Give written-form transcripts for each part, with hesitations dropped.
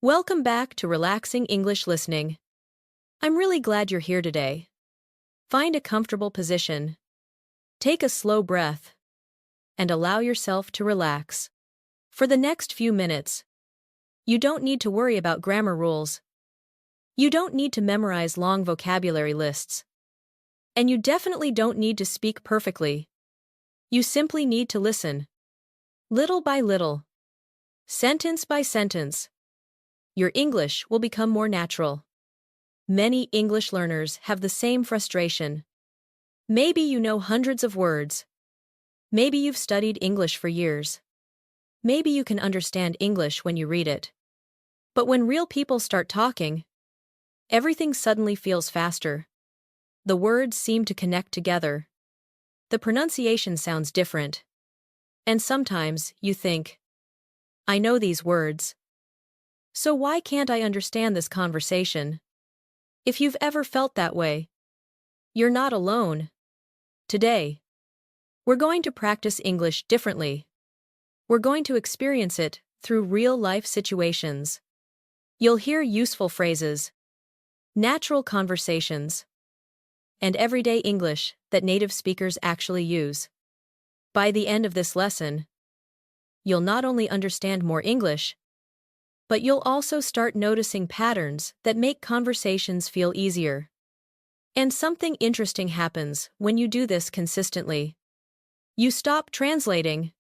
Welcome back to Relaxing English Listening. I'm really glad you're here today. Find a comfortable position, take a slow breath, and allow yourself to relax. For the next few minutes, you don't need to worry about grammar rules. You don't need to memorize long vocabulary lists. And you definitely don't need to speak perfectly. You simply need to listen. Little by little, sentence by sentence, your English will become more natural. Many English learners have the same frustration. Maybe you know hundreds of words. Maybe you've studied English for years. Maybe you can understand English when you read it. But when real people start talking, everything suddenly feels faster. The words seem to connect together. The pronunciation sounds different. And sometimes you think, I know these words. So why can't I understand this conversation? If you've ever felt that way, you're not alone. Today, we're going to practice English differently. We're going to experience it through real-life situations. You'll hear useful phrases, natural conversations, and everyday English that native speakers actually use. By the end of this lesson, you'll not only understand more English, but you'll also start noticing patterns that make conversations feel easier. And something interesting happens when you do this consistently. You stop translating.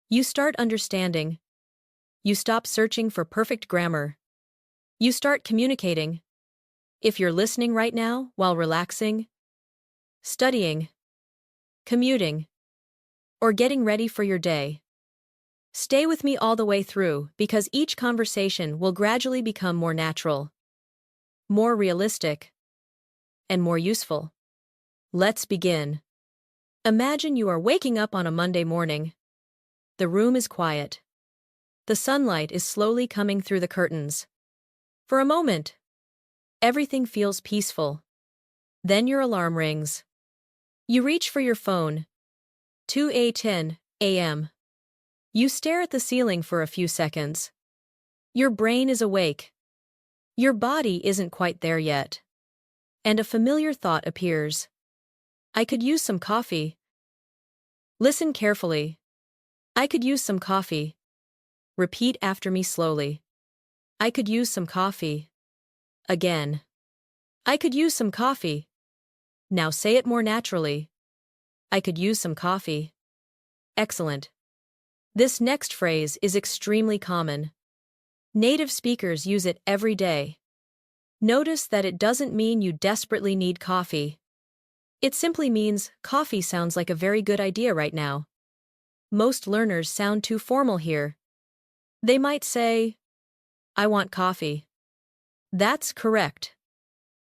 You start understanding. You stop searching for perfect grammar. You start communicating. If you're listening right now while relaxing, studying, commuting, or getting ready for your day, stay with me all the way through because each conversation will gradually become more natural, more realistic, and more useful. Let's begin. Imagine you are waking up on a Monday morning. The room is quiet. The sunlight is slowly coming through the curtains. For a moment, everything feels peaceful. Then your alarm rings. You reach for your phone. 2:10 a.m. You stare at the ceiling for a few seconds. Your brain is awake. Your body isn't quite there yet. And a familiar thought appears. I could use some coffee. Listen carefully. I could use some coffee. Repeat after me slowly. I could use some coffee. Again. I could use some coffee. Now say it more naturally. I could use some coffee. Excellent. This next phrase is extremely common. Native speakers use it every day. Notice that it doesn't mean you desperately need coffee. It simply means coffee sounds like a very good idea right now. Most learners sound too formal here. They might say, I want coffee. That's correct.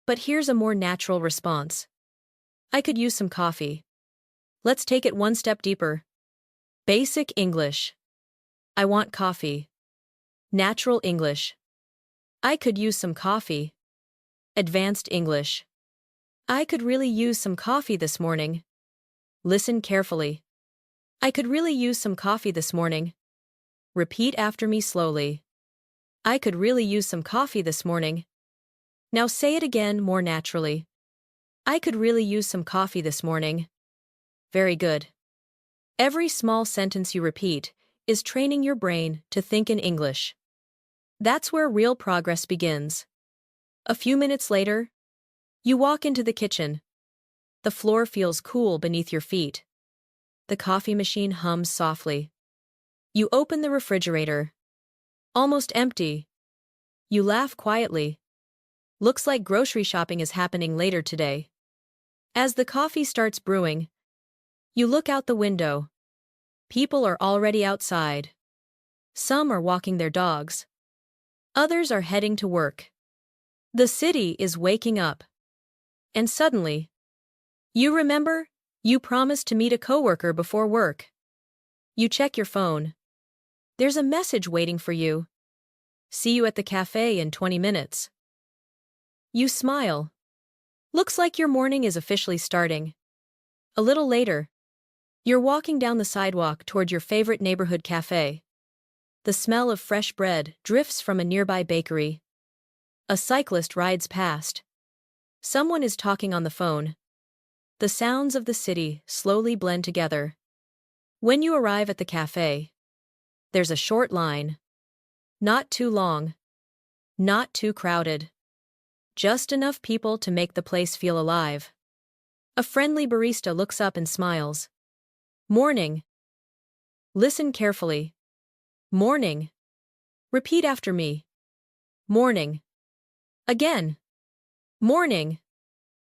But here's a more natural response. I could use some coffee. Let's take it one step deeper. Basic English. I want coffee. Natural English. I could use some coffee. Advanced English. I could really use some coffee this morning. Listen carefully. I could really use some coffee this morning. Repeat after me slowly. I could really use some coffee this morning. Now say it again more naturally. I could really use some coffee this morning. Very good. Every small sentence you repeat is training your brain to think in English. That's where real progress begins. A few minutes later, you walk into the kitchen. The floor feels cool beneath your feet. The coffee machine hums softly. You open the refrigerator. Almost empty. You laugh quietly. Looks like grocery shopping is happening later today. As the coffee starts brewing, you look out the window. People are already outside. Some are walking their dogs. Others are heading to work. The city is waking up. And suddenly, you remember, you promised to meet a coworker before work. You check your phone. There's a message waiting for you. See you at the cafe in 20 minutes. You smile. Looks like your morning is officially starting. A little later, you're walking down the sidewalk toward your favorite neighborhood cafe. The smell of fresh bread drifts from a nearby bakery. A cyclist rides past. Someone is talking on the phone. The sounds of the city slowly blend together. When you arrive at the cafe, there's a short line. Not too long. Not too crowded. Just enough people to make the place feel alive. A friendly barista looks up and smiles. Morning. Listen carefully. Morning. Repeat after me. Morning. Again. Morning.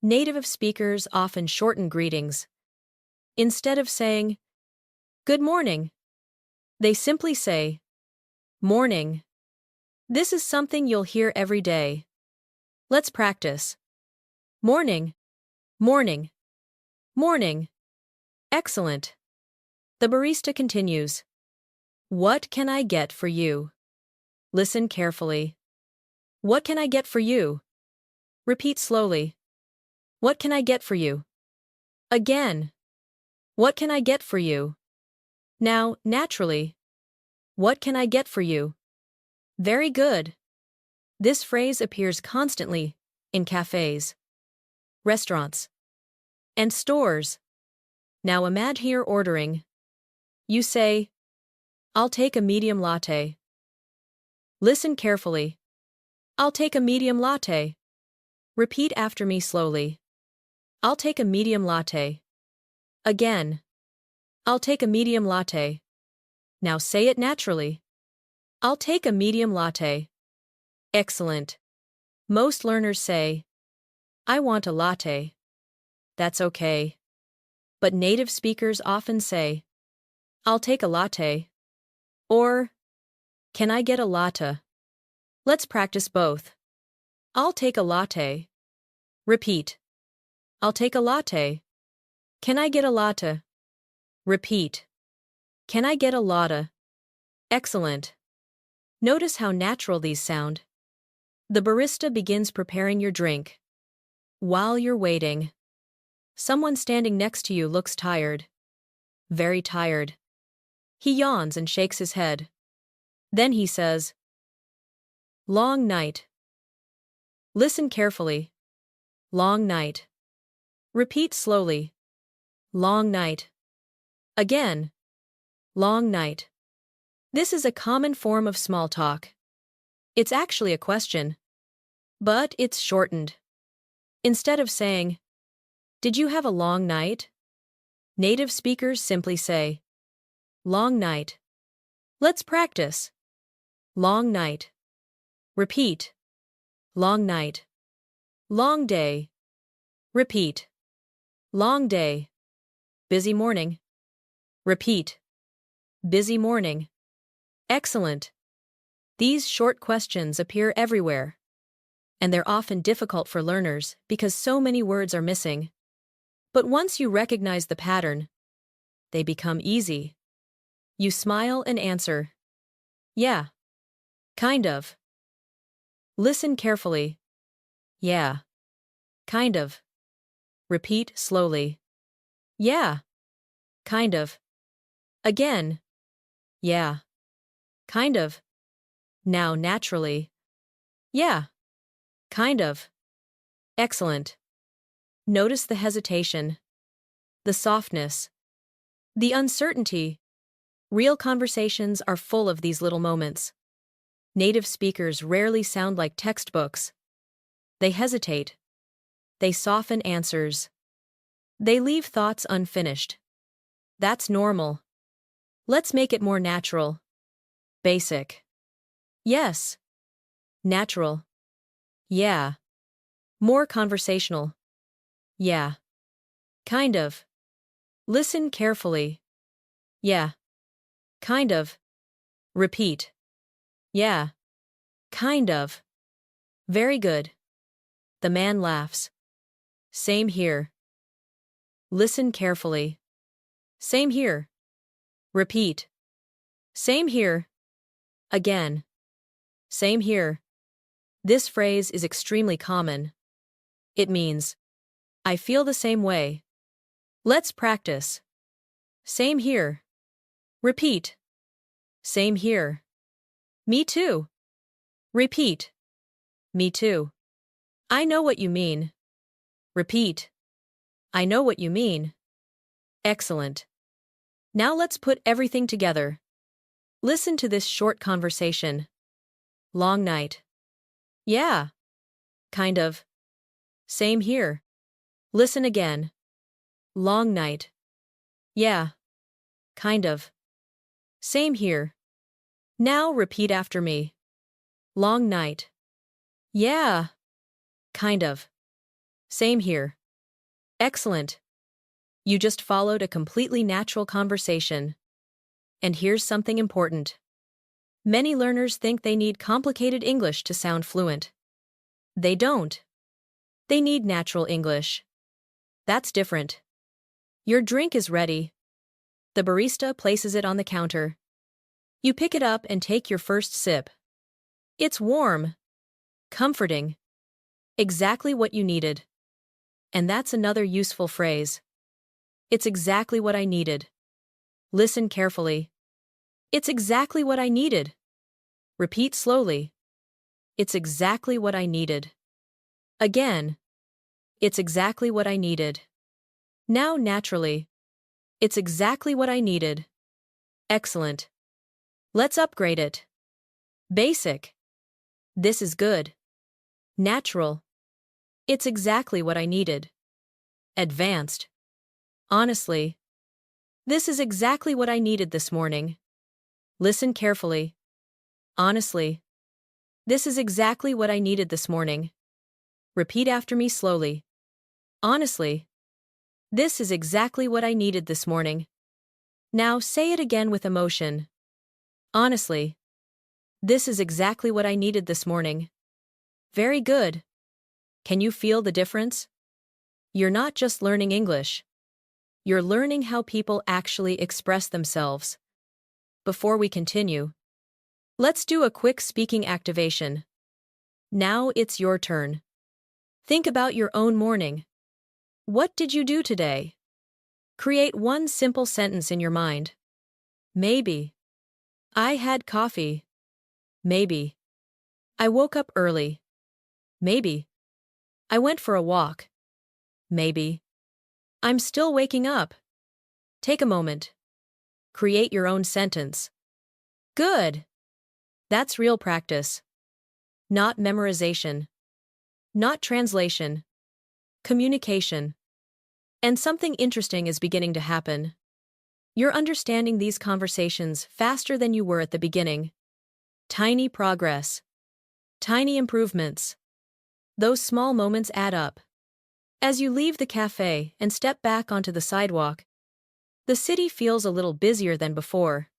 Native speakers often shorten greetings. Instead of saying, "Good morning," they simply say, "Morning." This is something you'll hear every day. Let's practice. Morning. Morning. Morning. Excellent. The barista continues. What can I get for you? Listen carefully. What can I get for you? Repeat slowly. What can I get for you? Again. What can I get for you? Now, naturally. What can I get for you? Very good. This phrase appears constantly in cafes, restaurants, and stores. Now imagine you're ordering. You say, "I'll take a medium latte." Listen carefully. I'll take a medium latte. Repeat after me slowly. I'll take a medium latte. Again. I'll take a medium latte. Now say it naturally. I'll take a medium latte. Excellent. Most learners say, "I want a latte." That's okay. But native speakers often say, "I'll take a latte." Or, "Can I get a latte?" Let's practice both. I'll take a latte. Repeat. I'll take a latte. Can I get a latte? Repeat. Can I get a latte? Excellent. Notice how natural these sound. The barista begins preparing your drink. While you're waiting, someone standing next to you looks tired. Very tired. He yawns and shakes his head. Then he says, "Long night." Listen carefully. Long night. Repeat slowly. Long night. Again. Long night. This is a common form of small talk. It's actually a question, but it's shortened. Instead of saying, "Did you have a long night?" native speakers simply say, "Long night." Let's practice. Long night. Repeat. Long night. Long day. Repeat. Long day. Busy morning. Repeat. Busy morning. Excellent. These short questions appear everywhere, and they're often difficult for learners because so many words are missing. But once you recognize the pattern, they become easy. You smile and answer, "Yeah. Kind of." Listen carefully. Yeah. Kind of. Repeat slowly. Yeah. Kind of. Again. Yeah. Kind of. Now naturally. Yeah. Kind of. Excellent. Notice the hesitation, the softness, the uncertainty. Real conversations are full of these little moments. Native speakers rarely sound like textbooks. They hesitate. They soften answers. They leave thoughts unfinished. That's normal. Let's make it more natural. Basic. Yes. Natural. Yeah. More conversational. Yeah. Kind of. Listen carefully. Yeah. Kind of. Repeat. Yeah. Kind of. Very good. The man laughs. Same here. Listen carefully. Same here. Repeat. Same here. Again. Same here. This phrase is extremely common. It means, "I feel the same way." Let's practice. Same here. Repeat. Same here. Me too. Repeat. Me too. I know what you mean. Repeat. I know what you mean. Excellent. Now let's put everything together. Listen to this short conversation. Long night. Yeah. Kind of. Same here. Listen again. Long night. Yeah. Kind of. Same here. Now repeat after me. Long night. Yeah. Kind of. Same here. Excellent. You just followed a completely natural conversation. And here's something important. Many learners think they need complicated English to sound fluent. They don't. They need natural English. That's different. Your drink is ready. The barista places it on the counter. You pick it up and take your first sip. It's warm. Comforting. Exactly what you needed. And that's another useful phrase. It's exactly what I needed. Listen carefully. It's exactly what I needed. Repeat slowly. It's exactly what I needed. Again. It's exactly what I needed. Now naturally. It's exactly what I needed. Excellent. Let's upgrade it. Basic. This is good. Natural. It's exactly what I needed. Advanced. Honestly. This is exactly what I needed this morning. Listen carefully. Honestly. This is exactly what I needed this morning. Repeat after me slowly. Honestly. This is exactly what I needed this morning. Now say it again with emotion. Honestly. This is exactly what I needed this morning. Very good. Can you feel the difference? You're not just learning English. You're learning how people actually express themselves. Before we continue, let's do a quick speaking activation. Now it's your turn. Think about your own morning. What did you do today? Create one simple sentence in your mind. Maybe. I had coffee. Maybe. I woke up early. Maybe. I went for a walk. Maybe. I'm still waking up. Take a moment. Create your own sentence. Good. That's real practice. Not memorization. Not translation. Communication. And something interesting is beginning to happen. You're understanding these conversations faster than you were at the beginning. Tiny progress. Tiny improvements. Those small moments add up. As you leave the cafe and step back onto the sidewalk, the city feels a little busier than before.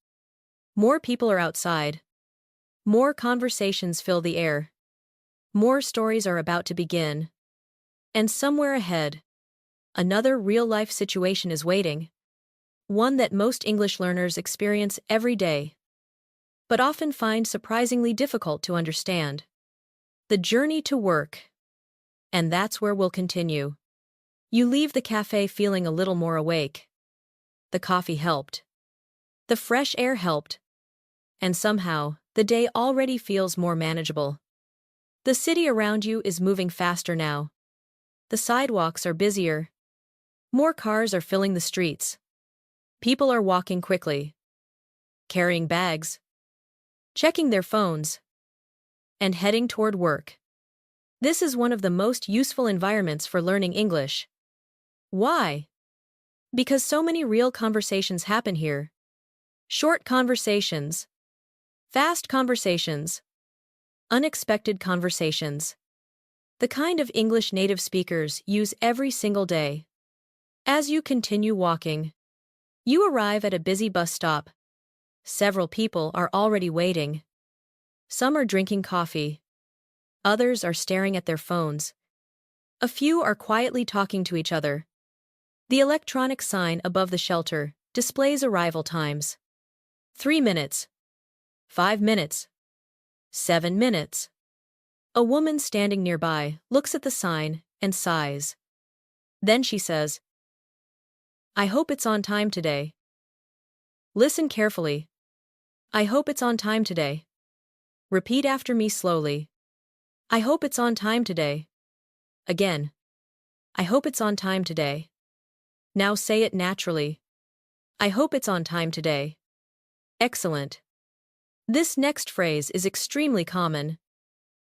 More people are outside. More conversations fill the air. More stories are about to begin. And somewhere ahead, another real-life situation is waiting. One that most English learners experience every day, but often find surprisingly difficult to understand. The journey to work. And that's where we'll continue. You leave the cafe feeling a little more awake. The coffee helped. The fresh air helped. And somehow, the day already feels more manageable. The city around you is moving faster now. The sidewalks are busier. More cars are filling the streets. People are walking quickly, carrying bags, checking their phones, and heading toward work. This is one of the most useful environments for learning English. Why? Because so many real conversations happen here. Short conversations, fast conversations, unexpected conversations. The kind of English native speakers use every single day. As you continue walking, you arrive at a busy bus stop. Several people are already waiting. Some are drinking coffee. Others are staring at their phones. A few are quietly talking to each other. The electronic sign above the shelter displays arrival times. 3 minutes. 5 minutes. 7 minutes. A woman standing nearby looks at the sign and sighs. Then she says, I hope it's on time today. Listen carefully. I hope it's on time today. Repeat after me slowly. I hope it's on time today. Again. I hope it's on time today. Now say it naturally. I hope it's on time today. Excellent. This next phrase is extremely common.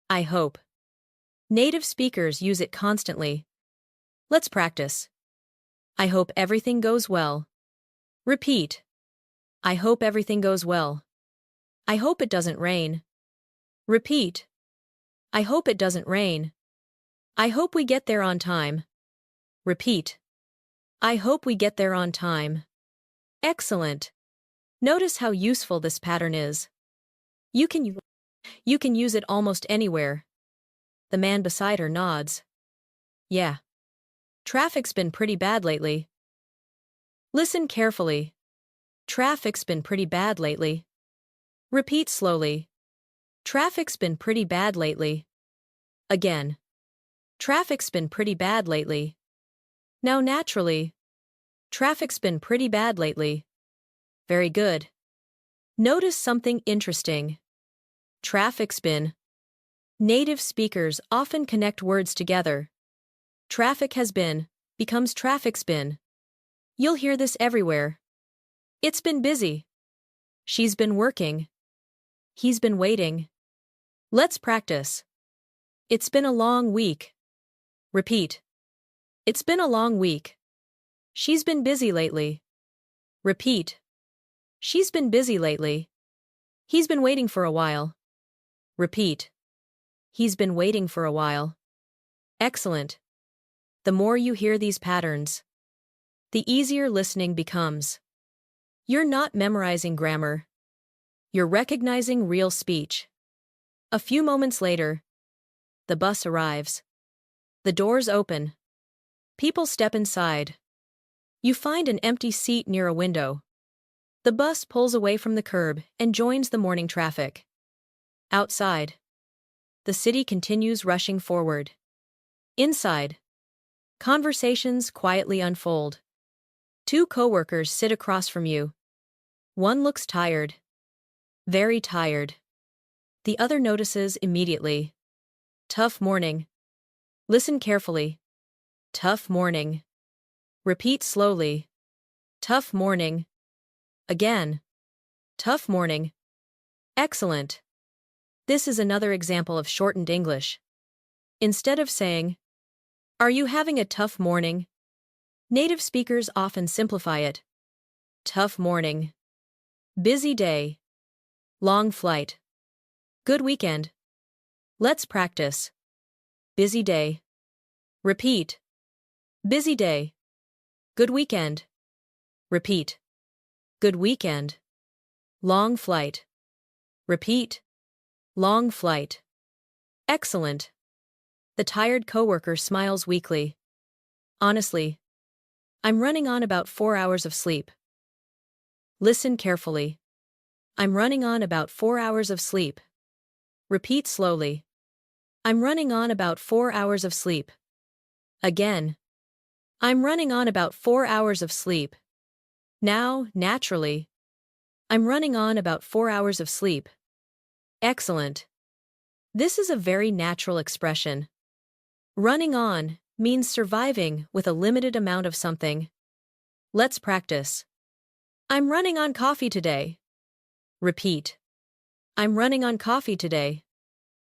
I hope. Native speakers use it constantly. Let's practice. I hope everything goes well. Repeat. I hope everything goes well. I hope it doesn't rain. Repeat. I hope it doesn't rain. I hope we get there on time. Repeat. I hope we get there on time. Excellent. Notice how useful this pattern is. You can use it almost anywhere. The man beside her nods. Yeah. Traffic's been pretty bad lately. Listen carefully. Traffic's been pretty bad lately. Repeat slowly. Traffic's been pretty bad lately. Again. Traffic's been pretty bad lately. Now naturally. Traffic's been pretty bad lately. Very good. Notice something interesting. Traffic's been. Native speakers often connect words together. Traffic has been becomes traffic's been. You'll hear this everywhere. It's been busy. She's been working. He's been waiting. Let's practice. It's been a long week. Repeat. It's been a long week. She's been busy lately. Repeat. She's been busy lately. He's been waiting for a while. Repeat. He's been waiting for a while. Excellent. The more you hear these patterns, the easier listening becomes. You're not memorizing grammar. You're recognizing real speech. A few moments later, the bus arrives. The doors open. People step inside. You find an empty seat near a window. The bus pulls away from the curb and joins the morning traffic. Outside, the city continues rushing forward. Inside, conversations quietly unfold. Two coworkers sit across from you. One looks tired. Very tired. The other notices immediately. Tough morning. Listen carefully. Tough morning. Repeat slowly. Tough morning. Again. Tough morning. Excellent. This is another example of shortened English. Instead of saying, "Are you having a tough morning?" native speakers often simplify it. Tough morning. Busy day. Long flight. Good weekend. Let's practice. Busy day. Repeat. Busy day. Good weekend. Repeat. Good weekend. Long flight. Repeat. Long flight. Excellent. The tired coworker smiles weakly. Honestly, I'm running on about 4 hours of sleep. Listen carefully. I'm running on about 4 hours of sleep. Repeat slowly. I'm running on about 4 hours of sleep. Again. I'm running on about 4 hours of sleep. Now, naturally. I'm running on about 4 hours of sleep. Excellent. This is a very natural expression. Running on means surviving with a limited amount of something. Let's practice. I'm running on coffee today. Repeat. I'm running on coffee today.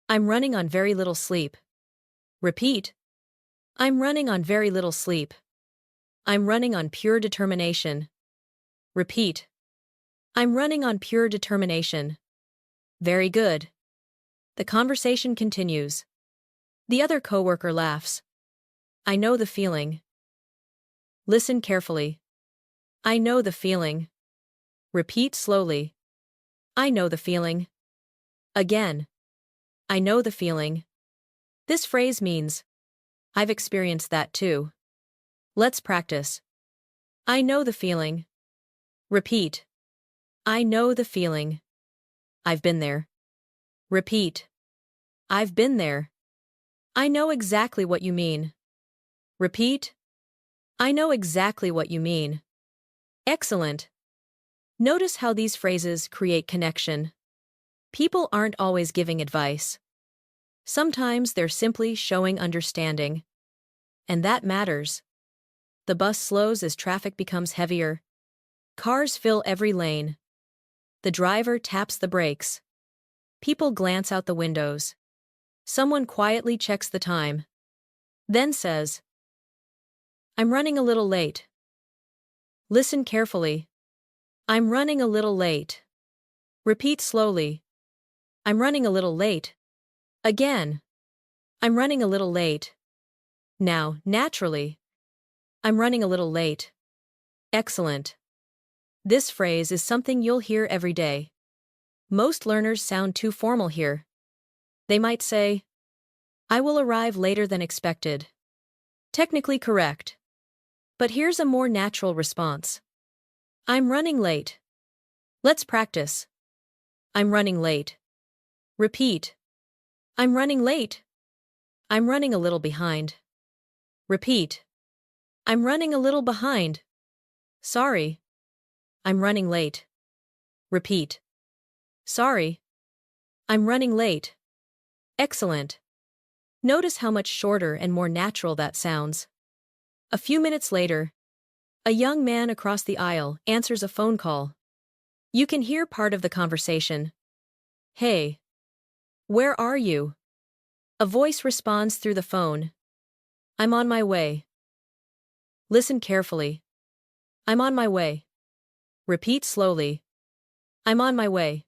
I'm running on very little sleep. Repeat. I'm running on very little sleep. I'm running on pure determination. Repeat. I'm running on pure determination. Very good. The conversation continues. The other coworker laughs. I know the feeling. Listen carefully. I know the feeling. Repeat slowly. I know the feeling. Again. I know the feeling. This phrase means, I've experienced that too. Let's practice. I know the feeling. Repeat. I know the feeling. I've been there. Repeat. I've been there. I know exactly what you mean. Repeat. I know exactly what you mean. Excellent. Notice how these phrases create connection. People aren't always giving advice. Sometimes they're simply showing understanding. And that matters. The bus slows as traffic becomes heavier. Cars fill every lane. The driver taps the brakes. People glance out the windows. Someone quietly checks the time. Then says, "I'm running a little late." Listen carefully. "I'm running a little late." Repeat slowly. "I'm running a little late." Again. "I'm running a little late." Now, naturally. "I'm running a little late." Excellent. This phrase is something you'll hear every day. Most learners sound too formal here. They might say, "I will arrive later than expected." Technically correct. But here's a more natural response. "I'm running late." Let's practice. "I'm running late." Repeat. "I'm running late." "I'm running a little behind." Repeat. "I'm running a little behind." "Sorry. I'm running late." Repeat. "Sorry. I'm running late." Excellent. Notice how much shorter and more natural that sounds. A few minutes later, a young man across the aisle answers a phone call. You can hear part of the conversation. "Hey. Where are you?" A voice responds through the phone. "I'm on my way." Listen carefully. "I'm on my way." Repeat slowly. "I'm on my way."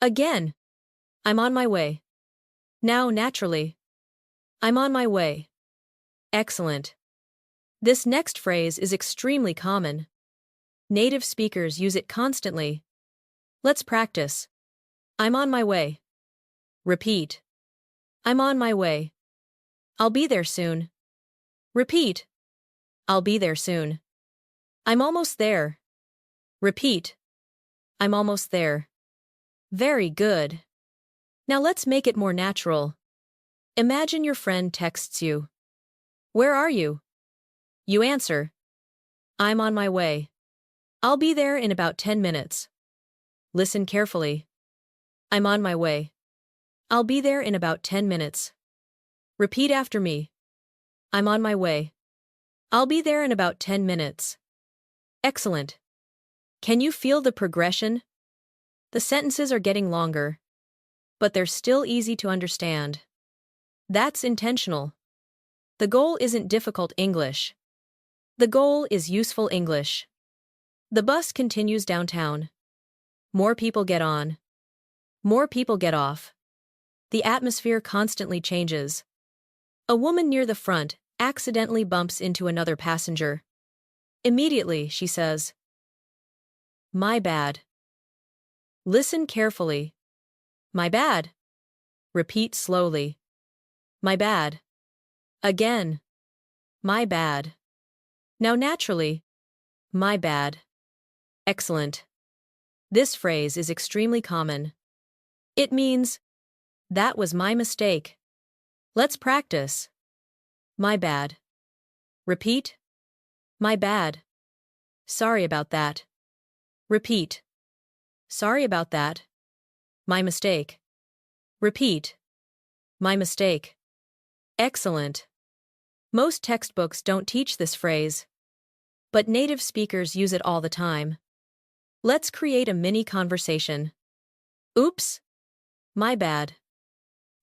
Again. "I'm on my way." Now naturally. "I'm on my way." Excellent. This next phrase is extremely common. Native speakers use it constantly. Let's practice. "I'm on my way." Repeat. "I'm on my way." "I'll be there soon." Repeat. "I'll be there soon." "I'm almost there." Repeat. "I'm almost there." Very good. Now let's make it more natural. Imagine your friend texts you. "Where are you?" You answer, "I'm on my way. I'll be there in about 10 minutes." Listen carefully. "I'm on my way. I'll be there in about 10 minutes." Repeat after me. "I'm on my way. I'll be there in about 10 minutes." Excellent. Can you feel the progression? The sentences are getting longer, but they're still easy to understand. That's intentional. The goal isn't difficult English. The goal is useful English. The bus continues downtown. More people get on. More people get off. The atmosphere constantly changes. A woman near the front accidentally bumps into another passenger. Immediately, she says, "My bad." Listen carefully. "My bad." Repeat slowly. "My bad." Again. "My bad." Now naturally. "My bad." Excellent. This phrase is extremely common. It means, "That was my mistake." Let's practice. "My bad." Repeat. "My bad." "Sorry about that." Repeat. "Sorry about that." "My mistake." Repeat. "My mistake." Excellent. Most textbooks don't teach this phrase, but native speakers use it all the time. Let's create a mini conversation. "Oops. My bad."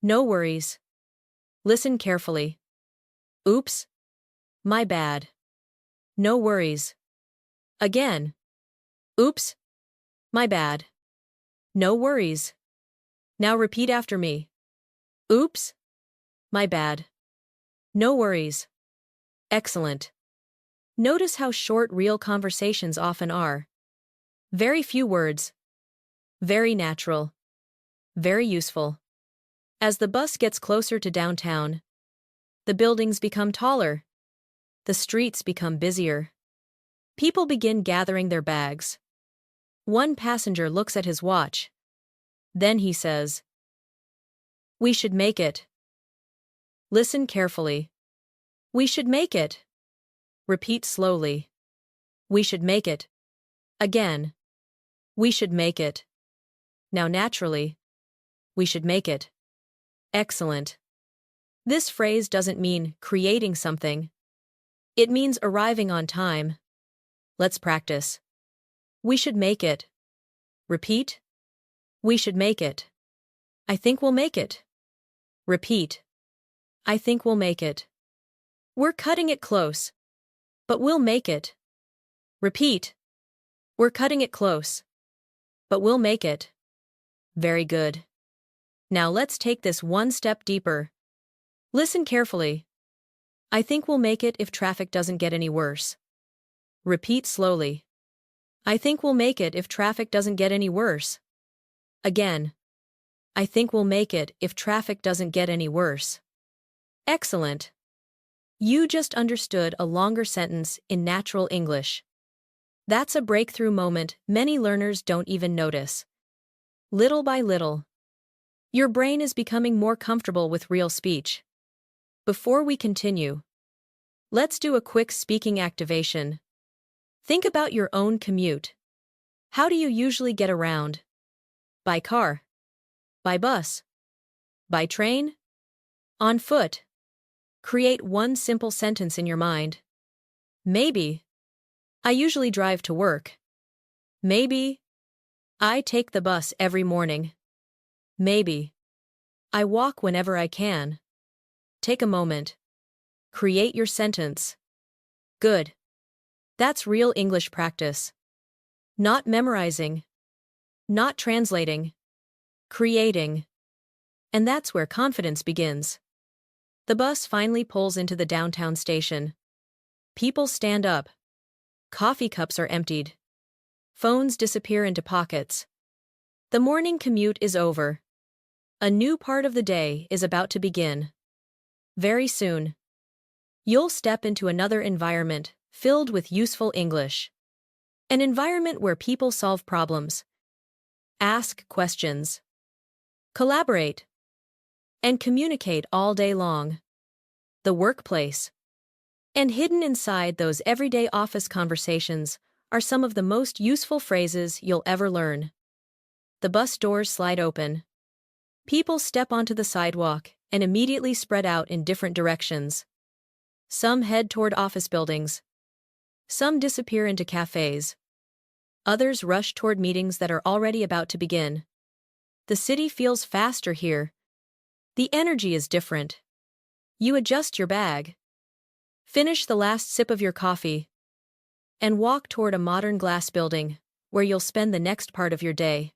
"No worries." Listen carefully. "Oops. My bad." "No worries." Again. "Oops. My bad." "No worries." Now repeat after me. "Oops. My bad." "No worries." Excellent. Notice how short real conversations often are. Very few words. Very natural. Very useful. As the bus gets closer to downtown, the buildings become taller. The streets become busier. People begin gathering their bags. One passenger looks at his watch. Then he says, "We should make it." Listen carefully. "We should make it." Repeat slowly. "We should make it." Again. "We should make it." Now naturally. We should make it. Excellent. This phrase doesn't mean creating something. It means arriving on time. Let's practice. We should make it. Repeat. We should make it. I think we'll make it. Repeat. I think we'll make it. We're cutting it close. But we'll make it. Repeat. We're cutting it close. But we'll make it. Very good. Now let's take this one step deeper. Listen carefully. I think we'll make it if traffic doesn't get any worse. Repeat slowly. I think we'll make it if traffic doesn't get any worse. Again. I think we'll make it if traffic doesn't get any worse. Excellent. You just understood a longer sentence in natural English. That's a breakthrough moment many learners don't even notice. Little by little, your brain is becoming more comfortable with real speech. Before we continue, let's do a quick speaking activation. Think about your own commute. How do you usually get around? By car? By bus? By train? On foot? Create one simple sentence in your mind. Maybe. I usually drive to work. Maybe. I take the bus every morning. Maybe. I walk whenever I can. Take a moment. Create your sentence. Good. That's real English practice. Not memorizing. Not translating. Creating. And that's where confidence begins. The bus finally pulls into the downtown station. People stand up. Coffee cups are emptied. Phones disappear into pockets. The morning commute is over. A new part of the day is about to begin. Very soon, you'll step into another environment filled with useful English. An environment where people solve problems, ask questions, collaborate, and communicate all day long. The workplace. And hidden inside those everyday office conversations are some of the most useful phrases you'll ever learn. The bus doors slide open. People step onto the sidewalk and immediately spread out in different directions. Some head toward office buildings. Some disappear into cafes. Others rush toward meetings that are already about to begin. The city feels faster here. The energy is different. You adjust your bag. Finish the last sip of your coffee. And walk toward a modern glass building, where you'll spend the next part of your day.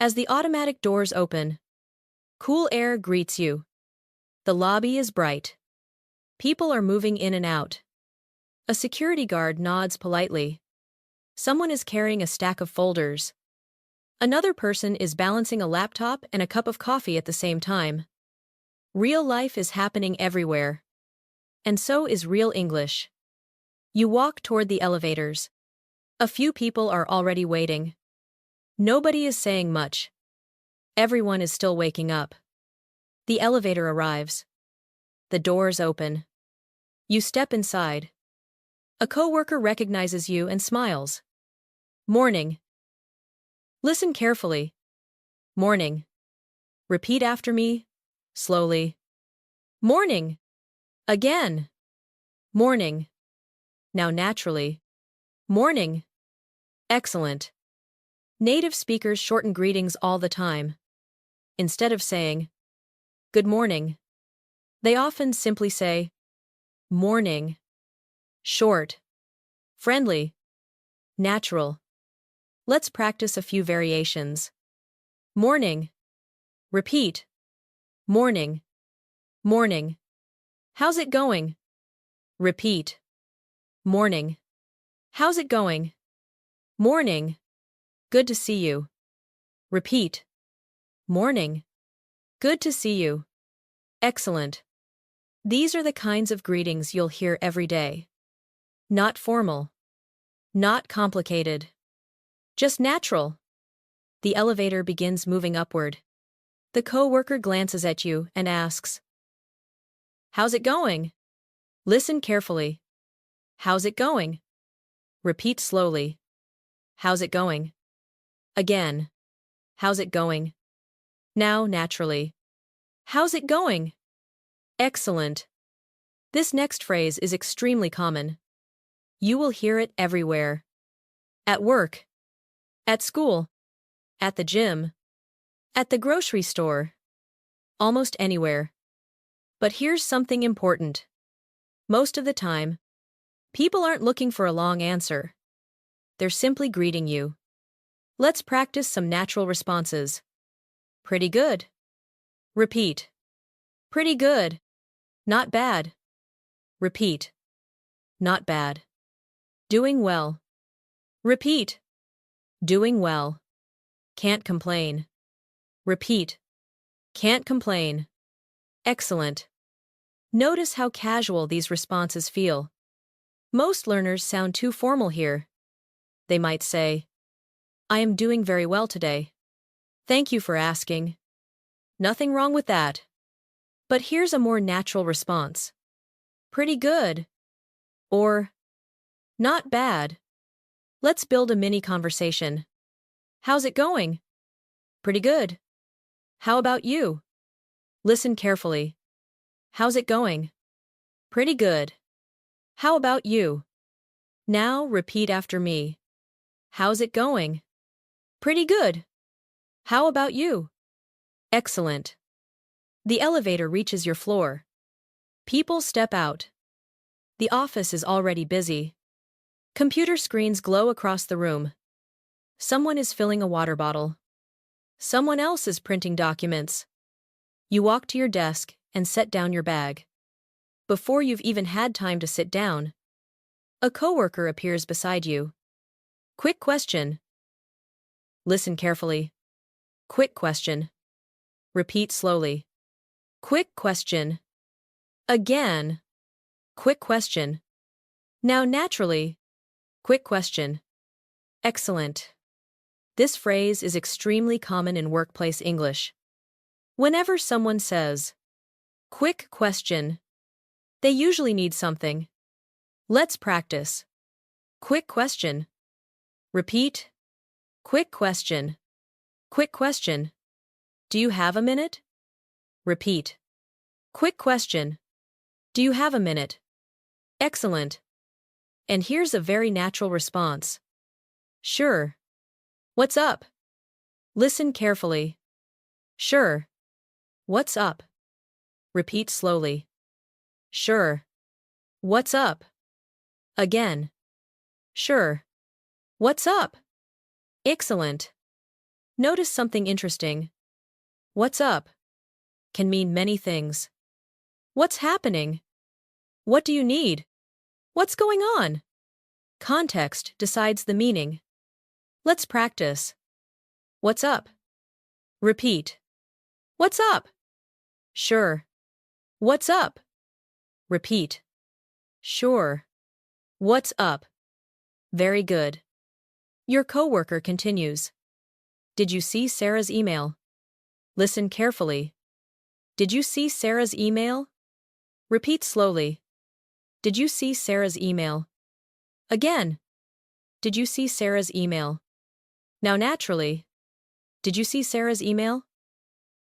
As the automatic doors open, cool air greets you. The lobby is bright. People are moving in and out. A security guard nods politely. Someone is carrying a stack of folders. Another person is balancing a laptop and a cup of coffee at the same time. Real life is happening everywhere. And so is real English. You walk toward the elevators. A few people are already waiting. Nobody is saying much. Everyone is still waking up. The elevator arrives. The doors open. You step inside. A coworker recognizes you and smiles. Morning. Listen carefully. Morning. Repeat after me, slowly. Morning. Again. Morning. Now naturally. Morning. Excellent. Native speakers shorten greetings all the time. Instead of saying, good morning, they often simply say, morning. Short. Friendly. Natural. Let's practice a few variations. Morning. Repeat. Morning. Morning. How's it going? Repeat. Morning. How's it going? Morning. Good to see you. Repeat. Morning. Good to see you. Excellent. These are the kinds of greetings you'll hear every day. Not formal. Not complicated. Just natural. The elevator begins moving upward. The coworker glances at you and asks, how's it going? Listen carefully. How's it going? Repeat slowly. How's it going? Again. How's it going? Now, naturally. How's it going? Excellent. This next phrase is extremely common. You will hear it everywhere. At work. At school. At the gym. At the grocery store. Almost anywhere. But here's something important. Most of the time, people aren't looking for a long answer. They're simply greeting you. Let's practice some natural responses. Pretty good. Repeat. Pretty good. Not bad. Repeat. Not bad. Doing well. Repeat. Doing well. Can't complain. Repeat. Can't complain. Excellent. Notice how casual these responses feel. Most learners sound too formal here. They might say, I am doing very well today. Thank you for asking. Nothing wrong with that. But here's a more natural response. Pretty good. Or, not bad. Let's build a mini conversation. How's it going? Pretty good. How about you? Listen carefully. How's it going? Pretty good. How about you? Now repeat after me. How's it going? Pretty good. How about you? Excellent. The elevator reaches your floor. People step out. The office is already busy. Computer screens glow across the room. Someone is filling a water bottle. Someone else is printing documents. You walk to your desk and set down your bag. Before you've even had time to sit down, a coworker appears beside you. Quick question. Listen carefully. Quick question. Repeat slowly. Quick question. Again. Quick question. Now naturally. Quick question. Excellent. This phrase is extremely common in workplace English. Whenever someone says, quick question, they usually need something. Let's practice. Quick question. Repeat. Quick question. Quick question. Do you have a minute? Repeat. Quick question. Do you have a minute? Excellent. And here's a very natural response. Sure. What's up? Listen carefully. Sure. What's up? Repeat slowly. Sure. What's up? Again. Sure. What's up? Excellent. Notice something interesting. What's up? Can mean many things. What's happening? What do you need? What's going on? Context decides the meaning. Let's practice. What's up? Repeat. What's up? Sure. What's up? Repeat. Sure. What's up? Very good. Your coworker continues. Did you see Sarah's email? Listen carefully. Did you see Sarah's email? Repeat slowly. Did you see Sarah's email? Again. Did you see Sarah's email? Now naturally. Did you see Sarah's email?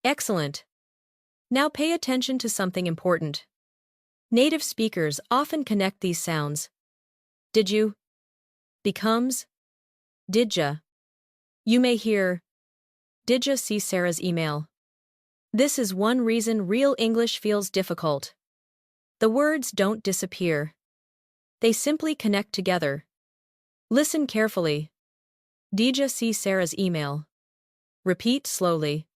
Excellent. Now pay attention to something important. Native speakers often connect these sounds. Did you? Becomes didja. You may hear didja see Sarah's email? This is one reason real English feels difficult. The words don't disappear. They simply connect together. Listen carefully. Didja see Sarah's email? Repeat slowly.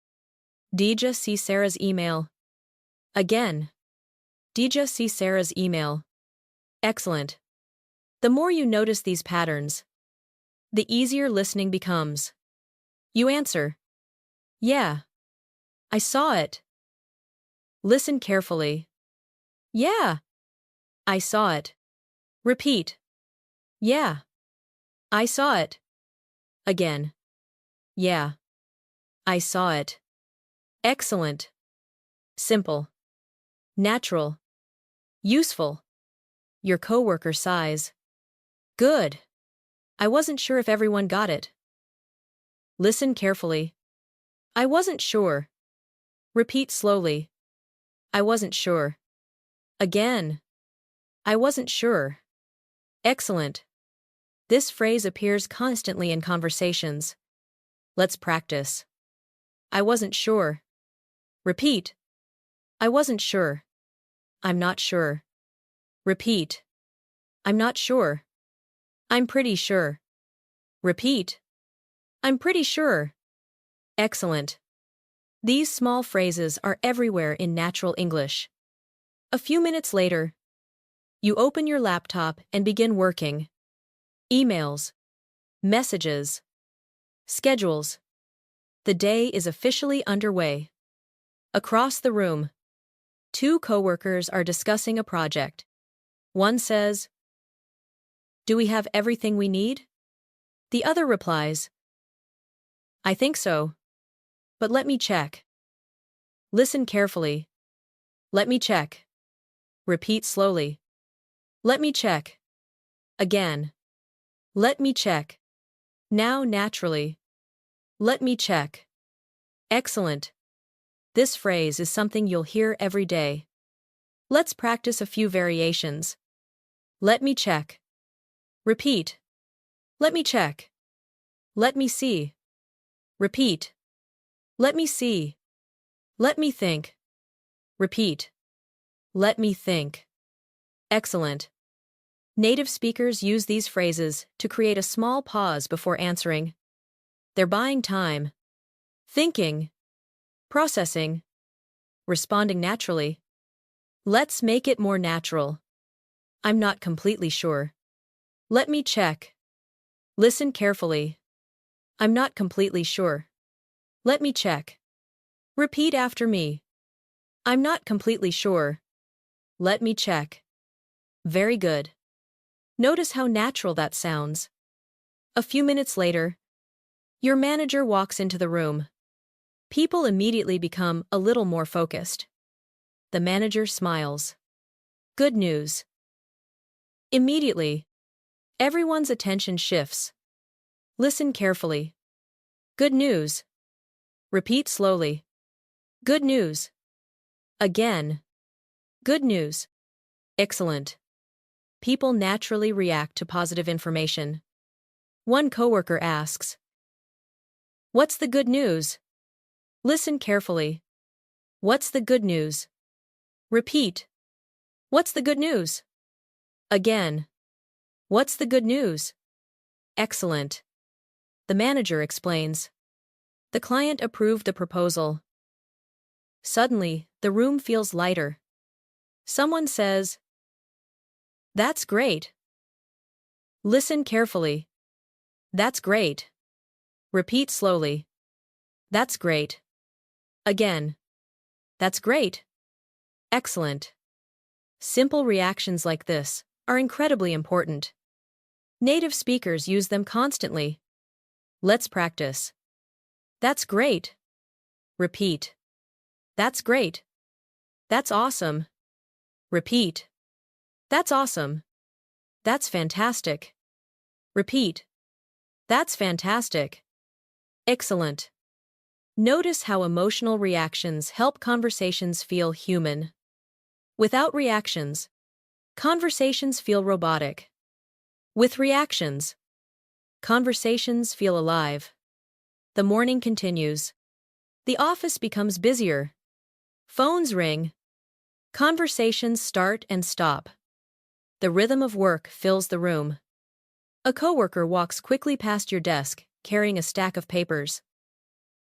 Didja see Sarah's email? Again. Didja see Sarah's email? Excellent. The more you notice these patterns, the easier listening becomes. You answer. Yeah. I saw it. Listen carefully. Yeah. I saw it. Repeat. Yeah. I saw it. Again. Yeah. I saw it. Excellent. Simple. Natural. Useful. Your coworker sighs. Good. I wasn't sure if everyone got it. Listen carefully. I wasn't sure. Repeat slowly. I wasn't sure. Again. I wasn't sure. Excellent. This phrase appears constantly in conversations. Let's practice. I wasn't sure. Repeat. I wasn't sure. I'm not sure. Repeat. I'm not sure. I'm pretty sure. Repeat. I'm pretty sure. Excellent. These small phrases are everywhere in natural English. A few minutes later, you open your laptop and begin working. Emails, messages, schedules. The day is officially underway. Across the room, two coworkers are discussing a project. One says, "Do we have everything we need?" The other replies, "I think so. But let me check." Listen carefully. Let me check. Repeat slowly. Let me check. Again. Let me check. Now naturally. Let me check. Excellent. This phrase is something you'll hear every day. Let's practice a few variations. Let me check. Repeat. Let me check. Let me see. Repeat. Let me see. Let me think. Repeat. Let me think. Excellent. Native speakers use these phrases to create a small pause before answering. They're buying time. Thinking. Processing. Responding naturally. Let's make it more natural. I'm not completely sure. Let me check. Listen carefully. I'm not completely sure. Let me check. Repeat after me. I'm not completely sure. Let me check. Very good. Notice how natural that sounds. A few minutes later, your manager walks into the room. People immediately become a little more focused. The manager smiles. Good news. Immediately, everyone's attention shifts. Listen carefully. Good news. Repeat slowly. Good news. Again. Good news. Excellent. People naturally react to positive information. One coworker asks, "What's the good news?" Listen carefully. What's the good news? Repeat. What's the good news? Again. What's the good news? Excellent. The manager explains. The client approved the proposal. Suddenly, the room feels lighter. Someone says, "That's great." Listen carefully. That's great. Repeat slowly. That's great. Again. That's great. Excellent. Simple reactions like this are incredibly important. Native speakers use them constantly. Let's practice. That's great. Repeat. That's great. That's awesome. Repeat. That's awesome. That's fantastic. Repeat. That's fantastic. Excellent. Notice how emotional reactions help conversations feel human. Without reactions, conversations feel robotic. With reactions, conversations feel alive. The morning continues. The office becomes busier. Phones ring. Conversations start and stop. The rhythm of work fills the room. A coworker walks quickly past your desk, carrying a stack of papers.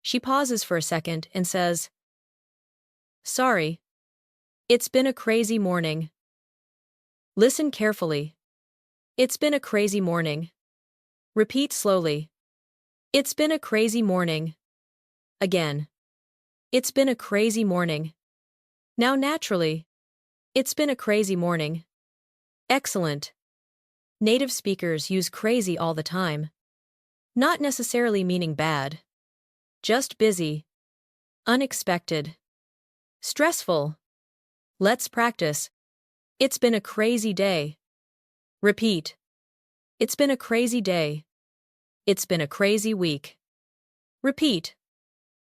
She pauses for a second and says, "Sorry. It's been a crazy morning." Listen carefully. It's been a crazy morning. Repeat slowly. It's been a crazy morning. Again. It's been a crazy morning. Now naturally. It's been a crazy morning. Excellent. Native speakers use crazy all the time. Not necessarily meaning bad. Just busy. Unexpected. Stressful. Let's practice. It's been a crazy day. Repeat. It's been a crazy day. It's been a crazy week. Repeat.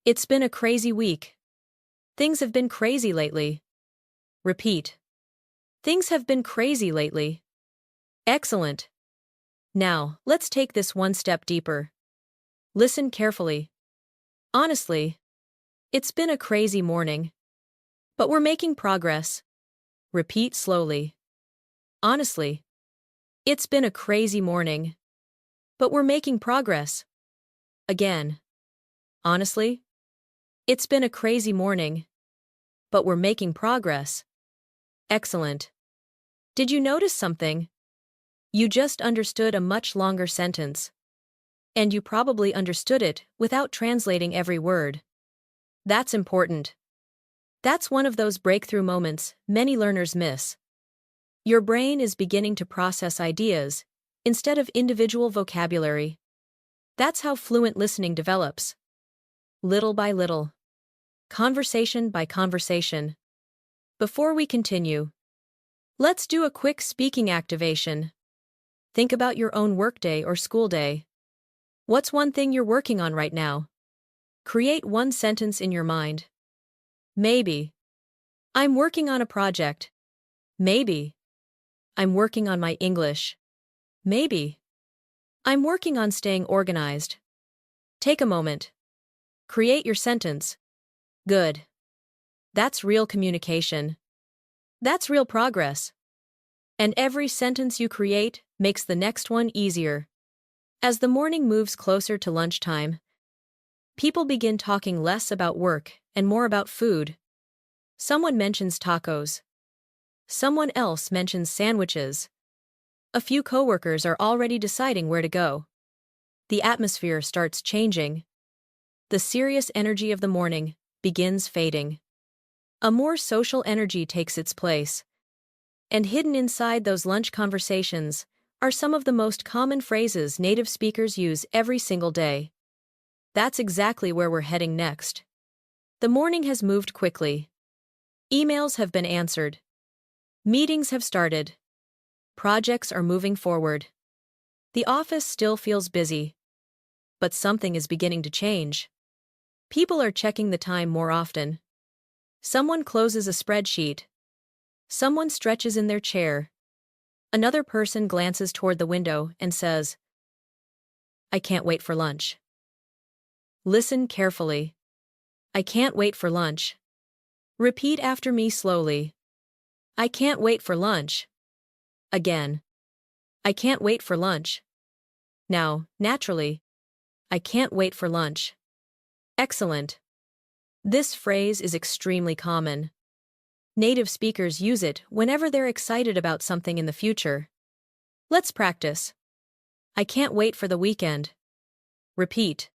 It's been a crazy week. Things have been crazy lately. Repeat. Things have been crazy lately. Excellent. Now, let's take this one step deeper. Listen carefully. Honestly, it's been a crazy morning. But we're making progress. Repeat slowly. Honestly, it's been a crazy morning. But we're making progress. Again. Honestly, it's been a crazy morning. But we're making progress. Excellent. Did you notice something? You just understood a much longer sentence. And you probably understood it without translating every word. That's important. That's one of those breakthrough moments many learners miss. Your brain is beginning to process ideas instead of individual vocabulary. That's how fluent listening develops. Little by little. Conversation by conversation. Before we continue, let's do a quick speaking activation. Think about your own workday or school day. What's one thing you're working on right now? Create one sentence in your mind. Maybe. I'm working on a project. Maybe. I'm working on my English. Maybe. I'm working on staying organized. Take a moment. Create your sentence. Good. That's real communication. That's real progress. And every sentence you create makes the next one easier. As the morning moves closer to lunchtime, people begin talking less about work and more about food. Someone mentions tacos. Someone else mentions sandwiches. A few coworkers are already deciding where to go. The atmosphere starts changing. The serious energy of the morning begins fading. A more social energy takes its place. And hidden inside those lunch conversations are some of the most common phrases native speakers use every single day. That's exactly where we're heading next. The morning has moved quickly. Emails have been answered. Meetings have started. Projects are moving forward. The office still feels busy. But something is beginning to change. People are checking the time more often. Someone closes a spreadsheet. Someone stretches in their chair. Another person glances toward the window and says, I can't wait for lunch. Listen carefully. I can't wait for lunch. Repeat after me slowly. I can't wait for lunch. Again. I can't wait for lunch. Now, naturally. I can't wait for lunch. Excellent. This phrase is extremely common. Native speakers use it whenever they're excited about something in the future. Let's practice. I can't wait for the weekend. Repeat.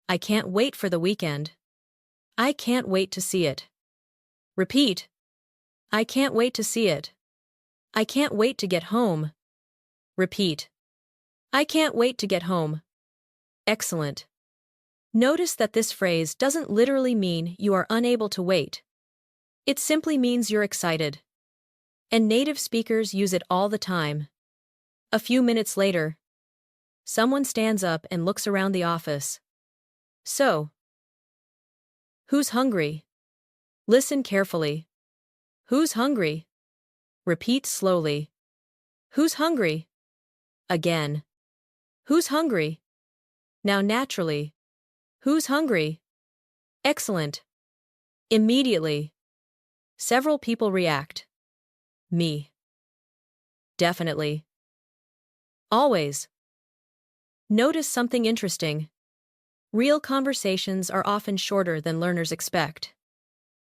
I can't wait for the weekend. I can't wait to see it. Repeat. I can't wait to see it. I can't wait to get home. Repeat. I can't wait to get home. Excellent. Notice that this phrase doesn't literally mean you are unable to wait. It simply means you're excited. And native speakers use it all the time. A few minutes later, someone stands up and looks around the office. So, who's hungry? Listen carefully. Who's hungry? Repeat slowly. Who's hungry? Again. Who's hungry? Now naturally. Who's hungry? Excellent. Immediately. Several people react. Me. Definitely. Always. Notice something interesting. Real conversations are often shorter than learners expect.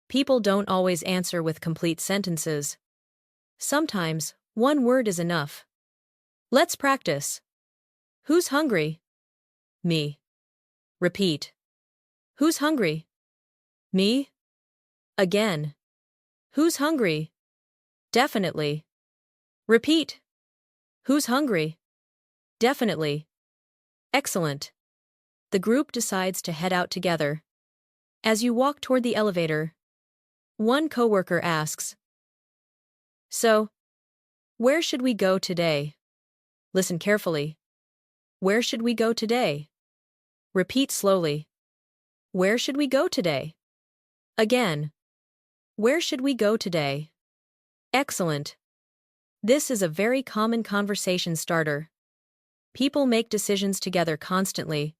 People don't always answer with complete sentences. Sometimes, one word is enough. Let's practice. Who's hungry? Me. Repeat. Who's hungry? Me. Again. Who's hungry? Definitely. Repeat. Who's hungry? Definitely. Excellent. The group decides to head out together. As you walk toward the elevator, one coworker asks, So, where should we go today? Listen carefully. Where should we go today? Repeat slowly. Where should we go today? Again. Where should we go today? Excellent. This is a very common conversation starter. People make decisions together constantly.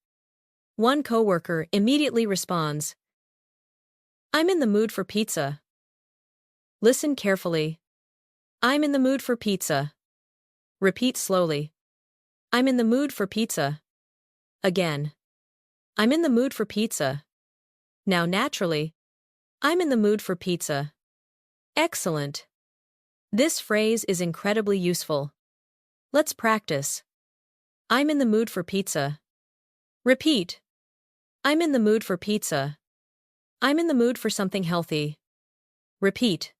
One coworker immediately responds, I'm in the mood for pizza. Listen carefully. I'm in the mood for pizza. Repeat slowly. I'm in the mood for pizza. Again. I'm in the mood for pizza. Now naturally. I'm in the mood for pizza. Excellent. This phrase is incredibly useful. Let's practice. I'm in the mood for pizza. Repeat. I'm in the mood for pizza. I'm in the mood for something healthy. Repeat.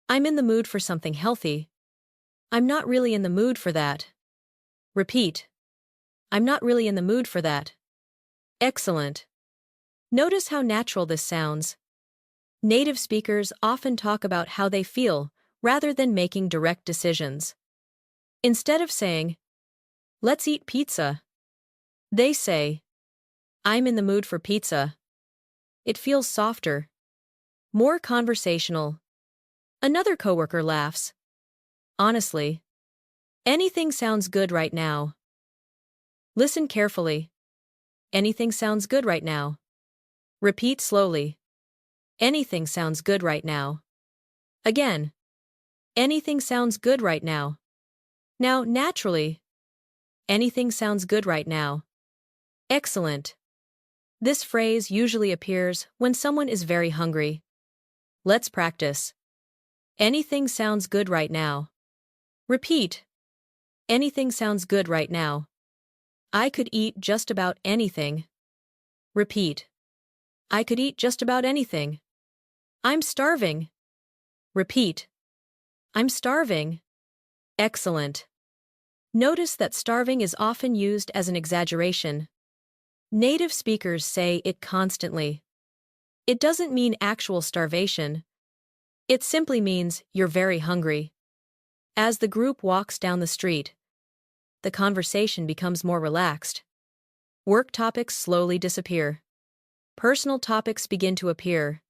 I'm in the mood for something healthy. I'm not really in the mood for that. Repeat. I'm not really in the mood for that. Excellent. Notice how natural this sounds. Native speakers often talk about how they feel rather than making direct decisions. Instead of saying, let's eat pizza, they say, I'm in the mood for pizza. It feels softer, more conversational. Another coworker laughs. Honestly, anything sounds good right now. Listen carefully. Anything sounds good right now. Repeat slowly. Anything sounds good right now. Again. Anything sounds good right now. Now, naturally. Anything sounds good right now. Excellent. This phrase usually appears when someone is very hungry. Let's practice. Anything sounds good right now. Repeat. Anything sounds good right now. I could eat just about anything. Repeat. I could eat just about anything. I'm starving. Repeat. I'm starving. Excellent. Notice that starving is often used as an exaggeration. Native speakers say it constantly. It doesn't mean actual starvation. It simply means you're very hungry. As the group walks down the street, the conversation becomes more relaxed. Work topics slowly disappear. Personal topics begin to appear.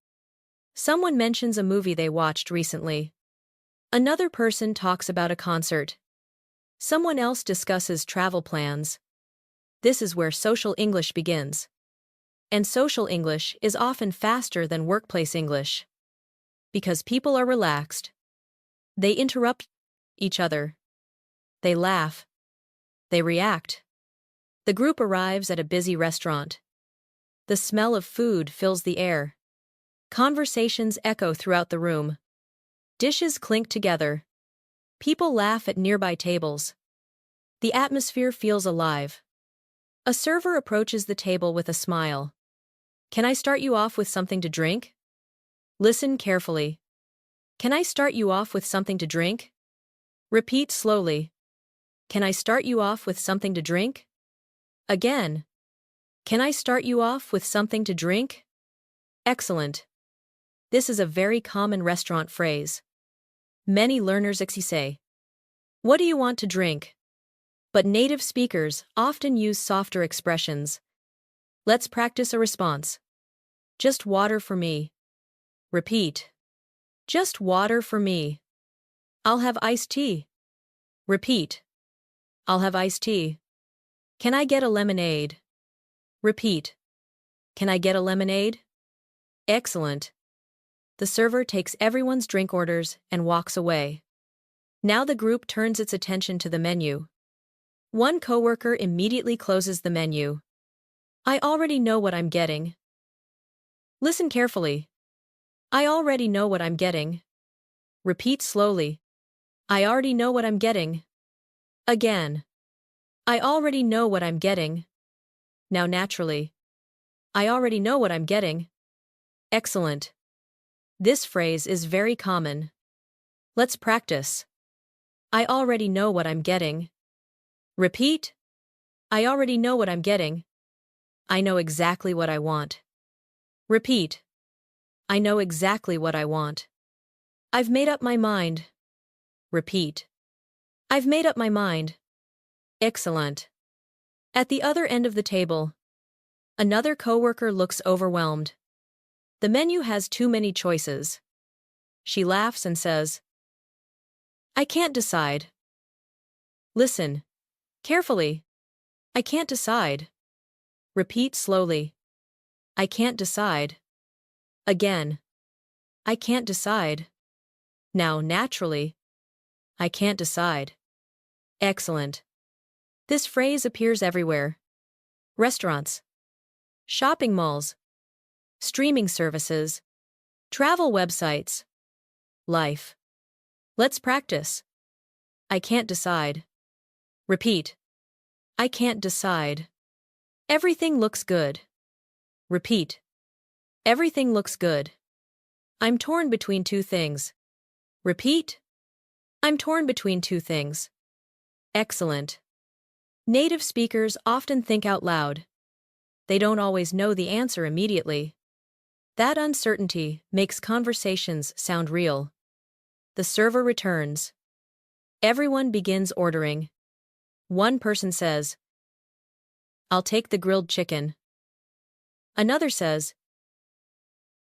Someone mentions a movie they watched recently. Another person talks about a concert. Someone else discusses travel plans. This is where social English begins. And social English is often faster than workplace English. Because people are relaxed. They interrupt each other. They laugh. They react. The group arrives at a busy restaurant. The smell of food fills the air. Conversations echo throughout the room. Dishes clink together. People laugh at nearby tables. The atmosphere feels alive. A server approaches the table with a smile. Can I start you off with something to drink? Listen carefully. Can I start you off with something to drink? Repeat slowly. Can I start you off with something to drink? Again. Can I start you off with something to drink? Excellent. This is a very common restaurant phrase. Many learners say, what do you want to drink? But native speakers often use softer expressions. Let's practice a response. Just water for me. Repeat. Just water for me. I'll have iced tea. Repeat. I'll have iced tea. Can I get a lemonade? Repeat. Can I get a lemonade? Excellent. The server takes everyone's drink orders and walks away. Now the group turns its attention to the menu. One coworker immediately closes the menu. I already know what I'm getting. Listen carefully. I already know what I'm getting. Repeat slowly. I already know what I'm getting. Again. I already know what I'm getting. Now naturally. I already know what I'm getting. Excellent. This phrase is very common. Let's practice. I already know what I'm getting. Repeat. I already know what I'm getting. I know exactly what I want. Repeat. I know exactly what I want. I've made up my mind. Repeat. I've made up my mind. Excellent. At the other end of the table, another coworker looks overwhelmed. The menu has too many choices. She laughs and says, I can't decide. Listen carefully. I can't decide. Repeat slowly. I can't decide. Again. I can't decide. Now naturally. I can't decide. Excellent. This phrase appears everywhere. Restaurants, shopping malls, streaming services, travel websites, life. Let's practice. I can't decide. Repeat. I can't decide. Everything looks good. Repeat. Everything looks good. I'm torn between two things. Repeat. I'm torn between two things. Excellent. Native speakers often think out loud. They don't always know the answer immediately. That uncertainty makes conversations sound real. The server returns. Everyone begins ordering. One person says, I'll take the grilled chicken. Another says,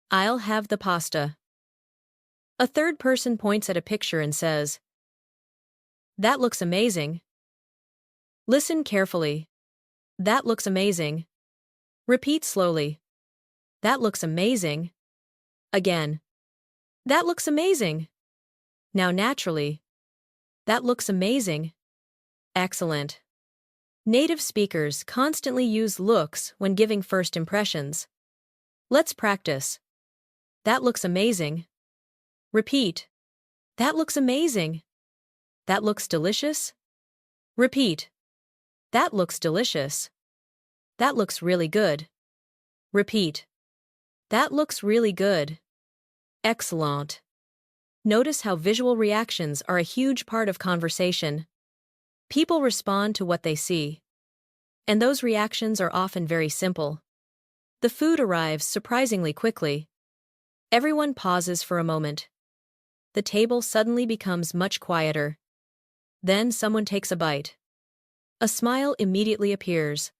I'll have the pasta. A third person points at a picture and says, That looks amazing. Listen carefully. That looks amazing. Repeat slowly. That looks amazing. Again. That looks amazing. Now naturally. That looks amazing. Excellent. Native speakers constantly use looks when giving first impressions. Let's practice. That looks amazing. Repeat. That looks amazing. That looks delicious. Repeat. That looks delicious. That looks really good. Repeat. That looks really good. Excellent. Notice how visual reactions are a huge part of conversation. People respond to what they see. And those reactions are often very simple. The food arrives surprisingly quickly. Everyone pauses for a moment. The table suddenly becomes much quieter. Then someone takes a bite. A smile immediately appears.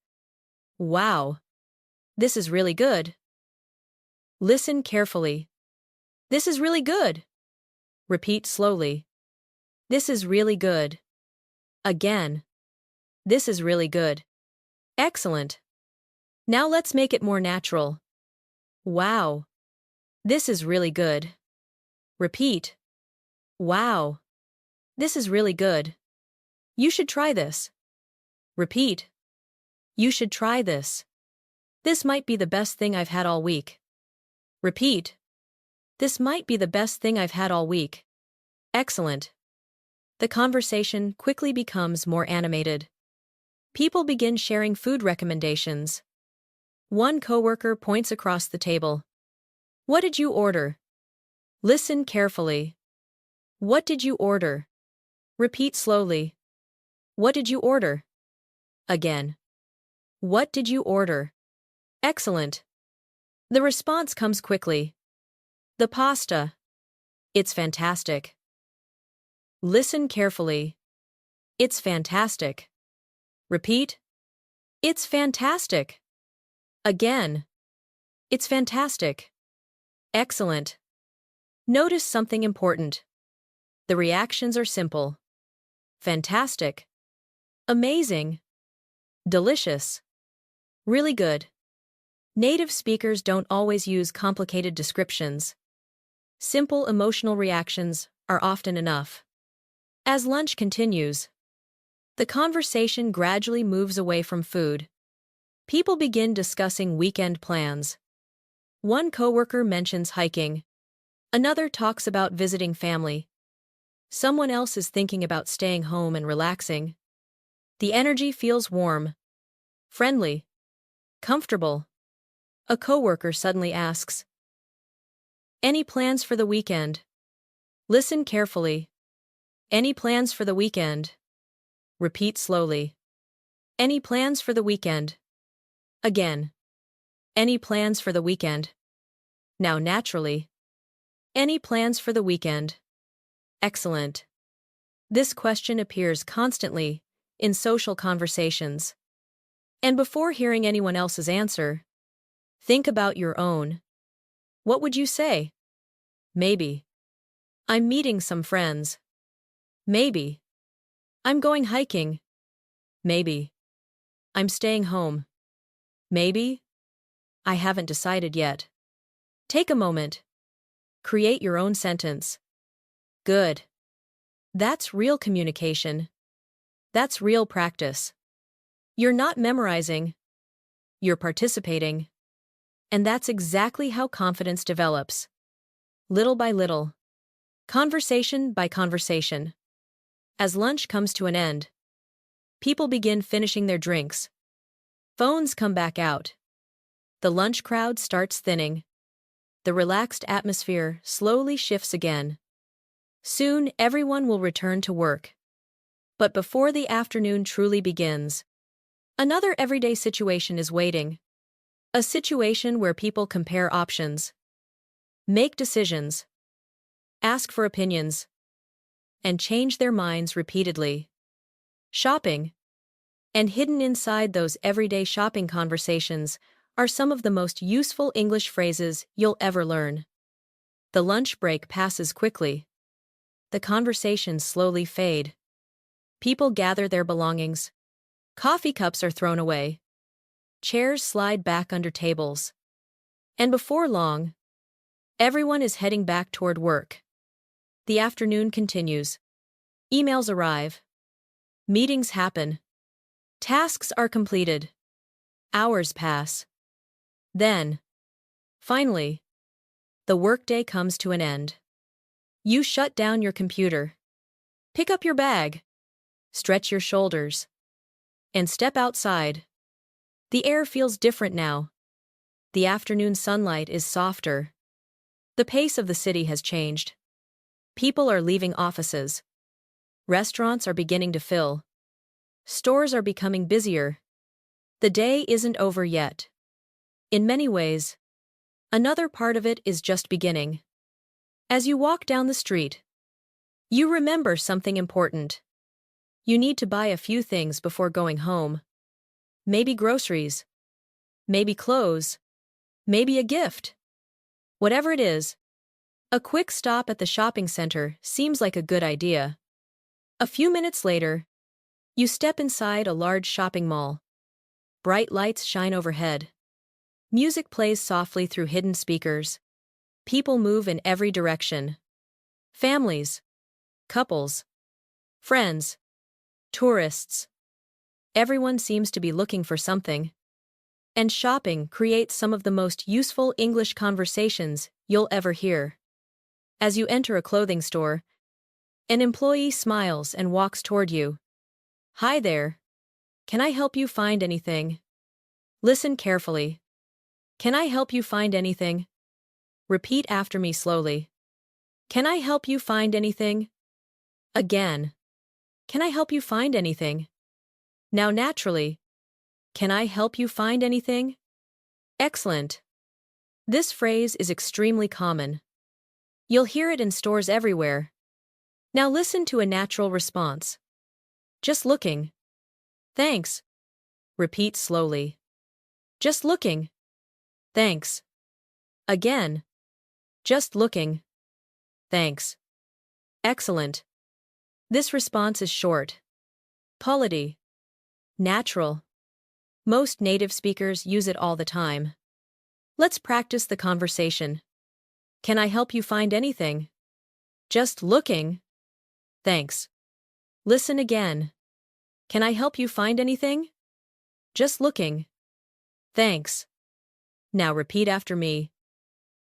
Wow! This is really good. Listen carefully. This is really good. Repeat slowly. This is really good. Again. This is really good. Excellent. Now let's make it more natural. Wow. This is really good. Repeat. Wow. This is really good. You should try this. Repeat. You should try this. This might be the best thing I've had all week. Repeat. This might be the best thing I've had all week. Excellent. The conversation quickly becomes more animated. People begin sharing food recommendations. One coworker points across the table. What did you order? Listen carefully. What did you order? Repeat slowly. What did you order? Again. What did you order? Excellent. The response comes quickly. The pasta. It's fantastic. Listen carefully. It's fantastic. Repeat. It's fantastic. Again. It's fantastic. Excellent. Notice something important. The reactions are simple. Fantastic. Amazing. Delicious. Really good. Native speakers don't always use complicated descriptions. Simple emotional reactions are often enough. As lunch continues, the conversation gradually moves away from food. People begin discussing weekend plans. One coworker mentions hiking. Another talks about visiting family. Someone else is thinking about staying home and relaxing. The energy feels warm, friendly, comfortable. A coworker suddenly asks, Any plans for the weekend? Listen carefully. Any plans for the weekend? Repeat slowly. Any plans for the weekend? Again. Any plans for the weekend? Now naturally. Any plans for the weekend? Excellent. This question appears constantly in social conversations. And before hearing anyone else's answer, think about your own. What would you say? Maybe. I'm meeting some friends. Maybe. I'm going hiking. Maybe. I'm staying home. Maybe. I haven't decided yet. Take a moment. Create your own sentence. Good. That's real communication. That's real practice. You're not memorizing. You're participating. And that's exactly how confidence develops. Little by little. Conversation by conversation. As lunch comes to an end, people begin finishing their drinks. Phones come back out. The lunch crowd starts thinning. The relaxed atmosphere slowly shifts again. Soon, everyone will return to work. But before the afternoon truly begins, another everyday situation is waiting. A situation where people compare options, make decisions, ask for opinions, and change their minds repeatedly. Shopping. And hidden inside those everyday shopping conversations are some of the most useful English phrases you'll ever learn. The lunch break passes quickly. The conversations slowly fade. People gather their belongings. Coffee cups are thrown away. Chairs slide back under tables. And before long, everyone is heading back toward work. The afternoon continues. Emails arrive. Meetings happen. Tasks are completed. Hours pass. Then, finally, the workday comes to an end. You shut down your computer. Pick up your bag. Stretch your shoulders. And step outside. The air feels different now. The afternoon sunlight is softer. The pace of the city has changed. People are leaving offices. Restaurants are beginning to fill. Stores are becoming busier. The day isn't over yet. In many ways, another part of it is just beginning. As you walk down the street, you remember something important. You need to buy a few things before going home. Maybe groceries. Maybe clothes. Maybe a gift. Whatever it is, a quick stop at the shopping center seems like a good idea. A few minutes later, you step inside a large shopping mall. Bright lights shine overhead. Music plays softly through hidden speakers. People move in every direction. Families, couples, friends, tourists. Everyone seems to be looking for something. And shopping creates some of the most useful English conversations you'll ever hear. As you enter a clothing store, an employee smiles and walks toward you. Hi there. Can I help you find anything? Listen carefully. Can I help you find anything? Repeat after me slowly. Can I help you find anything? Again. Can I help you find anything? Now naturally. Can I help you find anything? Excellent. This phrase is extremely common. You'll hear it in stores everywhere. Now listen to a natural response. Just looking. Thanks. Repeat slowly. Just looking. Thanks. Again. Just looking. Thanks. Excellent. This response is short, polite, natural. Most native speakers use it all the time. Let's practice the conversation. Can I help you find anything? Just looking. Thanks. Listen again. Can I help you find anything? Just looking. Thanks. Now repeat after me.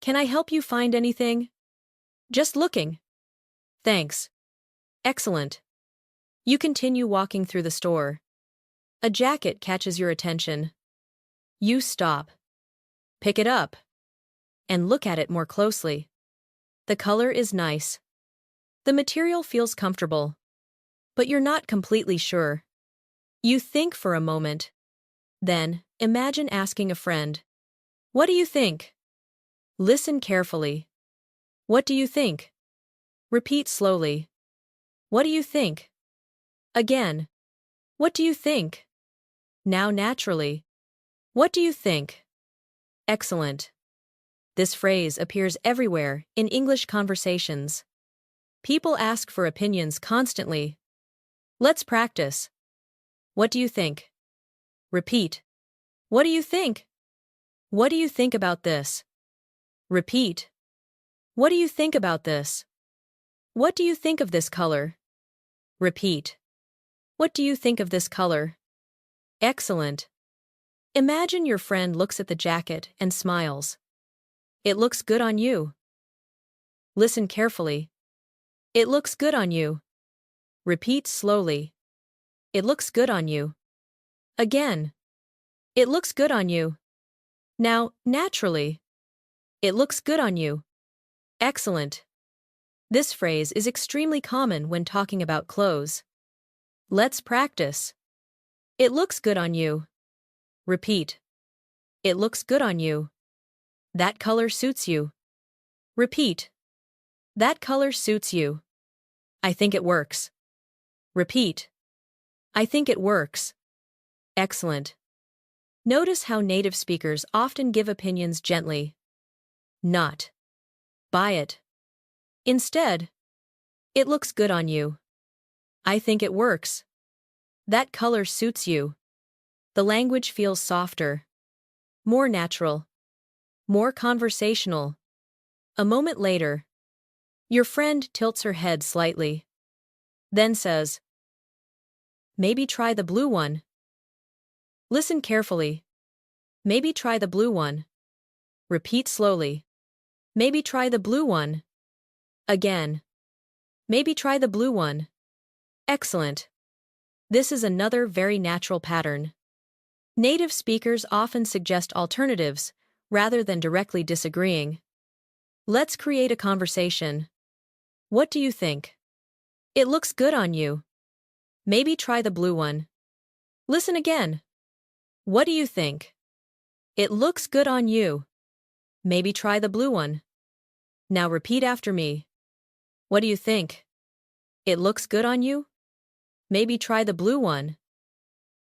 Can I help you find anything? Just looking. Thanks. Excellent. You continue walking through the store. A jacket catches your attention. You stop. Pick it up. And look at it more closely. The color is nice. The material feels comfortable. But you're not completely sure. You think for a moment. Then, imagine asking a friend, "What do you think?" Listen carefully. What do you think? Repeat slowly. What do you think? Again. What do you think? Now naturally. What do you think? Excellent. This phrase appears everywhere in English conversations. People ask for opinions constantly. Let's practice. What do you think? Repeat. What do you think? What do you think about this? Repeat. What do you think about this? What do you think of this color? Repeat. What do you think of this color? Excellent. Imagine your friend looks at the jacket and smiles. It looks good on you. Listen carefully. It looks good on you. Repeat slowly. It looks good on you. Again. It looks good on you. Now, naturally. It looks good on you. Excellent. This phrase is extremely common when talking about clothes. Let's practice. It looks good on you. Repeat. It looks good on you. That color suits you. Repeat. That color suits you. I think it works. Repeat. I think it works. Excellent. Notice how native speakers often give opinions gently. Not. Buy it. Instead. It looks good on you. I think it works. That color suits you. The language feels softer. More natural. More conversational. A moment later. Your friend tilts her head slightly. Then says, maybe try the blue one. Listen carefully. Maybe try the blue one. Repeat slowly. Maybe try the blue one. Again. Maybe try the blue one. Excellent. This is another very natural pattern. Native speakers often suggest alternatives, rather than directly disagreeing. Let's create a conversation. What do you think? It looks good on you. Maybe try the blue one. Listen again. What do you think? It looks good on you. Maybe try the blue one. Now repeat after me. What do you think? It looks good on you? Maybe try the blue one.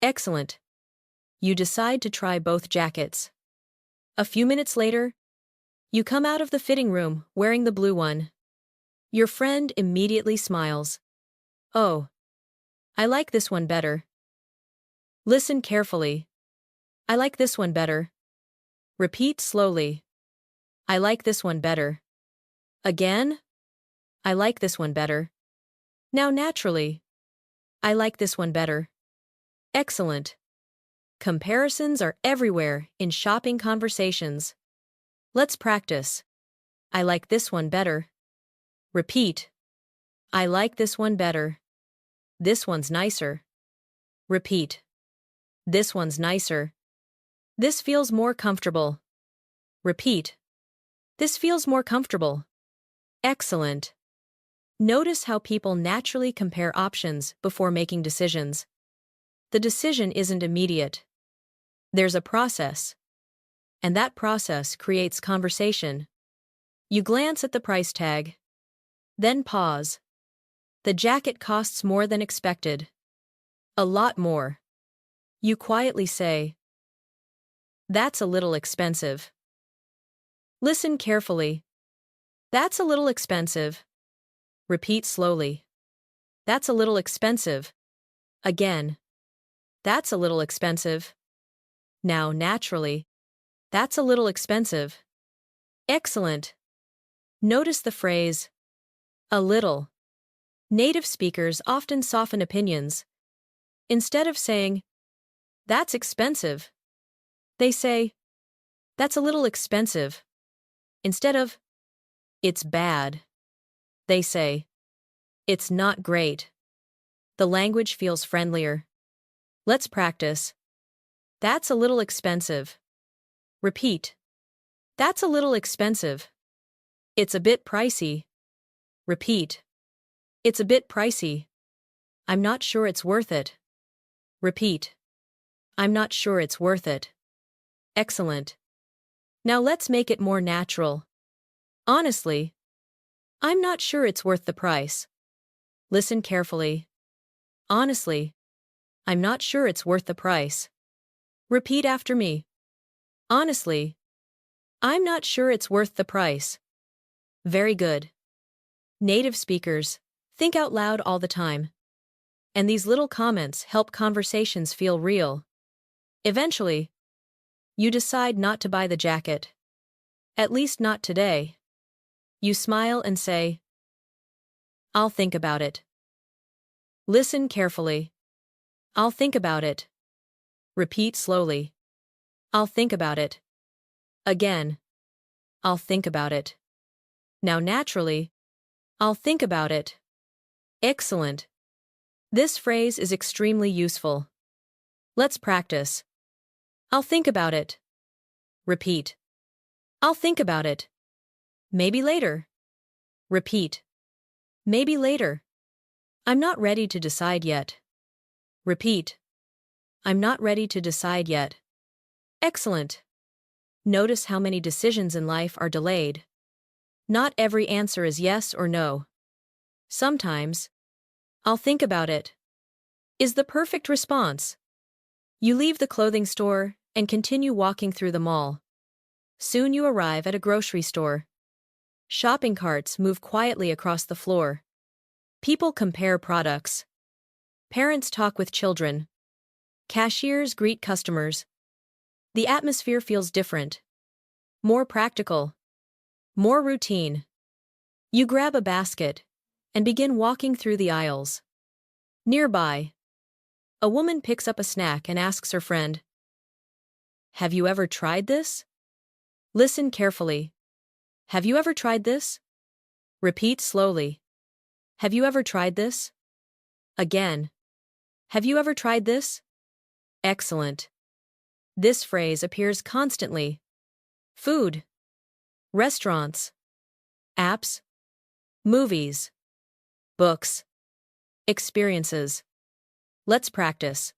Excellent. You decide to try both jackets. A few minutes later, you come out of the fitting room wearing the blue one. Your friend immediately smiles. Oh, I like this one better. Listen carefully. I like this one better. Repeat slowly. I like this one better. Again. I like this one better. Now naturally. I like this one better. Excellent. Comparisons are everywhere in shopping conversations. Let's practice. I like this one better. Repeat. I like this one better. This one's nicer. Repeat. This one's nicer. This feels more comfortable. Repeat. This feels more comfortable. Excellent. Notice how people naturally compare options before making decisions. The decision isn't immediate. There's a process. And that process creates conversation. You glance at the price tag. Then pause. The jacket costs more than expected. A lot more. You quietly say, that's a little expensive. Listen carefully. That's a little expensive. Repeat slowly. That's a little expensive. Again. That's a little expensive. Now naturally. That's a little expensive. Excellent. Notice the phrase, a little. Native speakers often soften opinions. Instead of saying, that's expensive, they say, that's a little expensive. Instead of, it's bad, they say, it's not great. The language feels friendlier. Let's practice. That's a little expensive. Repeat. That's a little expensive. It's a bit pricey. Repeat. It's a bit pricey. I'm not sure it's worth it. Repeat. I'm not sure it's worth it. Excellent. Now let's make it more natural. Honestly. I'm not sure it's worth the price. Listen carefully. Honestly. I'm not sure it's worth the price. Repeat after me. Honestly. I'm not sure it's worth the price. Very good. Native speakers think out loud all the time, and these little comments help conversations feel real. Eventually, you decide not to buy the jacket. At least not today. You smile and say, "I'll think about it." Listen carefully. "I'll think about it." Repeat slowly. "I'll think about it." Again. "I'll think about it." Now naturally, "I'll think about it." Excellent. This phrase is extremely useful. Let's practice. "I'll think about it." Repeat. "I'll think about it." Maybe later. Repeat. Maybe later. "I'm not ready to decide yet." Repeat. "I'm not ready to decide yet." Excellent. Notice how many decisions in life are delayed. Not every answer is yes or no. Sometimes, "I'll think about it," is the perfect response. You leave the clothing store and continue walking through the mall. Soon you arrive at a grocery store. Shopping carts move quietly across the floor. People compare products. Parents talk with children. Cashiers greet customers. The atmosphere feels different. More practical. More routine. You grab a basket and begin walking through the aisles. Nearby, a woman picks up a snack and asks her friend, "Have you ever tried this?" Listen carefully. "Have you ever tried this?" Repeat slowly. "Have you ever tried this?" Again. "Have you ever tried this?" Excellent. This phrase appears constantly. Food. Restaurants. Apps. Movies. Books. Experiences. Let's practice.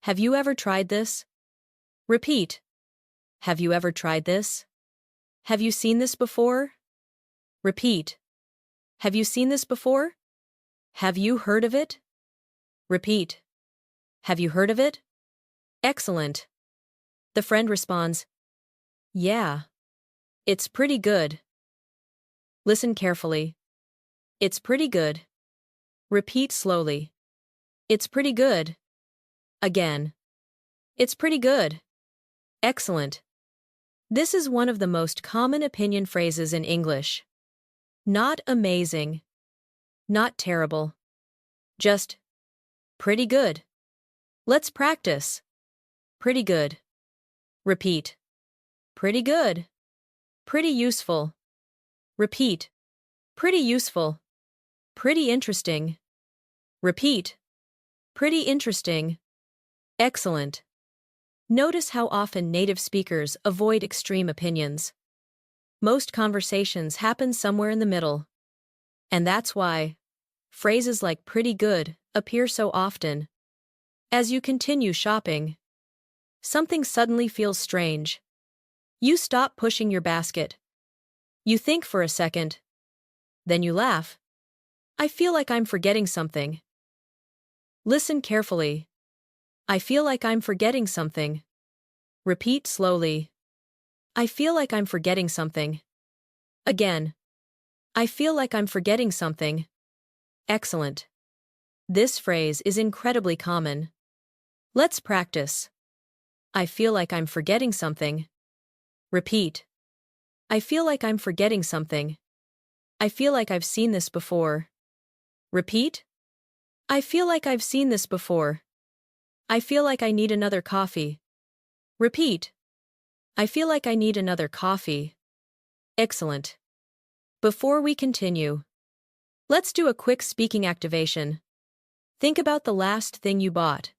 Have you ever tried this? Repeat. Have you ever tried this? Have you seen this before? Repeat. Have you seen this before? Have you heard of it? Repeat. Have you heard of it? Excellent. The friend responds, "Yeah. It's pretty good." Listen carefully. "It's pretty good." Repeat slowly. "It's pretty good." Again. "It's pretty good." Excellent. This is one of the most common opinion phrases in English. Not amazing. Not terrible. Just pretty good. Let's practice. Pretty good. Repeat. Pretty good. Pretty useful. Repeat. Pretty useful. Pretty interesting. Repeat. Pretty interesting. Excellent. Notice how often native speakers avoid extreme opinions. Most conversations happen somewhere in the middle. And that's why phrases like pretty good appear so often. As you continue shopping, something suddenly feels strange. You stop pushing your basket. You think for a second. Then you laugh. "I feel like I'm forgetting something." Listen carefully. "I feel like I'm forgetting something." Repeat slowly. "I feel like I'm forgetting something." Again. "I feel like I'm forgetting something." Excellent. This phrase is incredibly common. Let's practice. "I feel like I'm forgetting something." Repeat. "I feel like I'm forgetting something." "I feel like I've seen this before." Repeat. "I feel like I've seen this before." "I feel like I need another coffee." Repeat. "I feel like I need another coffee." Excellent. Before we continue, let's do a quick speaking activation. Think about the last thing you bought.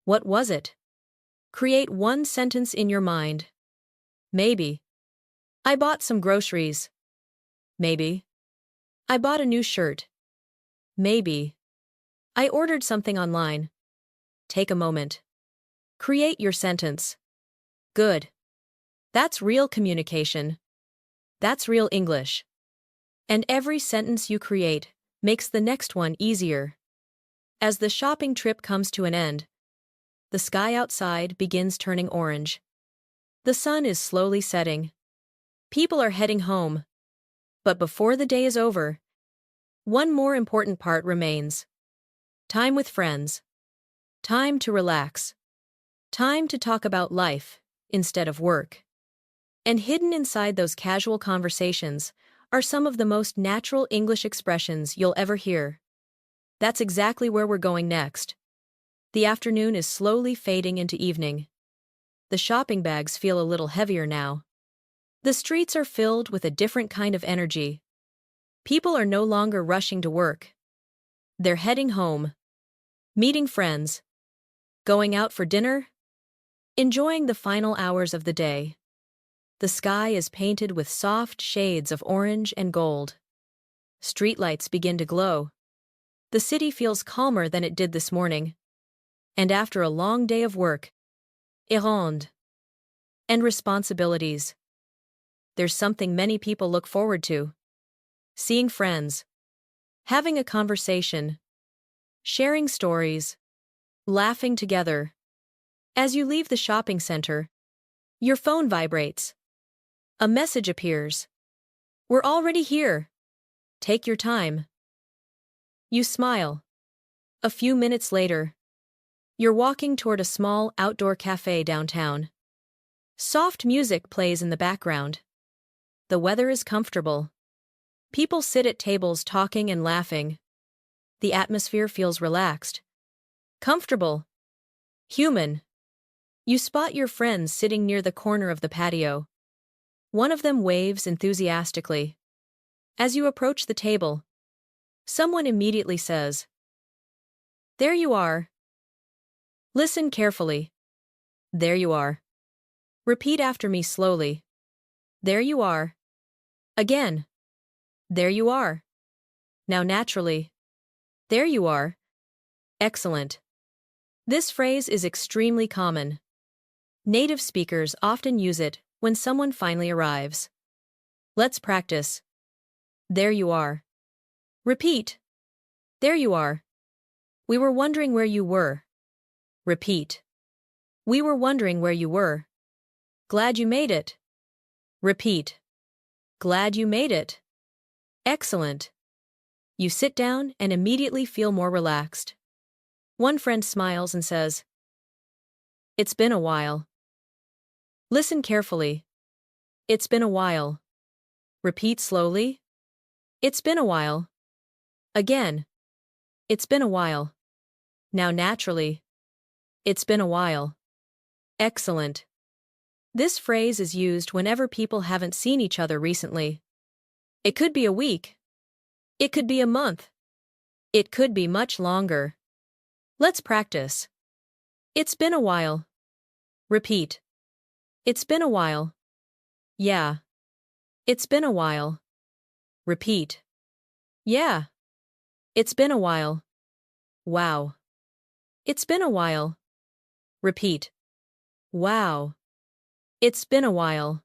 What was it? Create one sentence in your mind. Maybe, "I bought some groceries." Maybe, "I bought a new shirt." Maybe, "I ordered something online." Take a moment. Create your sentence. Good. That's real communication. That's real English. And every sentence you create makes the next one easier. As the shopping trip comes to an end, the sky outside begins turning orange. The sun is slowly setting. People are heading home. But before the day is over, One more important part remains. Time with friends. Time to relax. Time to talk about life, instead of work. And hidden inside those casual conversations are some of the most natural English expressions you'll ever hear. That's exactly where we're going next. The afternoon is slowly fading into evening. The shopping bags feel a little heavier now. The streets are filled with a different kind of energy. People are no longer rushing to work. They're heading home, meeting friends, going out for dinner, enjoying the final hours of the day. The sky is painted with soft shades of orange and gold. Streetlights begin to glow. The city feels calmer than it did this morning. And after a long day of work, errand, and responsibilities, there's something many people look forward to. Seeing friends, having a conversation, sharing stories, laughing together. As you leave the shopping center, your phone vibrates. A message appears. We're already here. Take your time. You smile. A few minutes later, you're walking toward a small outdoor cafe downtown. Soft music plays in the background. The weather is comfortable. People sit at tables talking and laughing. The atmosphere feels relaxed, comfortable, human. You spot your friends sitting near the corner of the patio. One of them waves enthusiastically. As you approach the table, someone immediately says, "There you are." Listen carefully. There you are. Repeat after me slowly. There you are. Again. There you are. Now naturally. There you are. Excellent. This phrase is extremely common. Native speakers often use it when someone finally arrives. Let's practice. There you are. Repeat. There you are. We were wondering where you were. Repeat. We were wondering where you were. Glad you made it. Repeat. Glad you made it. Excellent. You sit down and immediately feel more relaxed. One friend smiles and says, "It's been a while." Listen carefully. It's been a while. Repeat slowly. It's been a while. Again. It's been a while. Now naturally. It's been a while. Excellent. This phrase is used whenever people haven't seen each other recently. It could be a week. It could be a month. It could be much longer. Let's practice. It's been a while. Repeat. It's been a while. Yeah. It's been a while. Repeat. Yeah. It's been a while. Wow. It's been a while. Repeat. Wow. It's been a while.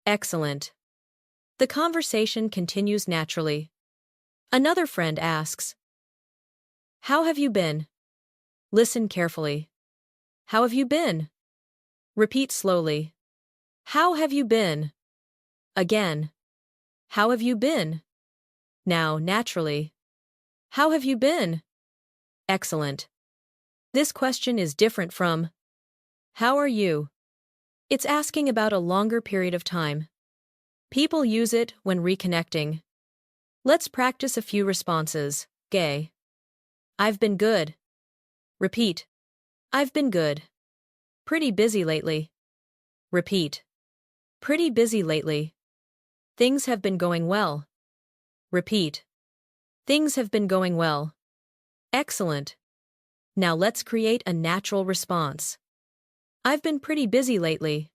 Excellent. The conversation continues naturally. Another friend asks, "How have you been?" Listen carefully. How have you been? Repeat slowly. How have you been? Again. How have you been? Now, naturally. How have you been? Excellent. This question is different from, "How are you?" It's asking about a longer period of time. People use it when reconnecting. Let's practice a few responses. Gay. I've been good. Repeat. I've been good. Pretty busy lately. Repeat. Pretty busy lately. Things have been going well. Repeat. Things have been going well. Excellent. Now let's create a natural response. I've been pretty busy lately.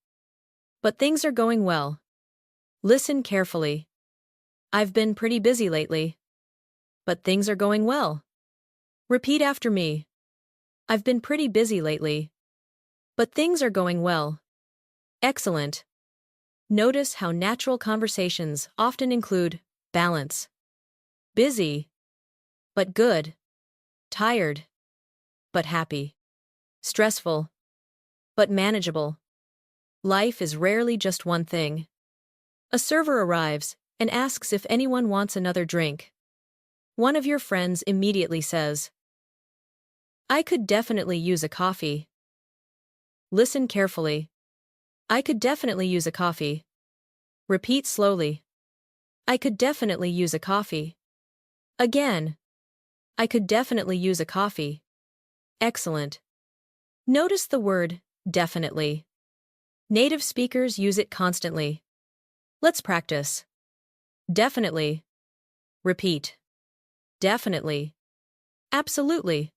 But things are going well. Listen carefully. I've been pretty busy lately. But things are going well. Repeat after me. I've been pretty busy lately. But things are going well. Excellent. Notice how natural conversations often include balance. Busy, but good. Tired, but happy. Stressful, but manageable. Life is rarely just one thing. A server arrives and asks if anyone wants another drink. One of your friends immediately says, I could definitely use a coffee. Listen carefully. I could definitely use a coffee. Repeat slowly. I could definitely use a coffee. Again. I could definitely use a coffee. Excellent. Notice the word definitely. Native speakers use it constantly. Let's practice. Definitely. Repeat. Definitely. Absolutely.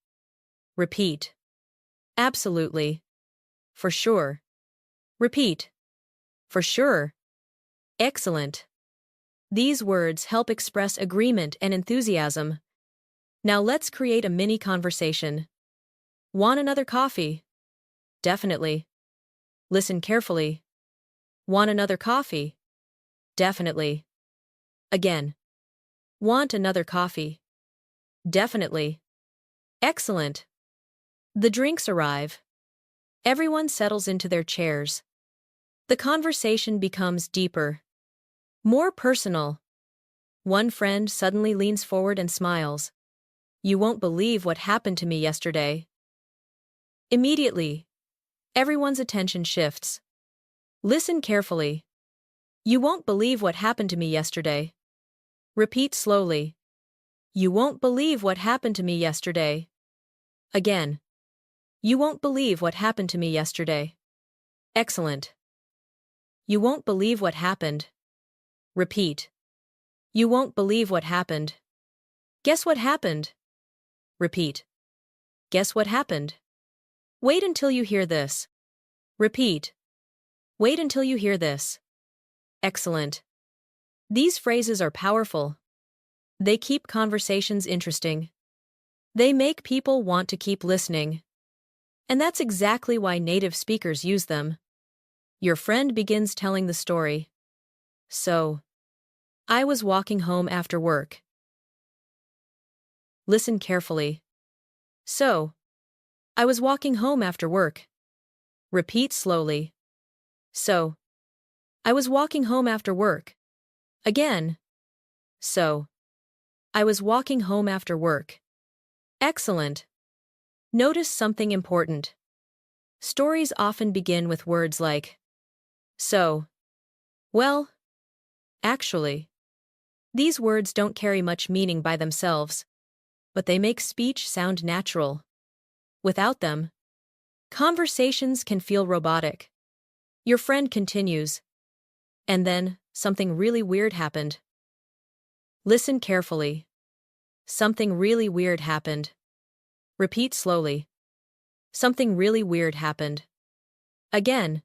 Repeat. Absolutely. For sure. Repeat. For sure. Excellent. These words help express agreement and enthusiasm. Now let's create a mini conversation. Want another coffee? Definitely. Listen carefully. Want another coffee? Definitely. Again. Want another coffee? Definitely. Excellent. The drinks arrive. Everyone settles into their chairs. The conversation becomes deeper, more personal. One friend suddenly leans forward and smiles. You won't believe what happened to me yesterday. Immediately, everyone's attention shifts. Listen carefully. You won't believe what happened to me yesterday. Repeat slowly. You won't believe what happened to me yesterday. Again. You won't believe what happened to me yesterday. Excellent. You won't believe what happened. Repeat. You won't believe what happened. Guess what happened? Repeat. Guess what happened? Wait until you hear this. Repeat. Wait until you hear this. Excellent. These phrases are powerful. They keep conversations interesting. They make people want to keep listening. And that's exactly why native speakers use them. Your friend begins telling the story. So, I was walking home after work. Listen carefully. So, I was walking home after work. Repeat slowly. So, I was walking home after work. Again. So, I was walking home after work. Excellent. Notice something important. Stories often begin with words like, so, well, actually. These words don't carry much meaning by themselves, but they make speech sound natural. Without them, conversations can feel robotic. Your friend continues. And then, something really weird happened. Listen carefully. Something really weird happened. Repeat slowly. Something really weird happened. Again.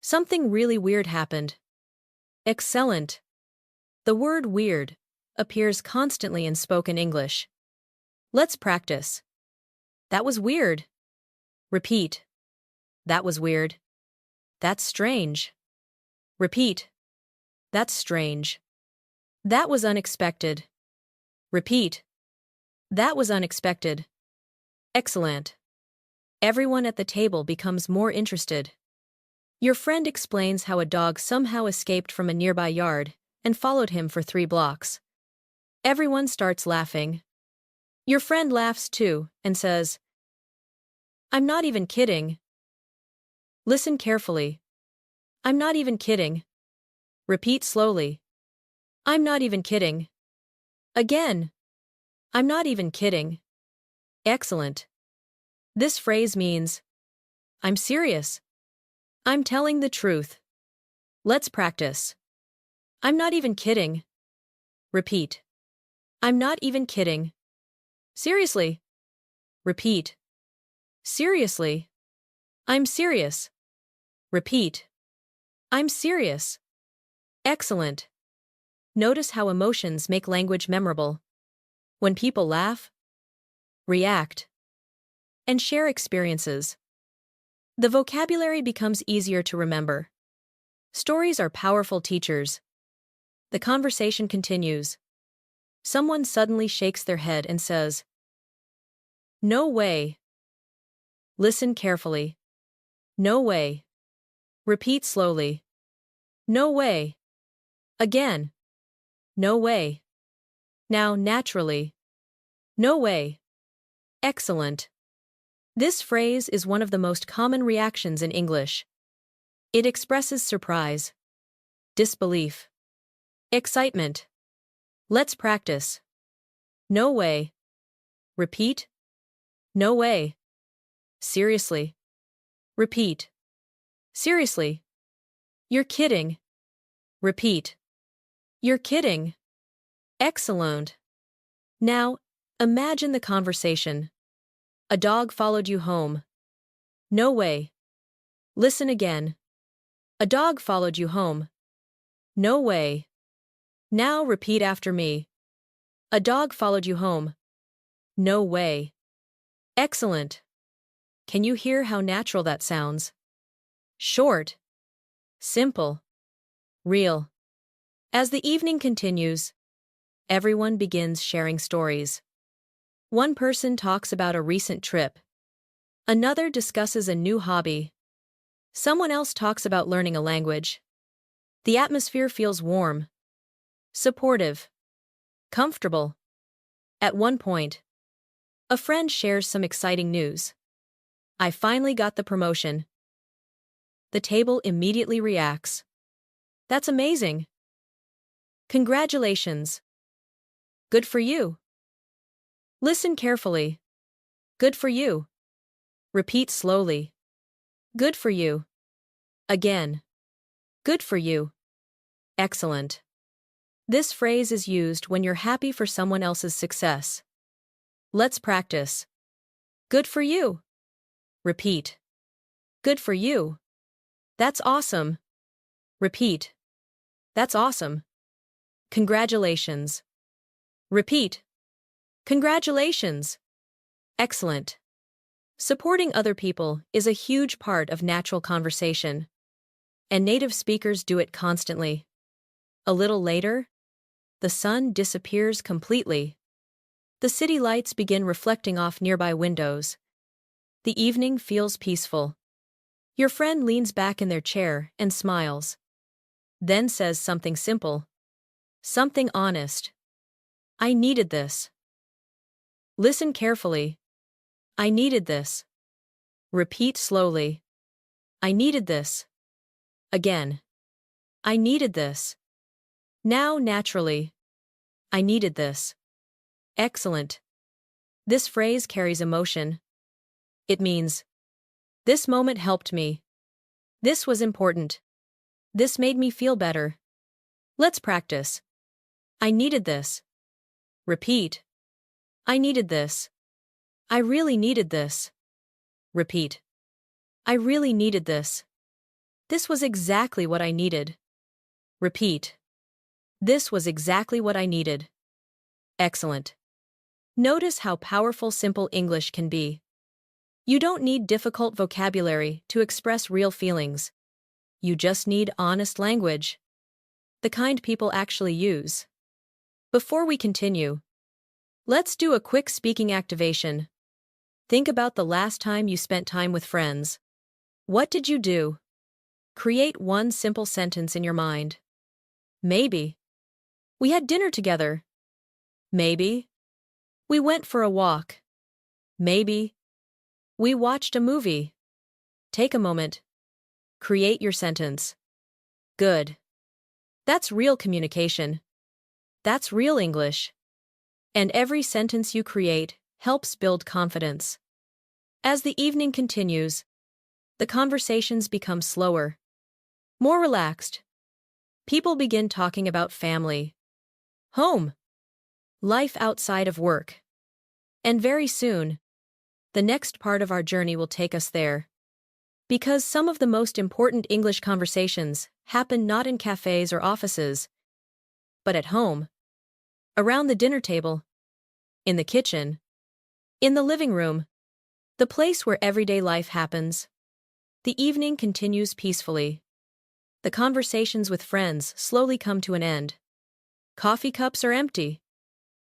Something really weird happened. Excellent. The word weird appears constantly in spoken English. Let's practice. That was weird. Repeat. That was weird. That's strange. Repeat. That's strange. That was unexpected. Repeat. That was unexpected. Excellent. Everyone at the table becomes more interested. Your friend explains how a dog somehow escaped from a nearby yard and followed him for 3 blocks. Everyone starts laughing. Your friend laughs too and says, I'm not even kidding. Listen carefully. I'm not even kidding. Repeat slowly. I'm not even kidding. Again. I'm not even kidding. Excellent. This phrase means, I'm serious. I'm telling the truth. Let's practice. I'm not even kidding. Repeat. I'm not even kidding. Seriously. Repeat. Seriously. I'm serious. Repeat. I'm serious. Excellent. Notice how emotions make language memorable. When people laugh, react, and share experiences, the vocabulary becomes easier to remember. Stories are powerful teachers. The conversation continues. Someone suddenly shakes their head and says, No way. Listen carefully. No way. Repeat slowly. No way. Again. No way. Now, naturally. No way. Excellent. This phrase is one of the most common reactions in English. It expresses surprise, disbelief, excitement. Let's practice. No way. Repeat. No way. Seriously. Repeat. Seriously. You're kidding. Repeat. You're kidding. Excellent. Now, imagine the conversation. A dog followed you home. No way. Listen again. A dog followed you home. No way. Now repeat after me. A dog followed you home. No way. Excellent. Can you hear how natural that sounds? Short. Simple. Real. As the evening continues, everyone begins sharing stories. One person talks about a recent trip. Another discusses a new hobby. Someone else talks about learning a language. The atmosphere feels warm, supportive, comfortable. At one point, a friend shares some exciting news. I finally got the promotion. The table immediately reacts. That's amazing. Congratulations. Good for you. Listen carefully. Good for you. Repeat slowly. Good for you. Again. Good for you. Excellent. This phrase is used when you're happy for someone else's success. Let's practice. Good for you. Repeat. Good for you. That's awesome. Repeat. That's awesome. Congratulations. Repeat. Congratulations. Excellent. Supporting other people is a huge part of natural conversation, and native speakers do it constantly. A little later, the sun disappears completely. The city lights begin reflecting off nearby windows. The evening feels peaceful. Your friend leans back in their chair and smiles. Then says something simple. Something honest. I needed this. Listen carefully. I needed this. Repeat slowly. I needed this. Again. I needed this. Now naturally. I needed this. Excellent. This phrase carries emotion. It means, this moment helped me. This was important. This made me feel better. Let's practice. I needed this. Repeat. I needed this. I really needed this. Repeat. I really needed this. This was exactly what I needed. Repeat. This was exactly what I needed. Excellent. Notice how powerful simple English can be. You don't need difficult vocabulary to express real feelings. You just need honest language. The kind people actually use. Before we continue, let's do a quick speaking activation. Think about the last time you spent time with friends. What did you do? Create one simple sentence in your mind. Maybe. We had dinner together. Maybe. We went for a walk. Maybe. We watched a movie. Take a moment. Create your sentence. Good. That's real communication. That's real English. And every sentence you create helps build confidence. As the evening continues, the conversations become slower, more relaxed. People begin talking about family, home, life outside of work. And very soon, the next part of our journey will take us there. Because some of the most important English conversations happen not in cafes or offices, but at home, around the dinner table, in the kitchen, in the living room, the place where everyday life happens. The evening continues peacefully. The conversations with friends slowly come to an end. Coffee cups are empty.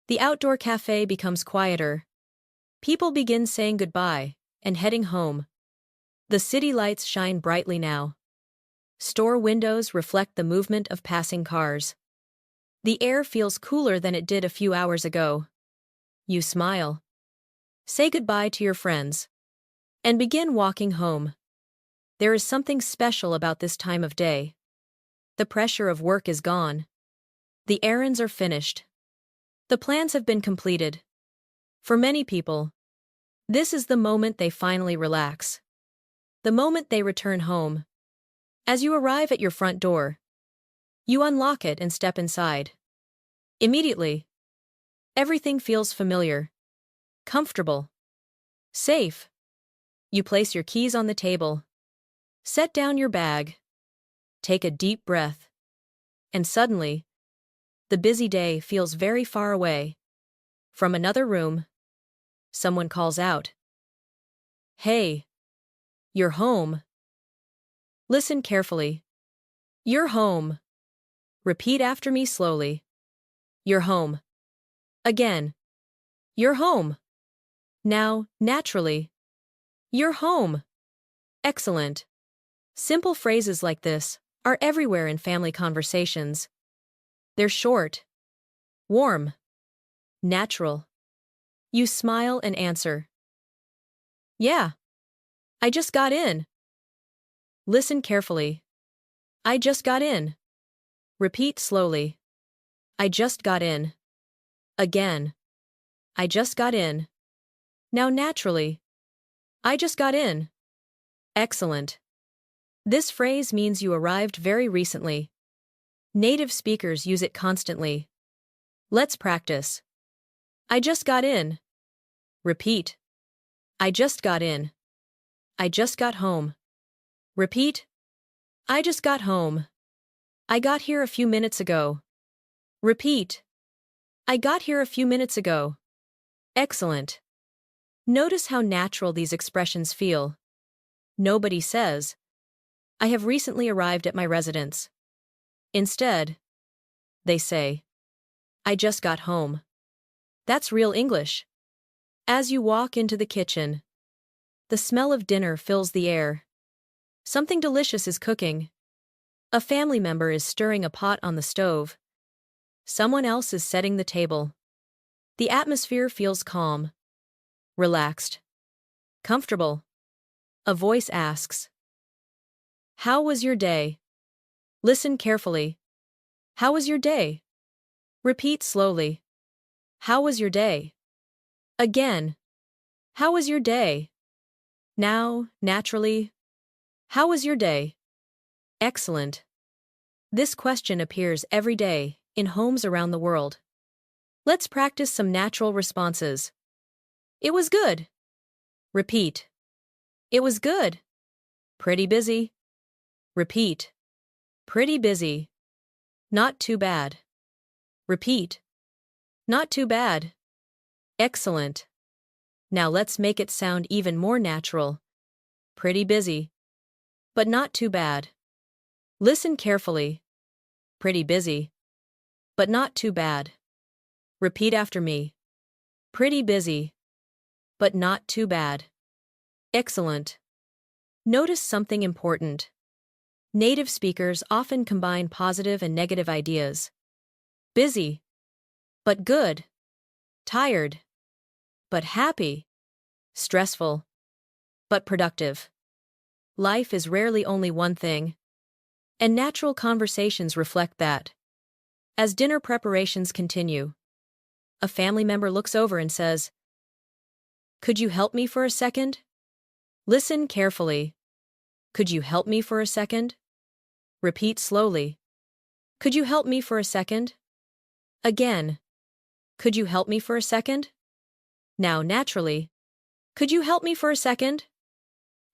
The outdoor cafe becomes quieter. People begin saying goodbye and heading home. The city lights shine brightly now. Store windows reflect the movement of passing cars. The air feels cooler than it did a few hours ago. You smile. Say goodbye to your friends. And begin walking home. There is something special about this time of day. The pressure of work is gone. The errands are finished. The plans have been completed. For many people, this is the moment they finally relax. The moment they return home. As you arrive at your front door, you unlock it and step inside. Immediately, everything feels familiar, comfortable, safe. You place your keys on the table, set down your bag, take a deep breath, and suddenly, the busy day feels very far away. From another room, someone calls out, "Hey, you're home." Listen carefully. You're home. Repeat after me slowly. You're home. Again. You're home. Now, naturally. You're home. Excellent. Simple phrases like this are everywhere in family conversations. They're short, warm, natural. You smile and answer. Yeah. I just got in. Listen carefully. I just got in. Repeat slowly. I just got in. Again. I just got in. Now naturally. I just got in. Excellent. This phrase means you arrived very recently. Native speakers use it constantly. Let's practice. I just got in. Repeat. I just got in. I just got home. Repeat. I just got home. I got here a few minutes ago. Repeat. I got here a few minutes ago. Excellent. Notice how natural these expressions feel. Nobody says, "I have recently arrived at my residence." Instead, they say, "I just got home." That's real English. As you walk into the kitchen, the smell of dinner fills the air. Something delicious is cooking. A family member is stirring a pot on the stove. Someone else is setting the table. The atmosphere feels calm, relaxed, comfortable. A voice asks, "How was your day?" Listen carefully. How was your day? Repeat slowly. How was your day? Again. How was your day? Now, naturally. How was your day? Excellent. This question appears every day in homes around the world. Let's practice some natural responses. It was good. Repeat. It was good. Pretty busy. Repeat. Pretty busy. Not too bad. Repeat. Not too bad. Excellent. Now let's make it sound even more natural. Pretty busy. But not too bad. Listen carefully. Pretty busy. But not too bad. Repeat after me. Pretty busy. But not too bad. Excellent. Notice something important. Native speakers often combine positive and negative ideas. Busy. But good. Tired. But happy. Stressful. But productive. Life is rarely only one thing. And natural conversations reflect that. As dinner preparations continue, a family member looks over and says, "Could you help me for a second?" Listen carefully. Could you help me for a second? Repeat slowly. Could you help me for a second? Again. Could you help me for a second? Now, naturally. Could you help me for a second?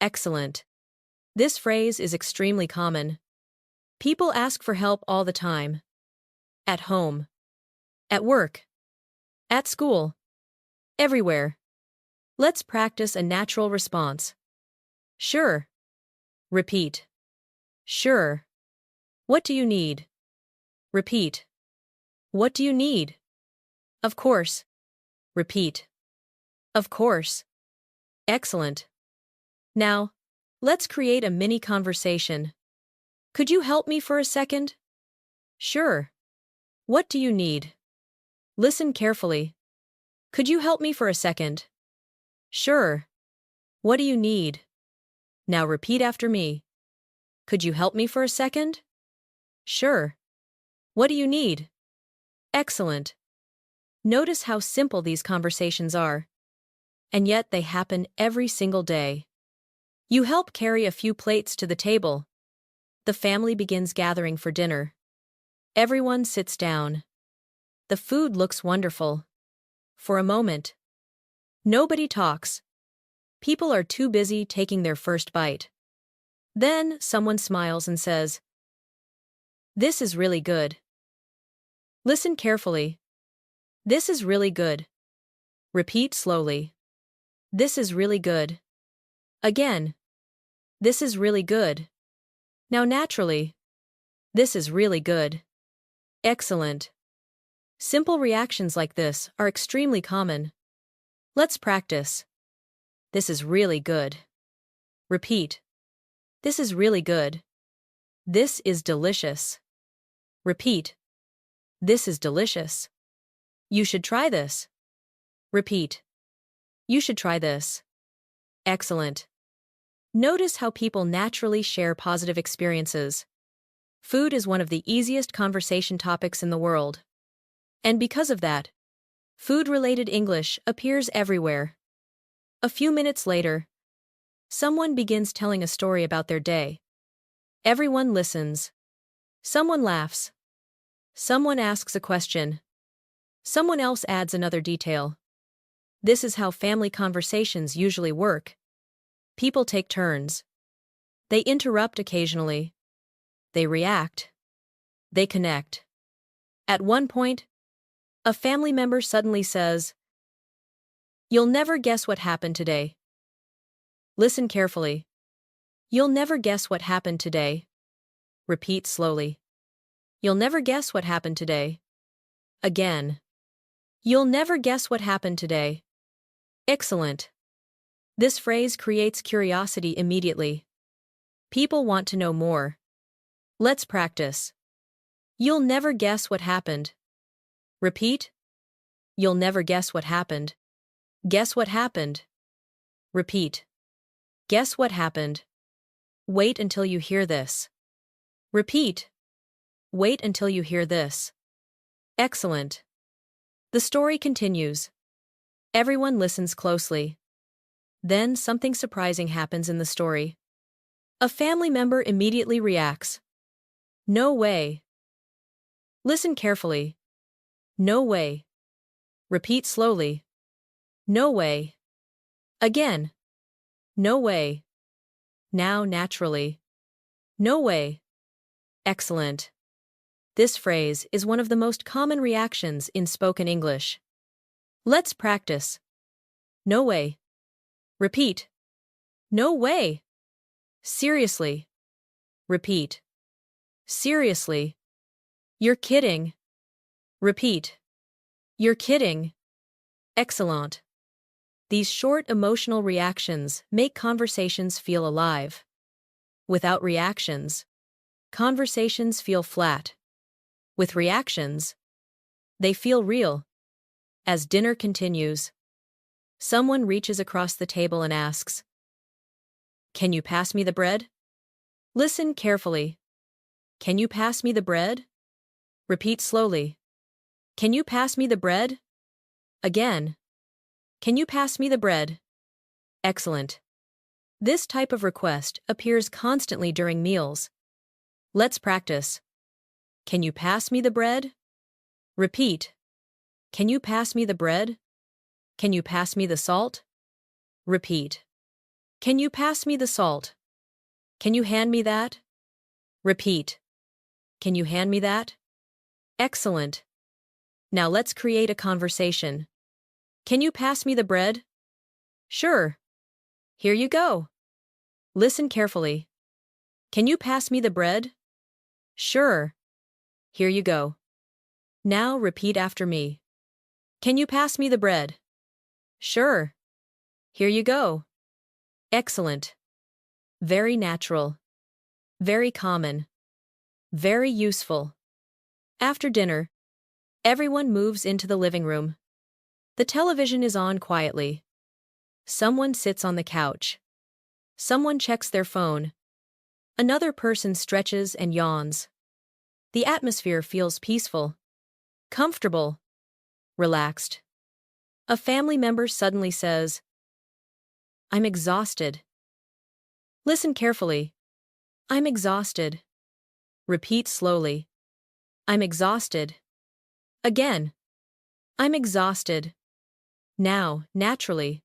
Excellent. This phrase is extremely common. People ask for help all the time. At home. At work. At school. Everywhere. Let's practice a natural response. Sure. Repeat. Sure. What do you need? Repeat. What do you need? Of course. Repeat. Of course. Excellent. Now, let's create a mini conversation. Could you help me for a second? Sure. What do you need? Listen carefully. Could you help me for a second? Sure. What do you need? Now repeat after me. Could you help me for a second? Sure. What do you need? Excellent. Notice how simple these conversations are. And yet they happen every single day. You help carry a few plates to the table. The family begins gathering for dinner. Everyone sits down. The food looks wonderful. For a moment, nobody talks. People are too busy taking their first bite. Then someone smiles and says, "This is really good." Listen carefully. This is really good. Repeat slowly. This is really good. Again. This is really good. Now naturally. This is really good. Excellent. Simple reactions like this are extremely common. Let's practice. This is really good. Repeat. This is really good. This is delicious. Repeat. This is delicious. You should try this. Repeat. You should try this. Excellent. Notice how people naturally share positive experiences. Food is one of the easiest conversation topics in the world. And because of that, food-related English appears everywhere. A few minutes later, someone begins telling a story about their day. Everyone listens. Someone laughs. Someone asks a question. Someone else adds another detail. This is how family conversations usually work. People take turns. They interrupt occasionally. They react. They connect. At one point, a family member suddenly says, "You'll never guess what happened today." Listen carefully. You'll never guess what happened today. Repeat slowly. You'll never guess what happened today. Again. You'll never guess what happened today. Excellent. This phrase creates curiosity immediately. People want to know more. Let's practice. You'll never guess what happened. Repeat. You'll never guess what happened. Guess what happened. Repeat. Guess what happened. Wait until you hear this. Repeat. Wait until you hear this. Excellent. The story continues. Everyone listens closely. Then something surprising happens in the story. A family member immediately reacts. No way. Listen carefully. No way. Repeat slowly. No way. Again. No way. Now naturally. No way. Excellent. This phrase is one of the most common reactions in spoken English. Let's practice. No way. Repeat. No way. Seriously. Repeat. Seriously. You're kidding. Repeat. You're kidding. Excellent. These short emotional reactions make conversations feel alive. Without reactions, conversations feel flat. With reactions, they feel real. As dinner continues, someone reaches across the table and asks, "Can you pass me the bread?" Listen carefully. Can you pass me the bread? Repeat slowly. Can you pass me the bread? Again. Can you pass me the bread? Excellent. This type of request appears constantly during meals. Let's practice. Can you pass me the bread? Repeat. Can you pass me the bread? Can you pass me the salt? Repeat. Can you pass me the salt? Can you hand me that? Repeat. Can you hand me that? Excellent. Now let's create a conversation. Can you pass me the bread? Sure. Here you go. Listen carefully. Can you pass me the bread? Sure. Here you go. Now repeat after me. Can you pass me the bread? Sure. Here you go. Excellent. Very natural. Very common. Very useful. After dinner, Everyone moves into the living room. The television is on quietly. Someone sits on the couch. Someone checks their phone. Another person stretches and yawns. The atmosphere feels peaceful, comfortable, relaxed. A family member suddenly says, "I'm exhausted." Listen carefully. "I'm exhausted." Repeat slowly. "I'm exhausted." Again. "I'm exhausted." Now, naturally.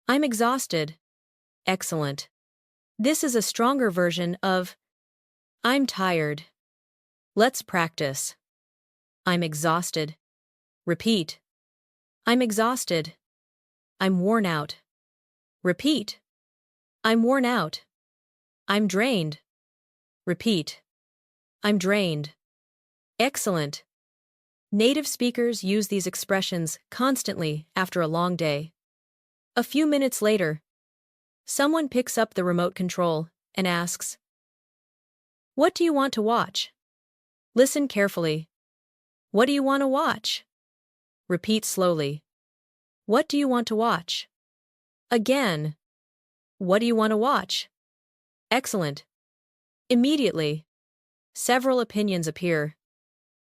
"I'm exhausted." Excellent. This is a stronger version of "I'm tired." Let's practice. "I'm exhausted." Repeat. "I'm exhausted." "I'm worn out." Repeat. "I'm worn out." "I'm drained." Repeat. "I'm drained." Excellent. Native speakers use these expressions constantly after a long day. A few minutes later, someone picks up the remote control and asks, "What do you want to watch?" Listen carefully. "What do you want to watch?" Repeat slowly. "What do you want to watch?" Again. "What do you want to watch?" Excellent. Immediately, several opinions appear.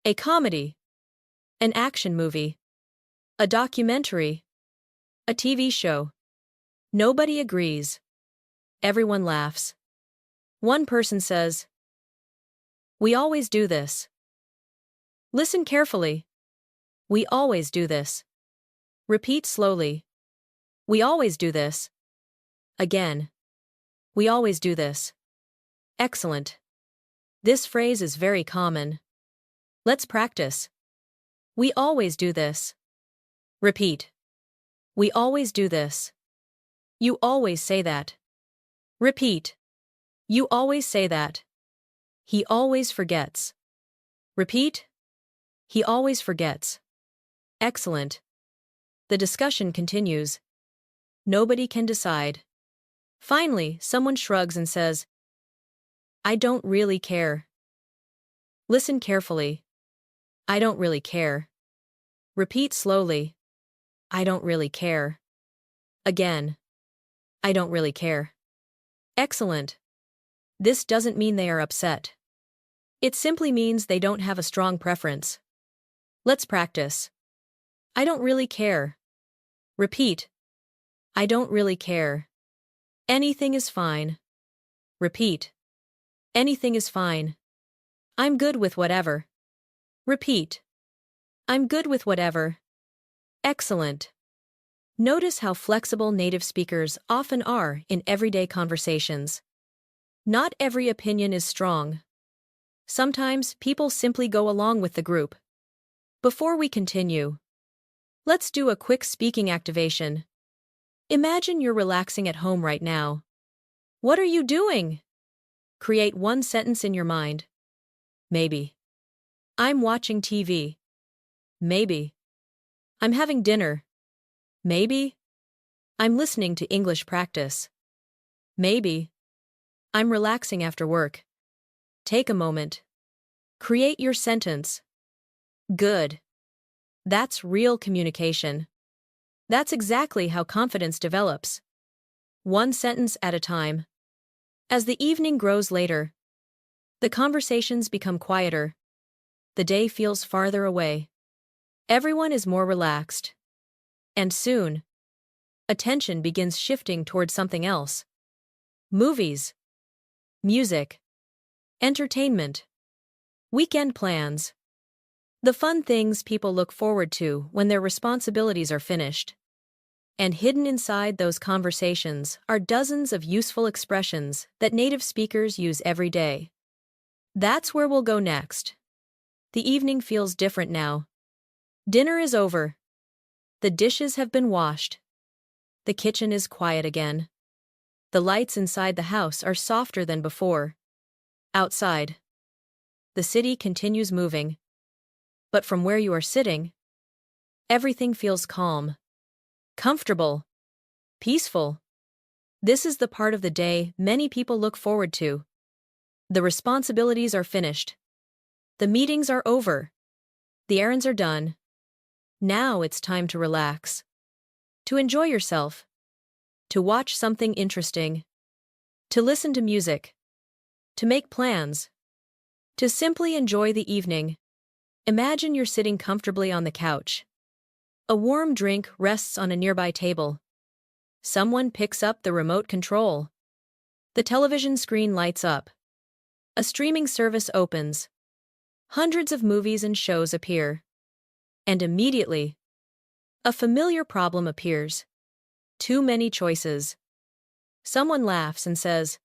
A comedy, an action movie, a documentary, a TV show. Nobody agrees. Everyone laughs. One person says, "We always do this." Listen carefully. "We always do this." Repeat slowly. "We always do this." Again. "We always do this." Excellent. This phrase is very common. Let's practice. "We always do this." Repeat. "We always do this." "You always say that." Repeat. "You always say that." "He always forgets." Repeat. "He always forgets." Excellent. The discussion continues. Nobody can decide. Finally, someone shrugs and says, "I don't really care." Listen carefully. "I don't really care." Repeat slowly. "I don't really care." Again. "I don't really care." Excellent. This doesn't mean they are upset. It simply means they don't have a strong preference. Let's practice. "I don't really care." Repeat. "I don't really care." "Anything is fine." Repeat. "Anything is fine." "I'm good with whatever." Repeat. "I'm good with whatever." Excellent. Notice how flexible native speakers often are in everyday conversations. Not every opinion is strong. Sometimes people simply go along with the group. Before we continue, let's do a quick speaking activation. Imagine you're relaxing at home right now. What are you doing? Create one sentence in your mind. Maybe. "I'm watching TV." Maybe. "I'm having dinner." Maybe. "I'm listening to English practice." Maybe. "I'm relaxing after work." Take a moment. Create your sentence. Good. That's real communication. That's exactly how confidence develops. One sentence at a time. As the evening grows later, the conversations become quieter. The day feels farther away. Everyone is more relaxed. And soon, attention begins shifting toward something else. Movies, music, entertainment, weekend plans. The fun things people look forward to when their responsibilities are finished. And hidden inside those conversations are dozens of useful expressions that native speakers use every day. That's where we'll go next. The evening feels different now. Dinner is over. The dishes have been washed. The kitchen is quiet again. The lights inside the house are softer than before. Outside, the city continues moving. But from where you are sitting, everything feels calm, comfortable, peaceful. This is the part of the day many people look forward to. The responsibilities are finished. The meetings are over. The errands are done. Now it's time to relax. To enjoy yourself. To watch something interesting. To listen to music. To make plans. To simply enjoy the evening. Imagine you're sitting comfortably on the couch. A warm drink rests on a nearby table. Someone picks up the remote control. The television screen lights up. A streaming service opens. Hundreds of movies and shows appear. And immediately, a familiar problem appears. Too many choices. Someone laughs and says,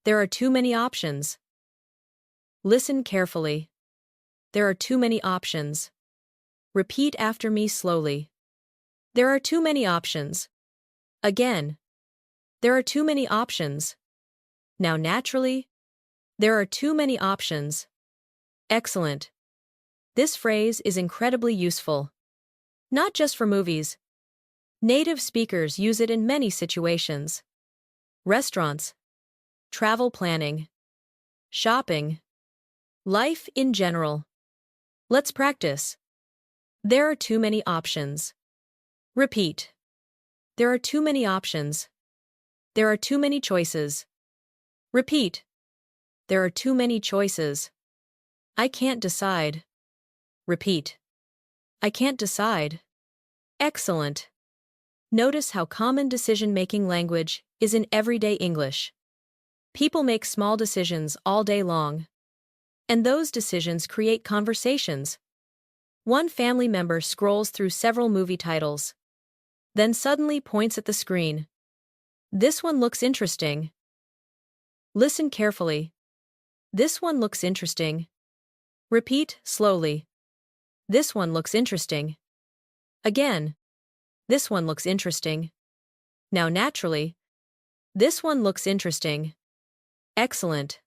"There are too many options." Listen carefully. There are too many options. Repeat after me slowly. There are too many options. Again. There are too many options. Now naturally. There are too many options. Excellent. This phrase is incredibly useful. Not just for movies. Native speakers use it in many situations. Restaurants. Travel planning. Shopping. Life in general. Let's practice. There are too many options. Repeat. There are too many options. There are too many choices. Repeat. There are too many choices. I can't decide. Repeat. I can't decide. Excellent. Notice how common decision-making language is in everyday English. People make small decisions all day long. And those decisions create conversations. One family member scrolls through several movie titles. Then suddenly points at the screen. This one looks interesting. Listen carefully. This one looks interesting. Repeat slowly. This one looks interesting. Again. This one looks interesting. Now naturally. This one looks interesting. Excellent.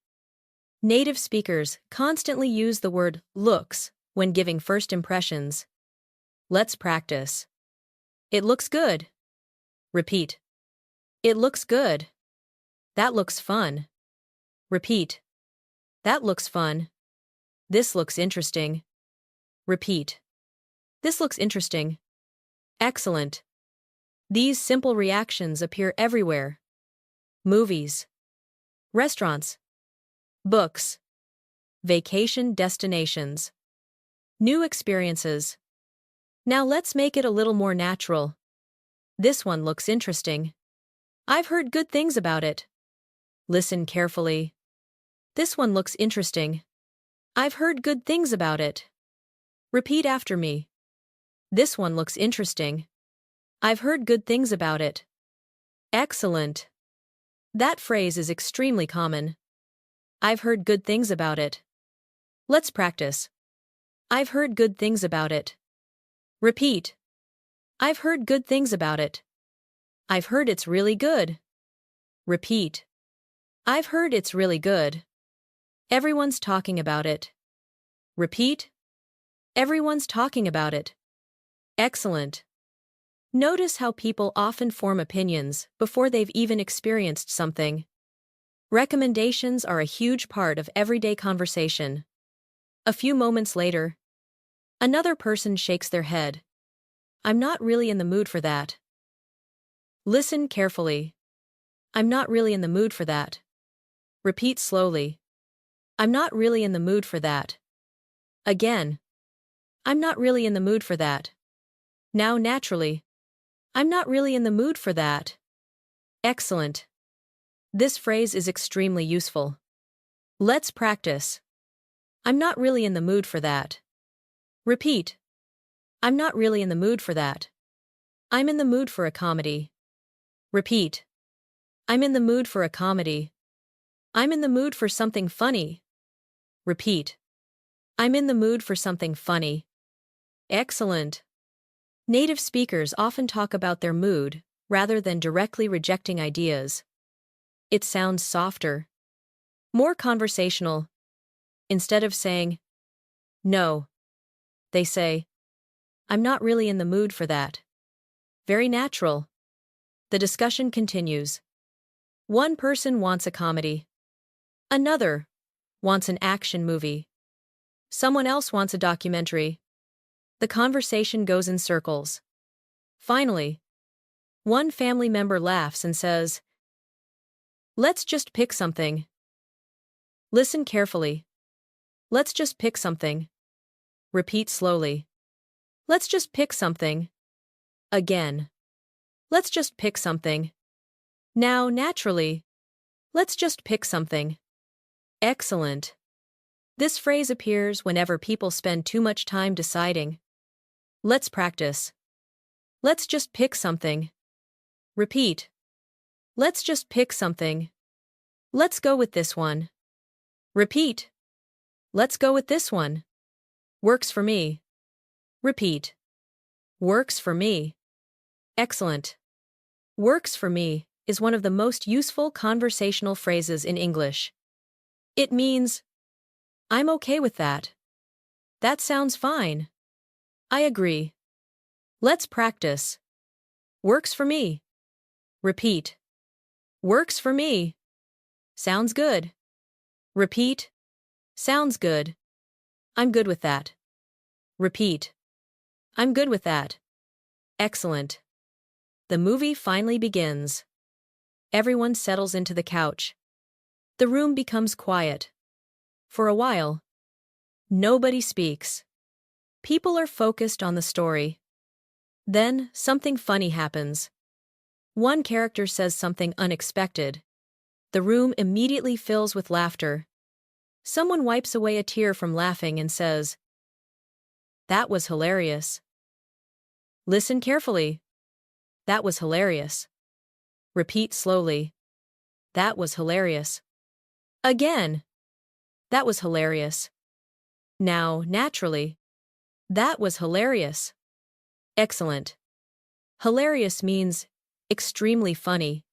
Native speakers constantly use the word looks when giving first impressions. Let's practice. It looks good. Repeat. It looks good. That looks fun. Repeat. That looks fun. This looks interesting. Repeat. This looks interesting. Excellent. These simple reactions appear everywhere. Movies. Restaurants. Books. Vacation destinations. New experiences. Now let's make it a little more natural. This one looks interesting. I've heard good things about it. Listen carefully. This one looks interesting. I've heard good things about it. Repeat after me. This one looks interesting. I've heard good things about it. Excellent. That phrase is extremely common. I've heard good things about it. Let's practice. I've heard good things about it. Repeat. I've heard good things about it. I've heard it's really good. Repeat. I've heard it's really good. Everyone's talking about it. Repeat. Everyone's talking about it. Excellent. Notice how people often form opinions before they've even experienced something. Recommendations are a huge part of everyday conversation. A few moments later, another person shakes their head. I'm not really in the mood for that. Listen carefully. I'm not really in the mood for that. Repeat slowly. I'm not really in the mood for that. Again. I'm not really in the mood for that. Now naturally. I'm not really in the mood for that. Excellent. This phrase is extremely useful. Let's practice. I'm not really in the mood for that. Repeat. I'm not really in the mood for that. I'm in the mood for a comedy. Repeat. I'm in the mood for a comedy. I'm in the mood for something funny. Repeat. I'm in the mood for something funny. Excellent. Native speakers often talk about their mood rather than directly rejecting ideas. It sounds softer, more conversational. Instead of saying, no, they say, I'm not really in the mood for that. Very natural. The discussion continues. One person wants a comedy. Another wants an action movie. Someone else wants a documentary. The conversation goes in circles. Finally, one family member laughs and says, "Let's just pick something." Listen carefully. Let's just pick something. Repeat slowly. Let's just pick something. Again. Let's just pick something. Now, naturally. Let's just pick something. Excellent. This phrase appears whenever people spend too much time deciding. Let's practice. Let's just pick something. Repeat. Let's just pick something. Let's go with this one. Repeat. Let's go with this one. Works for me. Repeat. Works for me. Excellent. Works for me is one of the most useful conversational phrases in English. It means, I'm okay with that. That sounds fine. I agree. Let's practice. Works for me. Repeat. Works for me. Sounds good. Repeat. Sounds good. I'm good with that. Repeat. I'm good with that. Excellent. The movie finally begins. Everyone settles into the couch. The room becomes quiet. For a while, nobody speaks. People are focused on the story. Then, something funny happens. One character says something unexpected. The room immediately fills with laughter. Someone wipes away a tear from laughing and says, "That was hilarious." Listen carefully. That was hilarious. Repeat slowly. That was hilarious. Again. That was hilarious. Now, naturally. That was hilarious. Excellent. Hilarious means extremely funny.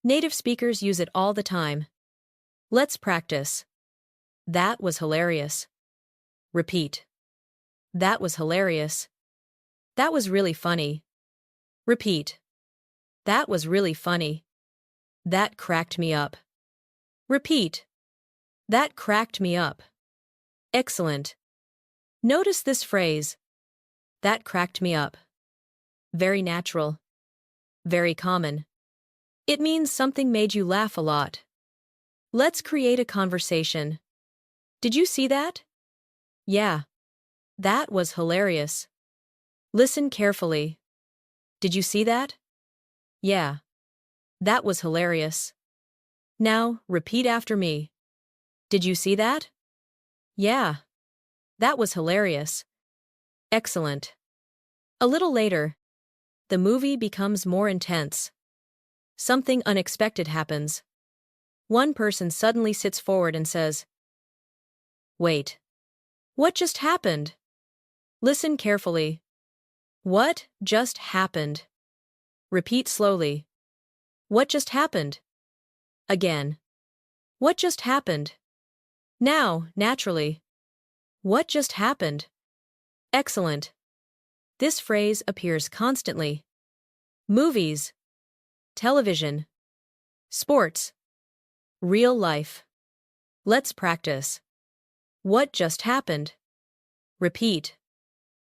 Native speakers use it all the time. Let's practice. That was hilarious. Repeat. That was hilarious. That was really funny. Repeat. That was really funny. That cracked me up. Repeat. That cracked me up. Excellent. Notice this phrase. That cracked me up. Very natural. Very common. It means something made you laugh a lot. Let's create a conversation. Did you see that? Yeah. That was hilarious. Listen carefully. Did you see that? Yeah. That was hilarious. Now, repeat after me. Did you see that? Yeah. That was hilarious. Excellent. A little later, the movie becomes more intense. Something unexpected happens. One person suddenly sits forward and says, "Wait. What just happened?" Listen carefully. What just happened? Repeat slowly. What just happened? Again. What just happened? Now, naturally. What just happened? Excellent. This phrase appears constantly. Movies, television, sports, real life. Let's practice. What just happened? Repeat.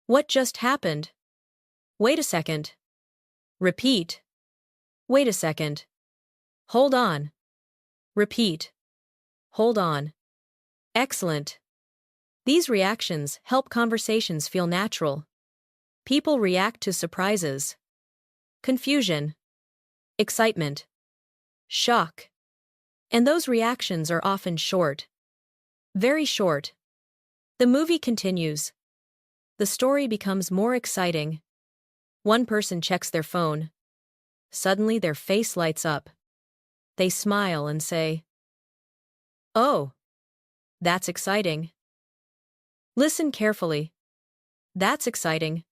What just happened? Wait a second. Repeat. Wait a second. Hold on. Repeat. Hold on. Excellent. These reactions help conversations feel natural. People react to surprises, confusion, excitement, shock. And those reactions are often short. Very short. The movie continues. The story becomes more exciting. One person checks their phone. Suddenly their face lights up. They smile and say, "Oh, that's exciting." Listen carefully. That's exciting.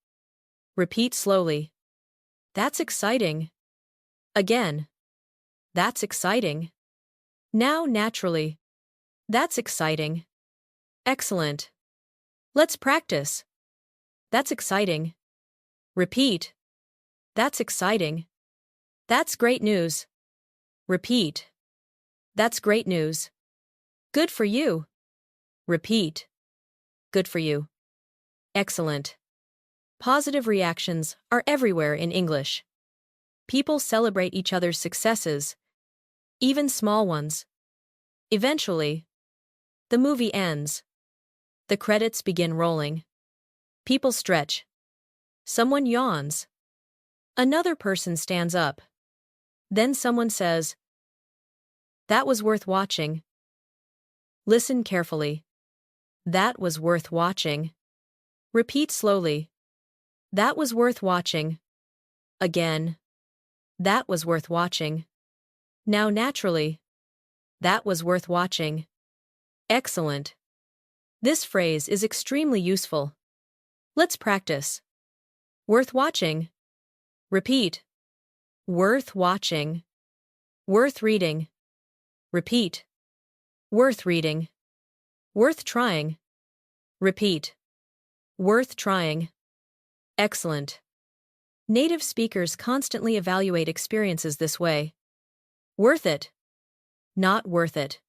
Repeat slowly. That's exciting. Again. That's exciting. Now naturally. That's exciting. Excellent. Let's practice. That's exciting. Repeat. That's exciting. That's great news. Repeat. That's great news. Good for you. Repeat. Good for you. Excellent. Positive reactions are everywhere in English. People celebrate each other's successes, even small ones. Eventually, the movie ends. The credits begin rolling. People stretch. Someone yawns. Another person stands up. Then someone says, "That was worth watching." Listen carefully. That was worth watching. Repeat slowly. That was worth watching. Again. That was worth watching. Now naturally. That was worth watching. Excellent. This phrase is extremely useful. Let's practice. Worth watching. Repeat. Worth watching. Worth reading. Repeat. Worth reading. Worth trying. Repeat. Worth trying. Excellent. Native speakers constantly evaluate experiences this way. Worth it. Not worth it.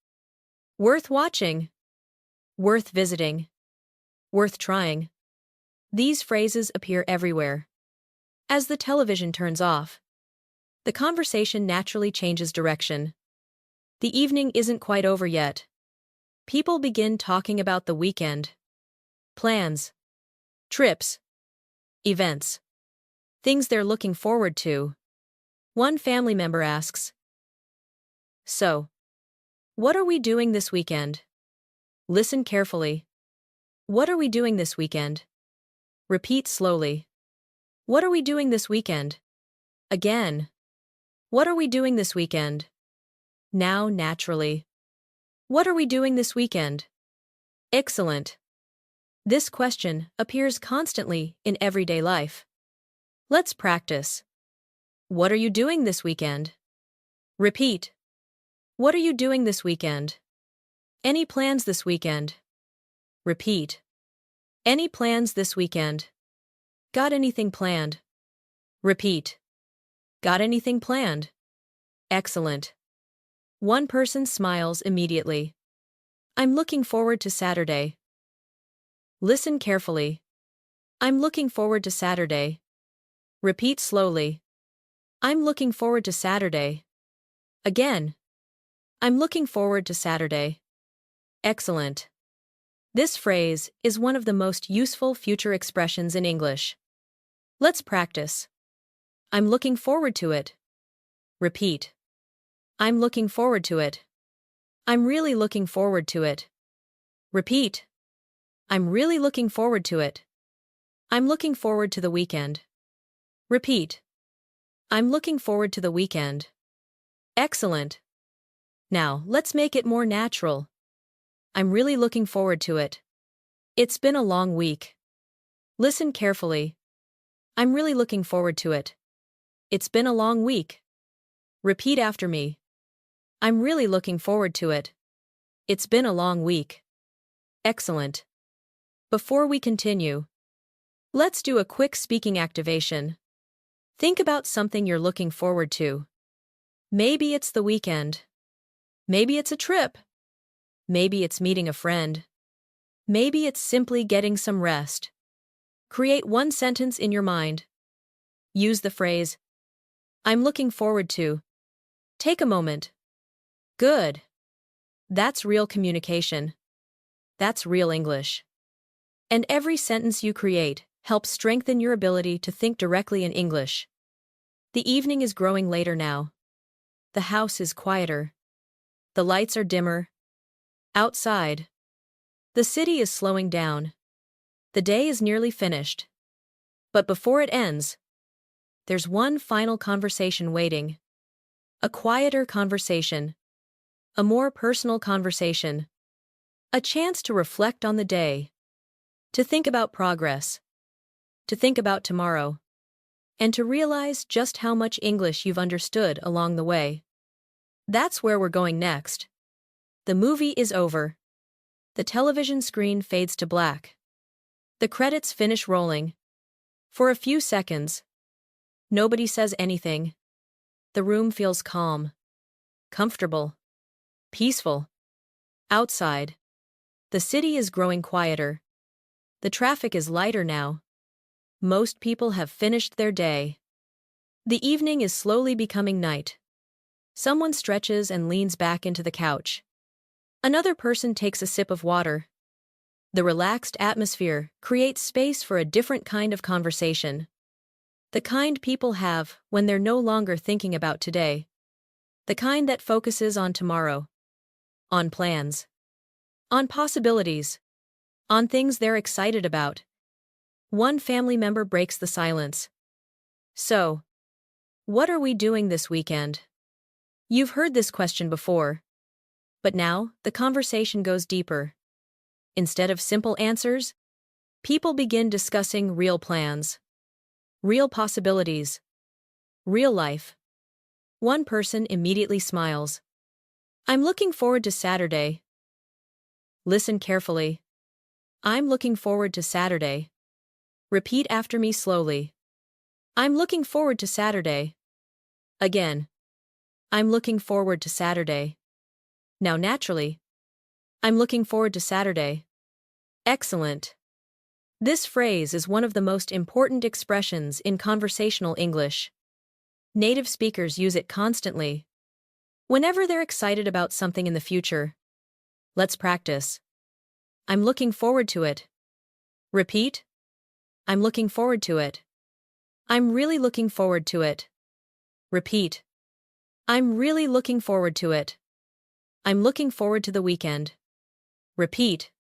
Worth watching. Worth visiting. Worth trying. These phrases appear everywhere. As the television turns off, the conversation naturally changes direction. The evening isn't quite over yet. People begin talking about the weekend. Plans. Trips. Events. Things they're looking forward to. One family member asks, "So, what are we doing this weekend?" Listen carefully. What are we doing this weekend? Repeat slowly. What are we doing this weekend? Again. What are we doing this weekend? Now naturally. What are we doing this weekend? Excellent. This question appears constantly in everyday life. Let's practice. What are you doing this weekend? Repeat. What are you doing this weekend? Any plans this weekend? Repeat. Any plans this weekend? Got anything planned? Repeat. Got anything planned? Excellent. One person smiles immediately. I'm looking forward to Saturday. Listen carefully. I'm looking forward to Saturday. Repeat slowly. I'm looking forward to Saturday. Again. I'm looking forward to Saturday. Excellent. This phrase is one of the most useful future expressions in English. Let's practice. I'm looking forward to it. Repeat. I'm looking forward to it. I'm really looking forward to it. Repeat. I'm really looking forward to it. I'm looking forward to the weekend. Repeat. I'm looking forward to the weekend. Excellent. Now, let's make it more natural. I'm really looking forward to it. It's been a long week. Listen carefully. I'm really looking forward to it. It's been a long week. Repeat after me. I'm really looking forward to it. It's been a long week. Excellent. Before we continue, let's do a quick speaking activation. Think about something you're looking forward to. Maybe it's the weekend. Maybe it's a trip. Maybe it's meeting a friend. Maybe it's simply getting some rest. Create one sentence in your mind. Use the phrase, I'm looking forward to. Take a moment. Good. That's real communication. That's real English. And every sentence you create helps strengthen your ability to think directly in English. The evening is growing later now. The house is quieter. The lights are dimmer. Outside, the city is slowing down. The day is nearly finished. But before it ends, there's one final conversation waiting. A quieter conversation. A more personal conversation. A chance to reflect on the day. To think about progress. To think about tomorrow. And to realize just how much English you've understood along the way. That's where we're going next. The movie is over. The television screen fades to black. The credits finish rolling. For a few seconds, nobody says anything. The room feels calm, comfortable, peaceful. Outside, the city is growing quieter. The traffic is lighter now. Most people have finished their day. The evening is slowly becoming night. Someone stretches and leans back into the couch. Another person takes a sip of water. The relaxed atmosphere creates space for a different kind of conversation. The kind people have when they're no longer thinking about today. The kind that focuses on tomorrow. On plans. On possibilities. On things they're excited about. One family member breaks the silence. So, what are we doing this weekend? You've heard this question before. But now, the conversation goes deeper. Instead of simple answers, people begin discussing real plans. Real possibilities. Real life. One person immediately smiles. I'm looking forward to Saturday. Listen carefully. I'm looking forward to Saturday. Repeat after me slowly. I'm looking forward to Saturday. Again. I'm looking forward to Saturday. Now naturally. I'm looking forward to Saturday. Excellent. This phrase is one of the most important expressions in conversational English. Native speakers use it constantly. Whenever they're excited about something in the future. Let's practice. I'm looking forward to it. Repeat. I'm looking forward to it. I'm really looking forward to it. Repeat. I'm really looking forward to it. I'm looking forward to the weekend. Repeat.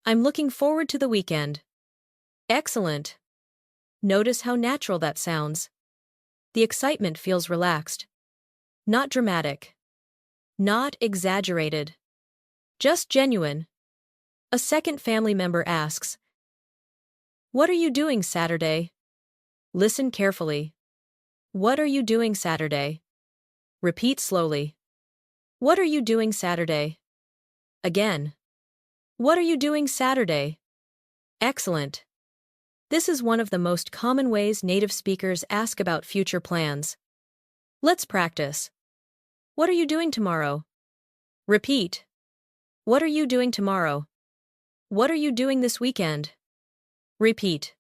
I'm looking forward to the weekend. Excellent. Notice how natural that sounds. The excitement feels relaxed. Not dramatic. Not exaggerated. Just genuine. A second family member asks, "What are you doing Saturday?" Listen carefully. What are you doing Saturday? Repeat slowly. What are you doing Saturday? Again. What are you doing Saturday? Excellent. This is one of the most common ways native speakers ask about future plans. Let's practice. What are you doing tomorrow? Repeat. What are you doing tomorrow? What are you doing this weekend? Repeat.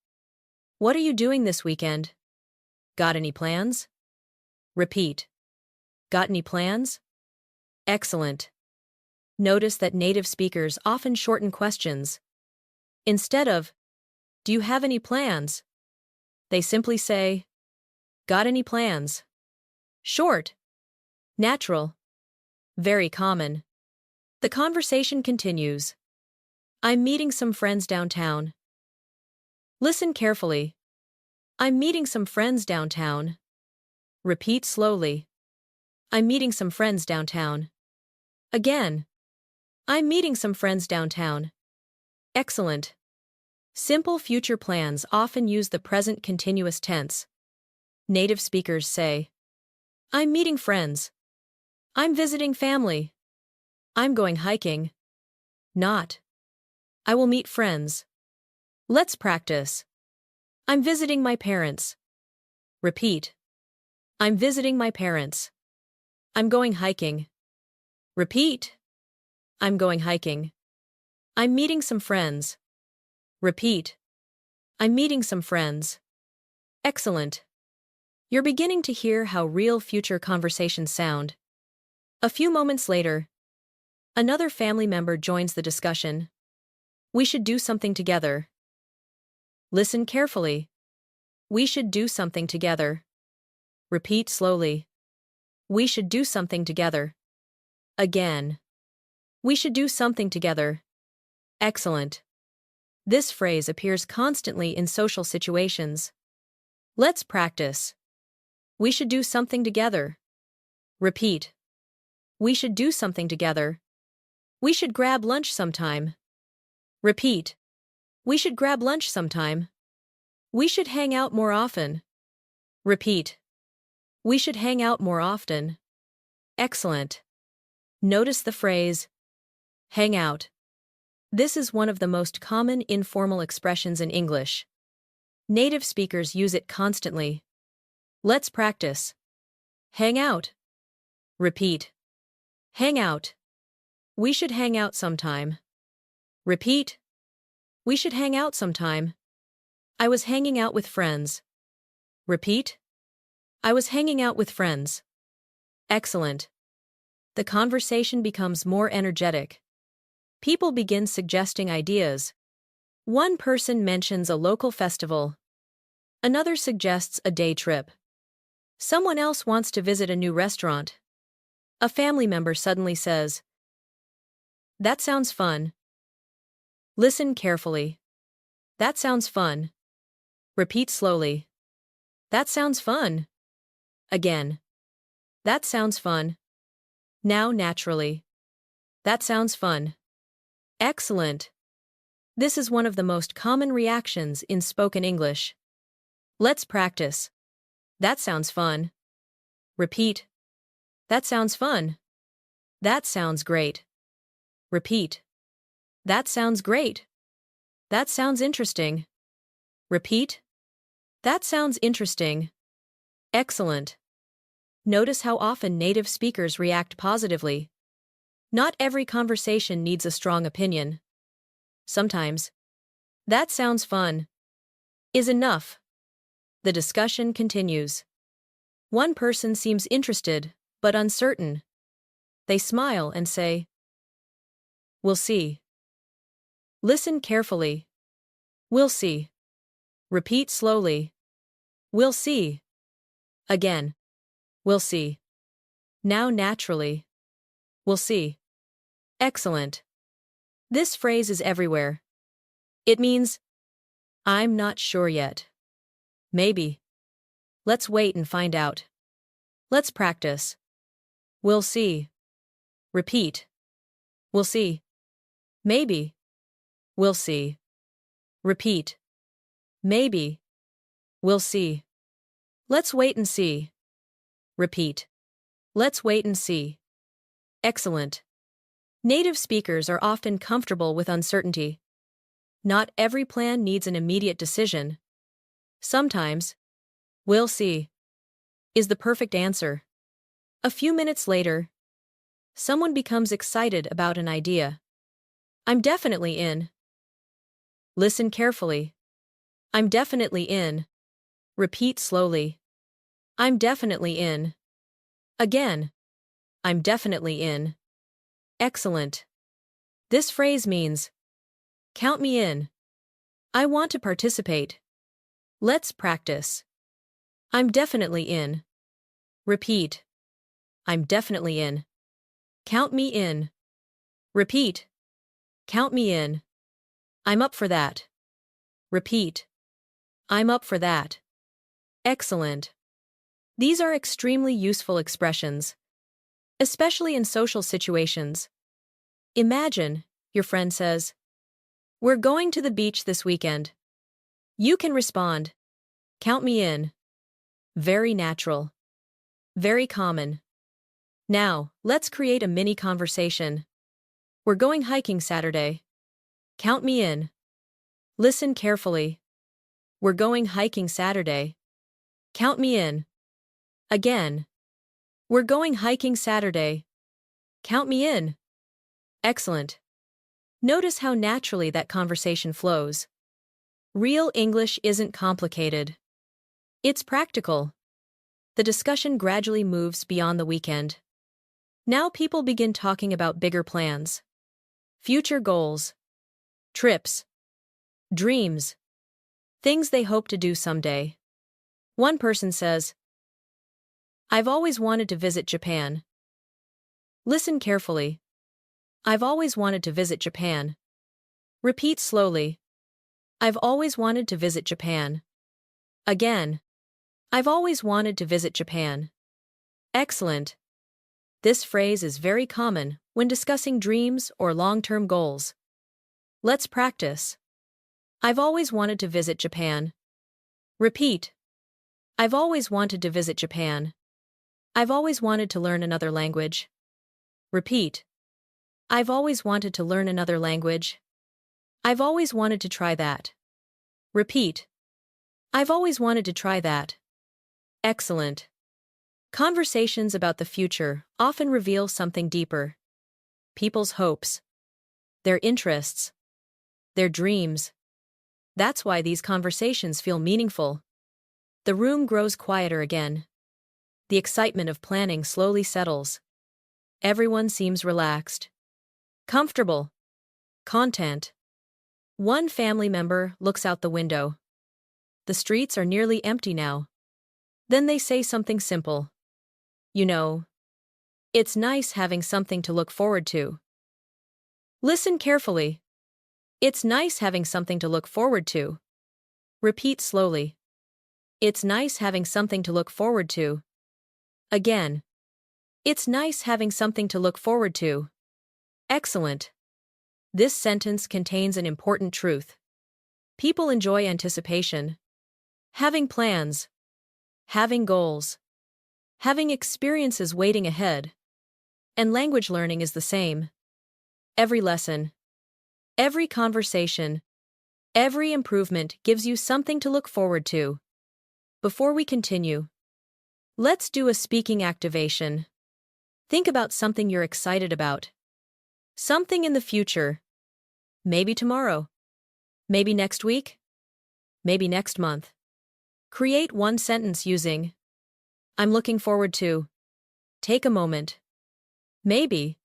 What are you doing this weekend? Got any plans? Repeat. Got any plans? Excellent. Notice that native speakers often shorten questions. Instead of, "Do you have any plans?" they simply say, "Got any plans?" Short. Natural. Very common. The conversation continues. I'm meeting some friends downtown. Listen carefully. I'm meeting some friends downtown. Repeat slowly. I'm meeting some friends downtown. Again. I'm meeting some friends downtown. Excellent. Simple future plans often use the present continuous tense. Native speakers say, I'm meeting friends. I'm visiting family. I'm going hiking. Not, I will meet friends. Let's practice. I'm visiting my parents. Repeat. I'm visiting my parents. I'm going hiking. Repeat. I'm going hiking. I'm meeting some friends. Repeat. I'm meeting some friends. Excellent. You're beginning to hear how real future conversations sound. A few moments later, another family member joins the discussion. We should do something together. Listen carefully. We should do something together. Repeat slowly. We should do something together. Again. We should do something together. Excellent. This phrase appears constantly in social situations. Let's practice. We should do something together. Repeat. We should do something together. We should grab lunch sometime. Repeat. We should grab lunch sometime. We should hang out more often. Repeat. We should hang out more often. Excellent. Notice the phrase, hang out. This is one of the most common informal expressions in English. Native speakers use it constantly. Let's practice. Hang out. Repeat. Hang out. We should hang out sometime. Repeat. We should hang out sometime. I was hanging out with friends. Repeat. I was hanging out with friends. Excellent. The conversation becomes more energetic. People begin suggesting ideas. One person mentions a local festival. Another suggests a day trip. Someone else wants to visit a new restaurant. A family member suddenly says, "That sounds fun." Listen carefully. That sounds fun. Repeat slowly. That sounds fun. Again. That sounds fun. Now naturally. That sounds fun. Excellent. This is one of the most common reactions in spoken English. Let's practice. That sounds fun. Repeat. That sounds fun. That sounds great. Repeat. That sounds great. That sounds interesting. Repeat. That sounds interesting. Excellent. Notice how often native speakers react positively. Not every conversation needs a strong opinion. Sometimes, "That sounds fun," is enough. The discussion continues. One person seems interested, but uncertain. They smile and say, "We'll see." Listen carefully. We'll see. Repeat slowly. We'll see. Again. We'll see. Now naturally. We'll see. Excellent. This phrase is everywhere. It means, "I'm not sure yet. Maybe. Let's wait and find out. Let's practice. We'll see." Repeat. We'll see. Maybe. We'll see. Repeat. Maybe. We'll see. Let's wait and see. Repeat. Let's wait and see. Excellent. Native speakers are often comfortable with uncertainty. Not every plan needs an immediate decision. Sometimes, "We'll see," is the perfect answer. A few minutes later, someone becomes excited about an idea. "I'm definitely in." Listen carefully. "I'm definitely in." Repeat slowly. "I'm definitely in." Again. "I'm definitely in." Excellent. This phrase means, "Count me in. I want to participate. Let's practice." I'm definitely in. Repeat. I'm definitely in. Count me in. Repeat. Count me in. I'm up for that. Repeat. I'm up for that. Excellent. These are extremely useful expressions, especially in social situations. Imagine, your friend says, "We're going to the beach this weekend." You can respond, "Count me in." Very natural. Very common. Now, let's create a mini conversation. "We're going hiking Saturday. Count me in." Listen carefully. "We're going hiking Saturday. Count me in." Again. "We're going hiking Saturday. Count me in." Excellent. Notice how naturally that conversation flows. Real English isn't complicated. It's practical. The discussion gradually moves beyond the weekend. Now people begin talking about bigger plans. Future goals. Trips. Dreams. Things they hope to do someday. One person says, "I've always wanted to visit Japan." Listen carefully. "I've always wanted to visit Japan." Repeat slowly. "I've always wanted to visit Japan." Again. "I've always wanted to visit Japan." Excellent. This phrase is very common when discussing dreams or long-term goals. Let's practice. I've always wanted to visit Japan. Repeat. I've always wanted to visit Japan. I've always wanted to learn another language. Repeat. I've always wanted to learn another language. I've always wanted to try that. Repeat. I've always wanted to try that. Excellent. Conversations about the future often reveal something deeper. People's hopes, their interests, their dreams, That's why these conversations feel meaningful. The room grows quieter again. The excitement of planning slowly settles. Everyone seems relaxed, comfortable, content. One family member looks out the window. The streets are nearly empty now. Then they say something simple. You know, it's nice having something to look forward to. Listen carefully. It's nice having something to look forward to. Repeat slowly. It's nice having something to look forward to. Again. It's nice having something to look forward to. Excellent. This sentence contains an important truth. People enjoy anticipation. Having plans. Having goals. Having experiences waiting ahead. And language learning is the same. Every lesson, every conversation, every improvement gives you something to look forward to. Before we continue, let's do a speaking activation. Think about something you're excited about. Something in the future. Maybe tomorrow. Maybe next week. Maybe next month. Create one sentence using I'm looking forward to. Take a moment. Maybe.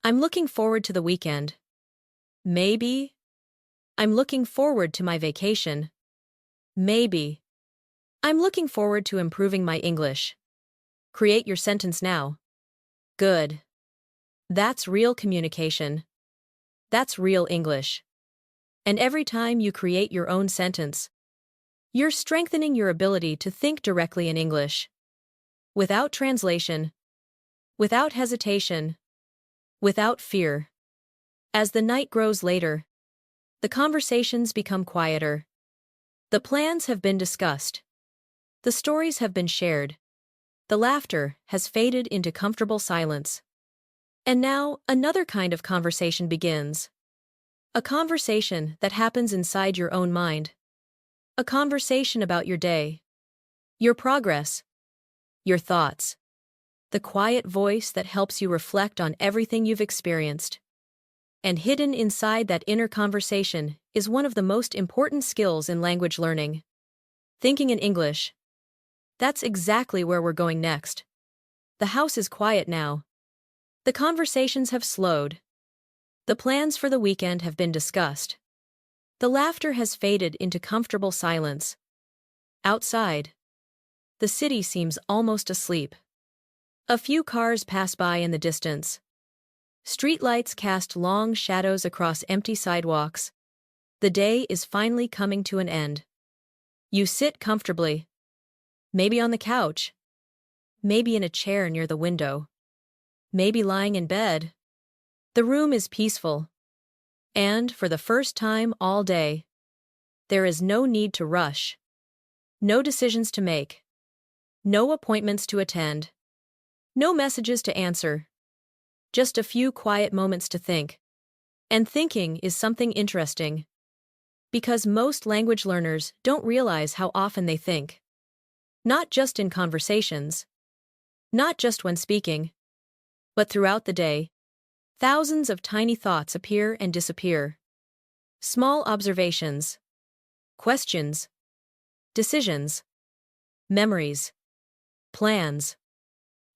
I'm looking forward to the weekend. Maybe. I'm looking forward to my vacation. Maybe. I'm looking forward to improving my English. Create your sentence now. Good. That's real communication. That's real English. And every time you create your own sentence, you're strengthening your ability to think directly in English. Without translation. Without hesitation. Without fear. As the night grows later, the conversations become quieter. The plans have been discussed. The stories have been shared. The laughter has faded into comfortable silence. And now, another kind of conversation begins. A conversation that happens inside your own mind. A conversation about your day. Your progress. Your thoughts. The quiet voice that helps you reflect on everything you've experienced. And hidden inside that inner conversation is one of the most important skills in language learning. Thinking in English. That's exactly where we're going next. The house is quiet now. The conversations have slowed. The plans for the weekend have been discussed. The laughter has faded into comfortable silence. Outside, the city seems almost asleep. A few cars pass by in the distance. Streetlights cast long shadows across empty sidewalks. The day is finally coming to an end. You sit comfortably. Maybe on the couch. Maybe in a chair near the window. Maybe lying in bed. The room is peaceful. And, for the first time all day, there is no need to rush. No decisions to make. No appointments to attend. No messages to answer. Just a few quiet moments to think. And thinking is something interesting. Because most language learners don't realize how often they think. Not just in conversations. Not just when speaking. But throughout the day, thousands of tiny thoughts appear and disappear. Small observations. Questions. Decisions. Memories. Plans.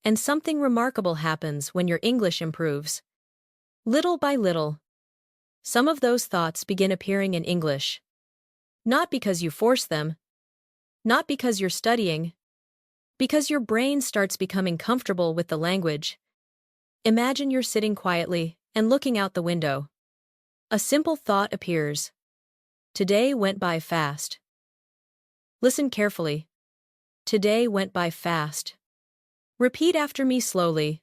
And something remarkable happens when your English improves. Little by little, some of those thoughts begin appearing in English. Not because you force them. Not because you're studying. Because your brain starts becoming comfortable with the language. Imagine you're sitting quietly and looking out the window. A simple thought appears. Today went by fast. Listen carefully. Today went by fast. Repeat after me slowly.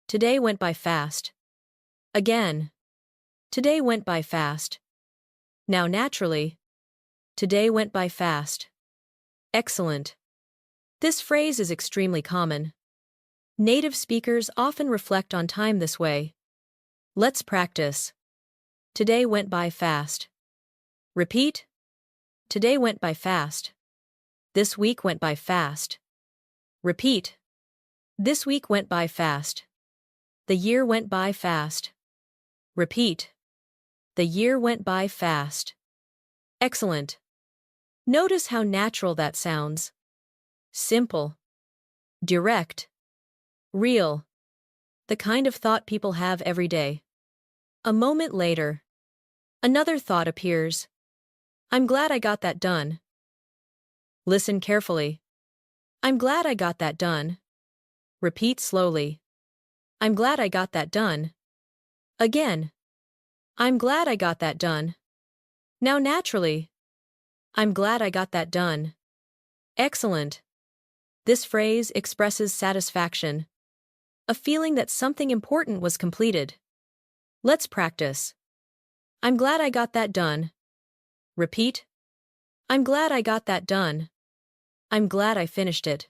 Today went by fast. Again. Today went by fast. Now naturally. Today went by fast. Excellent. This phrase is extremely common. Native speakers often reflect on time this way. Let's practice. Today went by fast. Repeat. Today went by fast. This week went by fast. Repeat. This week went by fast. The year went by fast. Repeat. The year went by fast. Excellent. Notice how natural that sounds. Simple. Direct. Real. The kind of thought people have every day. A moment later, another thought appears. I'm glad I got that done. Listen carefully. I'm glad I got that done. Repeat slowly. I'm glad I got that done. Again. I'm glad I got that done. Now naturally. I'm glad I got that done. Excellent. This phrase expresses satisfaction, a feeling that something important was completed. Let's practice. I'm glad I got that done. Repeat. I'm glad I got that done. I'm glad I finished it.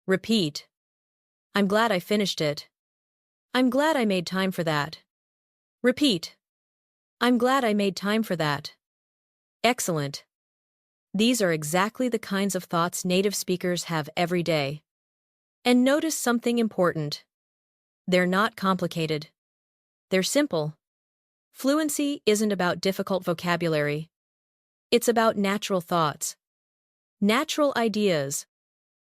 Repeat. I'm glad I finished it. I'm glad I made time for that. Repeat. I'm glad I made time for that. Excellent. These are exactly the kinds of thoughts native speakers have every day. And notice something important. They're not complicated. They're simple. Fluency isn't about difficult vocabulary. It's about natural thoughts, natural ideas,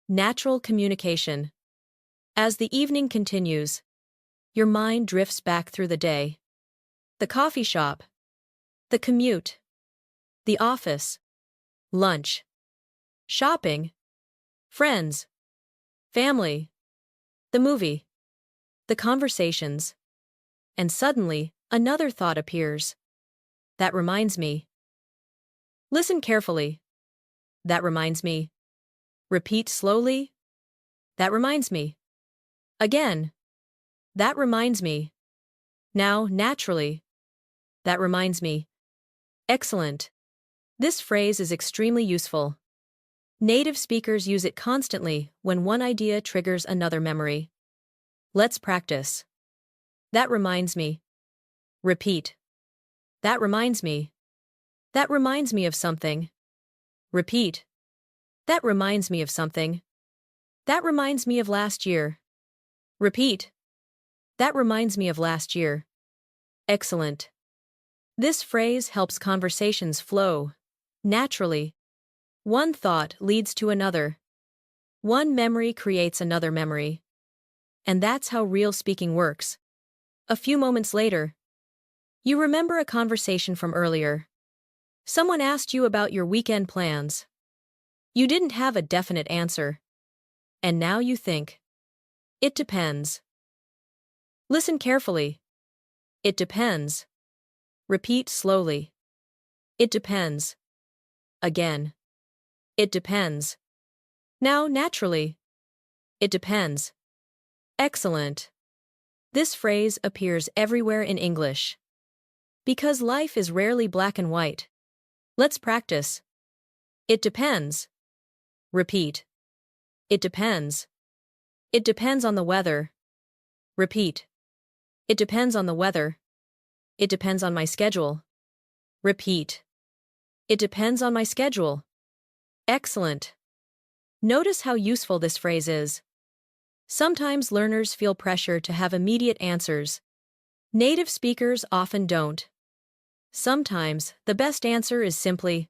natural communication. As the evening continues, your mind drifts back through the day. The coffee shop, the commute, the office, lunch, shopping, friends, family, the movie, the conversations. And suddenly, another thought appears. That reminds me. Listen carefully. That reminds me. Repeat slowly. That reminds me. Again. That reminds me. Now, naturally. That reminds me. Excellent. This phrase is extremely useful. Native speakers use it constantly when one idea triggers another memory. Let's practice. That reminds me. Repeat. That reminds me. That reminds me of something. Repeat. That reminds me of something. That reminds me of last year. Repeat. That reminds me of last year. Excellent. This phrase helps conversations flow naturally. One thought leads to another. One memory creates another memory. And that's how real speaking works. A few moments later, you remember a conversation from earlier. Someone asked you about your weekend plans. You didn't have a definite answer. And now you think. It depends. Listen carefully. It depends. Repeat slowly. It depends. Again. It depends. Now naturally. It depends. Excellent. This phrase appears everywhere in English. Because life is rarely black and white. Let's practice. It depends. Repeat. It depends. It depends on the weather. Repeat. It depends on the weather. It depends on my schedule. Repeat. It depends on my schedule. Excellent. Notice how useful this phrase is. Sometimes learners feel pressure to have immediate answers. Native speakers often don't. Sometimes, the best answer is simply,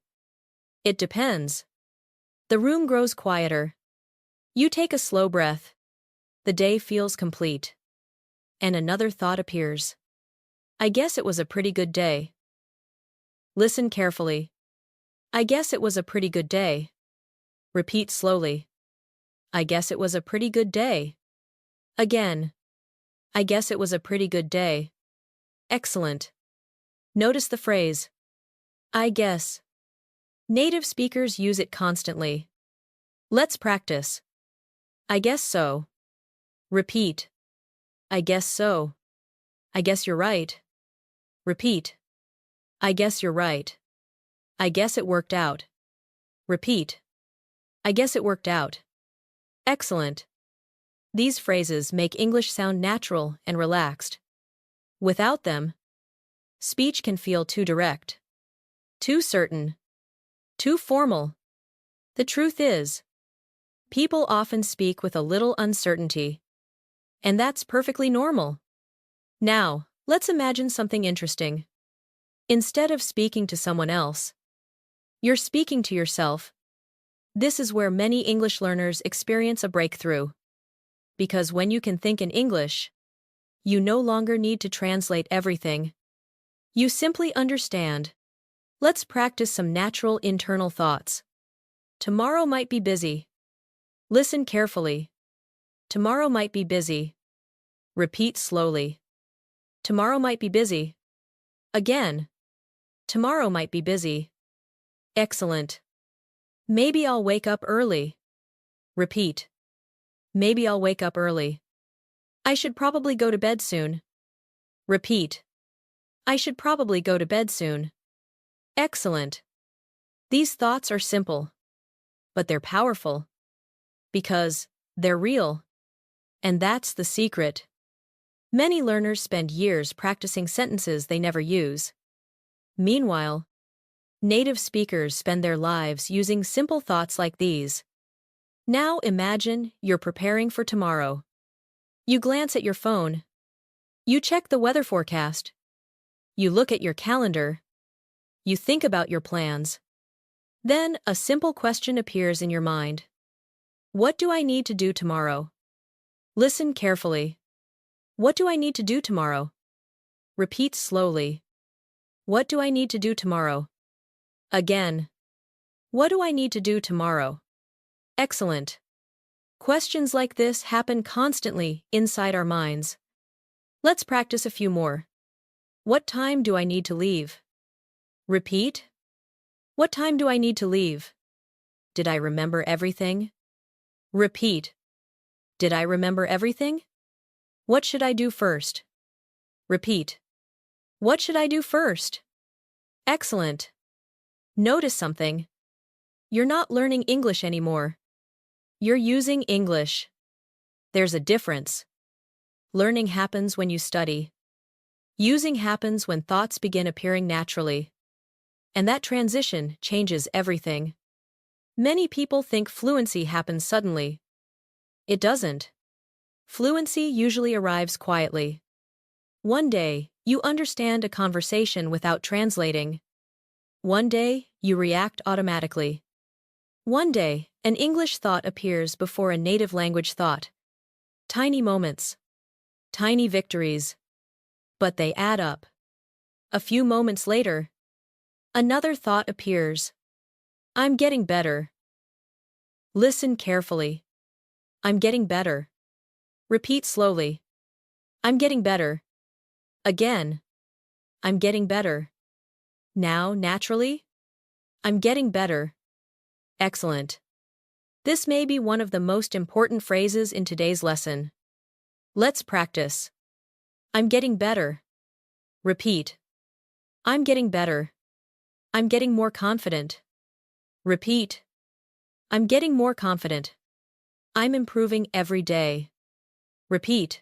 it depends. The room grows quieter. You take a slow breath. The day feels complete. And another thought appears. I guess it was a pretty good day. Listen carefully. I guess it was a pretty good day. Repeat slowly. I guess it was a pretty good day. Again. I guess it was a pretty good day. Excellent. Notice the phrase, I guess. Native speakers use it constantly. Let's practice. I guess so. Repeat. I guess so. I guess you're right. Repeat. I guess you're right. I guess it worked out. Repeat. I guess it worked out. Excellent. These phrases make English sound natural and relaxed. Without them, speech can feel too direct, too certain, too formal. The truth is, people often speak with a little uncertainty. And that's perfectly normal. Now, let's imagine something interesting. Instead of speaking to someone else, You're speaking to yourself. This is where many English learners experience a breakthrough. Because when you can think in English, you no longer need to translate everything. You simply understand. Let's practice some natural internal thoughts. Tomorrow might be busy. Listen carefully. Tomorrow might be busy. Repeat slowly. Tomorrow might be busy. Again. Tomorrow might be busy. Excellent. Maybe I'll wake up early. Repeat. Maybe I'll wake up early. I should probably go to bed soon. Repeat. I should probably go to bed soon. Excellent. These thoughts are simple, but they're powerful. Because they're real. And that's the secret. Many learners spend years practicing sentences they never use. Meanwhile, native speakers spend their lives using simple thoughts like these. Now imagine you're preparing for tomorrow. You glance at your phone. You check the weather forecast. You look at your calendar. You think about your plans. Then a simple question appears in your mind. What do I need to do tomorrow? Listen carefully. What do I need to do tomorrow? Repeat slowly. What do I need to do tomorrow? Again. What do I need to do tomorrow? Excellent. Questions like this happen constantly inside our minds. Let's practice a few more. What time do I need to leave? Repeat. What time do I need to leave? Did I remember everything? Repeat. Did I remember everything? What should I do first? Repeat. What should I do first? Excellent. Notice something. You're not learning English anymore. You're using English. There's a difference. Learning happens when you study. Using happens when thoughts begin appearing naturally. And that transition changes everything. Many people think fluency happens suddenly. It doesn't. Fluency usually arrives quietly. One day, you understand a conversation without translating. One day, you react automatically. One day, an English thought appears before a native language thought. Tiny moments. Tiny victories. But they add up. A few moments later, another thought appears. I'm getting better. Listen carefully. I'm getting better. Repeat slowly. I'm getting better. Again. I'm getting better. Now, naturally. I'm getting better. Excellent. This may be one of the most important phrases in today's lesson. Let's practice. I'm getting better. Repeat. I'm getting better. I'm getting more confident. Repeat. I'm getting more confident. I'm improving every day. Repeat.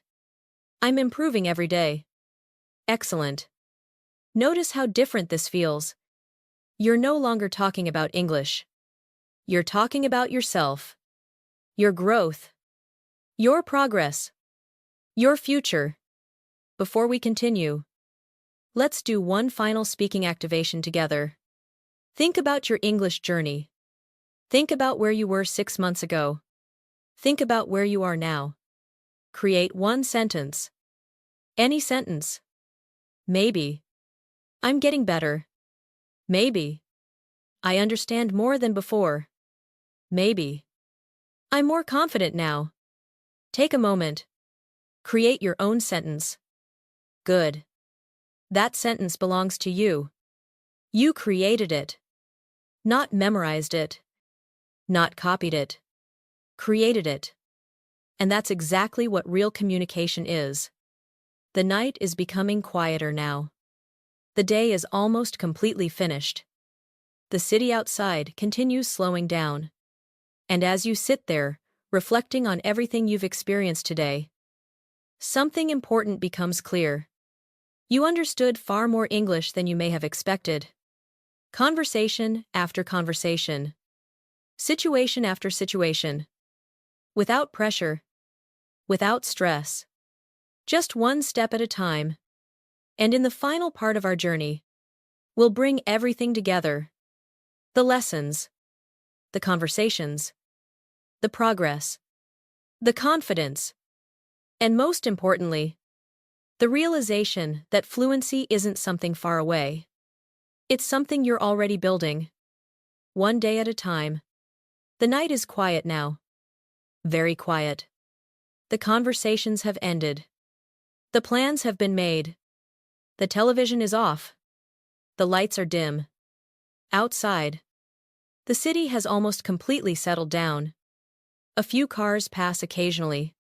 I'm improving every day. Excellent. Notice how different this feels. You're no longer talking about English. You're talking about yourself. Your growth. Your progress. Your future. Before we continue, let's do one final speaking activation together. Think about your English journey. Think about where you were 6 months ago. Think about where you are now. Create one sentence. Any sentence. Maybe. I'm getting better. Maybe. I understand more than before. Maybe. I'm more confident now. Take a moment. Create your own sentence. Good. That sentence belongs to you. You created it. Not memorized it. Not copied it. Created it. And that's exactly what real communication is. The night is becoming quieter now. The day is almost completely finished. The city outside continues slowing down. And as you sit there, reflecting on everything you've experienced today, something important becomes clear. You understood far more English than you may have expected. Conversation after conversation. Situation after situation. Without pressure. Without stress. Just one step at a time. And in the final part of our journey, we'll bring everything together. The lessons, the conversations, the progress, the confidence, and most importantly, the realization that fluency isn't something far away. It's something you're already building, one day at a time. The night is quiet now. Very quiet. The conversations have ended. The plans have been made. The television is off. The lights are dim. Outside, the city has almost completely settled down. A few cars pass occasionally.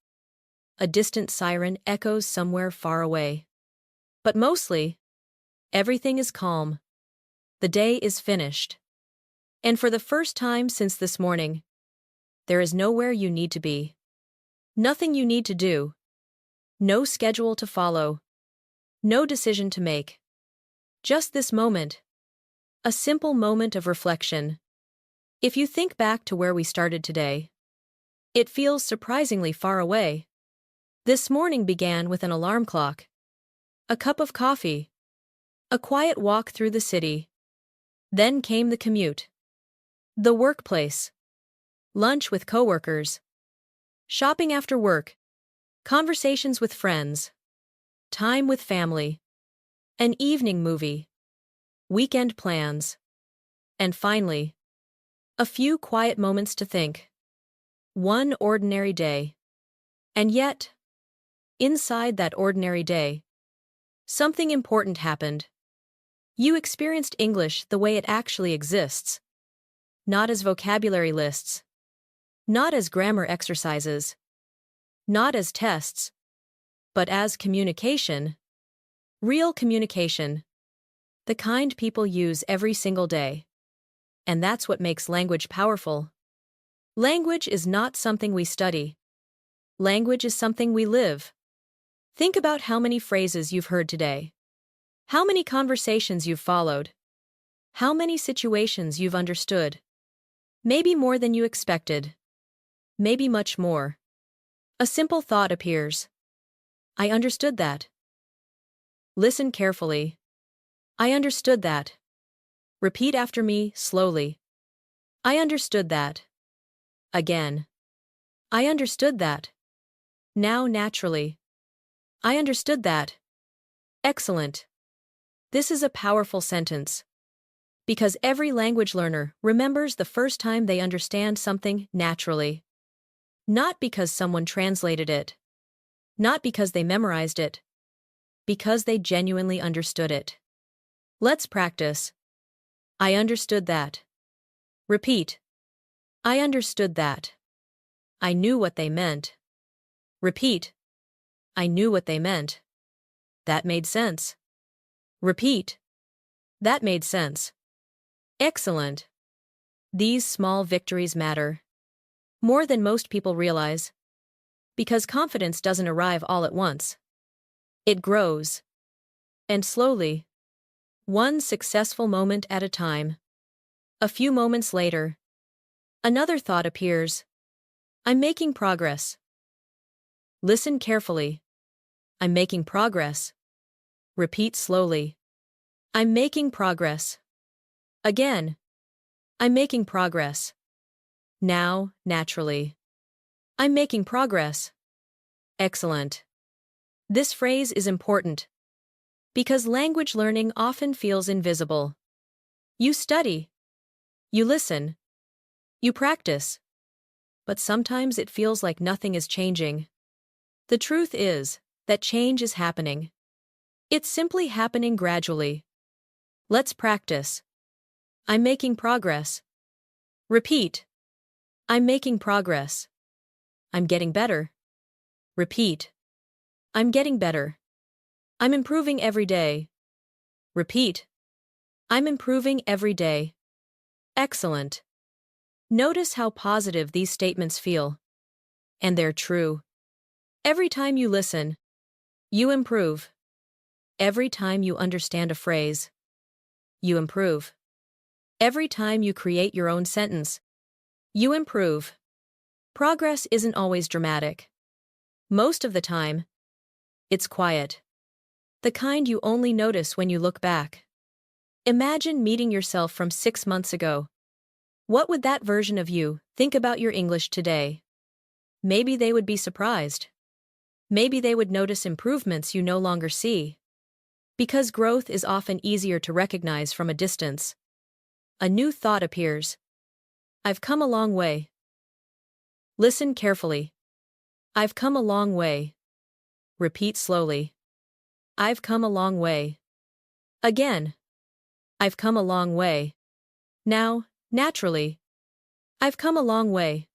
A distant siren echoes somewhere far away. But mostly, everything is calm. The day is finished. And for the first time since this morning, there is nowhere you need to be. Nothing you need to do. No schedule to follow. No decision to make. Just this moment. A simple moment of reflection. If you think back to where we started today, it feels surprisingly far away. This morning began with an alarm clock, a cup of coffee, a quiet walk through the city. Then came the commute, the workplace, lunch with coworkers, shopping after work, conversations with friends, time with family, an evening movie, weekend plans, and finally, a few quiet moments to think. One ordinary day. And yet, inside that ordinary day, something important happened. You experienced English the way it actually exists. Not as vocabulary lists. Not as grammar exercises. Not as tests. But as communication. Real communication. The kind people use every single day. And that's what makes language powerful. Language is not something we study. Language is something we live. Think about how many phrases you've heard today. How many conversations you've followed. How many situations you've understood. Maybe more than you expected. Maybe much more. A simple thought appears. I understood that. Listen carefully. I understood that. Repeat after me slowly. I understood that. Again. I understood that. Now naturally. I understood that. Excellent. This is a powerful sentence. Because every language learner remembers the first time they understand something naturally. Not because someone translated it. Not because they memorized it. Because they genuinely understood it. Let's practice. I understood that. Repeat. I understood that. I knew what they meant. Repeat. I knew what they meant. That made sense. Repeat. That made sense. Excellent. These small victories matter. More than most people realize. Because confidence doesn't arrive all at once. It grows. And slowly. One successful moment at a time. A few moments later. Another thought appears. I'm making progress. Listen carefully. I'm making progress. Repeat slowly. I'm making progress. Again. I'm making progress. Now, naturally. I'm making progress. Excellent. This phrase is important. Because language learning often feels invisible. You study. You listen. You practice. But sometimes it feels like nothing is changing. The truth is that change is happening. It's simply happening gradually. Let's practice. I'm making progress. Repeat. I'm making progress. I'm getting better. Repeat. I'm getting better. I'm improving every day. Repeat. I'm improving every day. Excellent. Notice how positive these statements feel. And they're true. Every time you listen, you improve. Every time you understand a phrase, you improve. Every time you create your own sentence, you improve. Progress isn't always dramatic. Most of the time, it's quiet. The kind you only notice when you look back. Imagine meeting yourself from 6 months ago. What would that version of you think about your English today? Maybe they would be surprised. Maybe they would notice improvements you no longer see. Because growth is often easier to recognize from a distance. A new thought appears. I've come a long way. Listen carefully. I've come a long way. Repeat slowly. I've come a long way. Again. I've come a long way. Now, naturally. I've come a long way.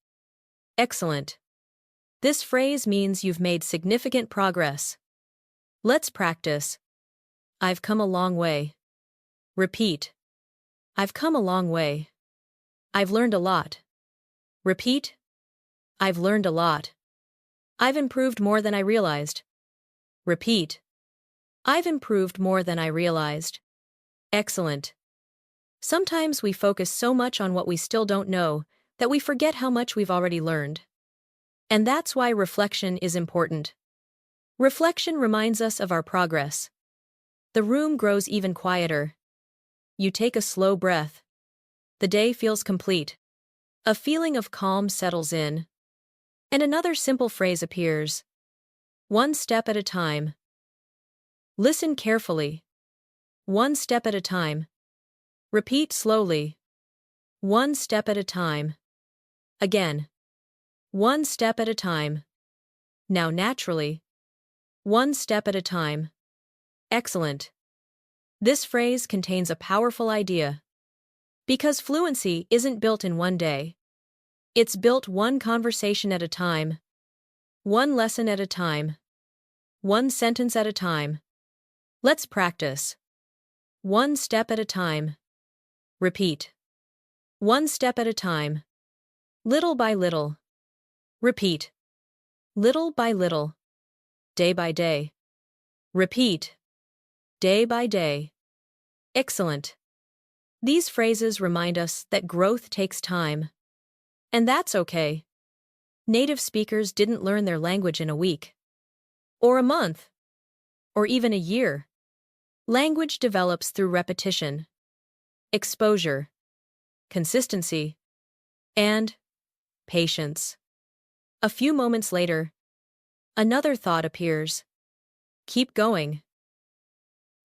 Excellent. This phrase means you've made significant progress. Let's practice. I've come a long way. Repeat. I've come a long way. I've learned a lot. Repeat. I've learned a lot. I've improved more than I realized. Repeat. I've improved more than I realized. Excellent. Sometimes we focus so much on what we still don't know that we forget how much we've already learned. And that's why reflection is important. Reflection reminds us of our progress. The room grows even quieter. You take a slow breath. The day feels complete. A feeling of calm settles in. And another simple phrase appears. One step at a time. Listen carefully. One step at a time. Repeat slowly. One step at a time. Again. One step at a time. Now naturally. One step at a time. Excellent. This phrase contains a powerful idea. Because fluency isn't built in one day. It's built one conversation at a time. One lesson at a time. One sentence at a time. Let's practice. One step at a time. Repeat. One step at a time. Little by little. Repeat. Little by little. Day by day. Repeat. Day by day. Excellent. These phrases remind us that growth takes time. And that's okay. Native speakers didn't learn their language in a week. Or a month. Or even a year. Language develops through repetition, exposure, consistency, and patience. A few moments later, another thought appears. Keep going.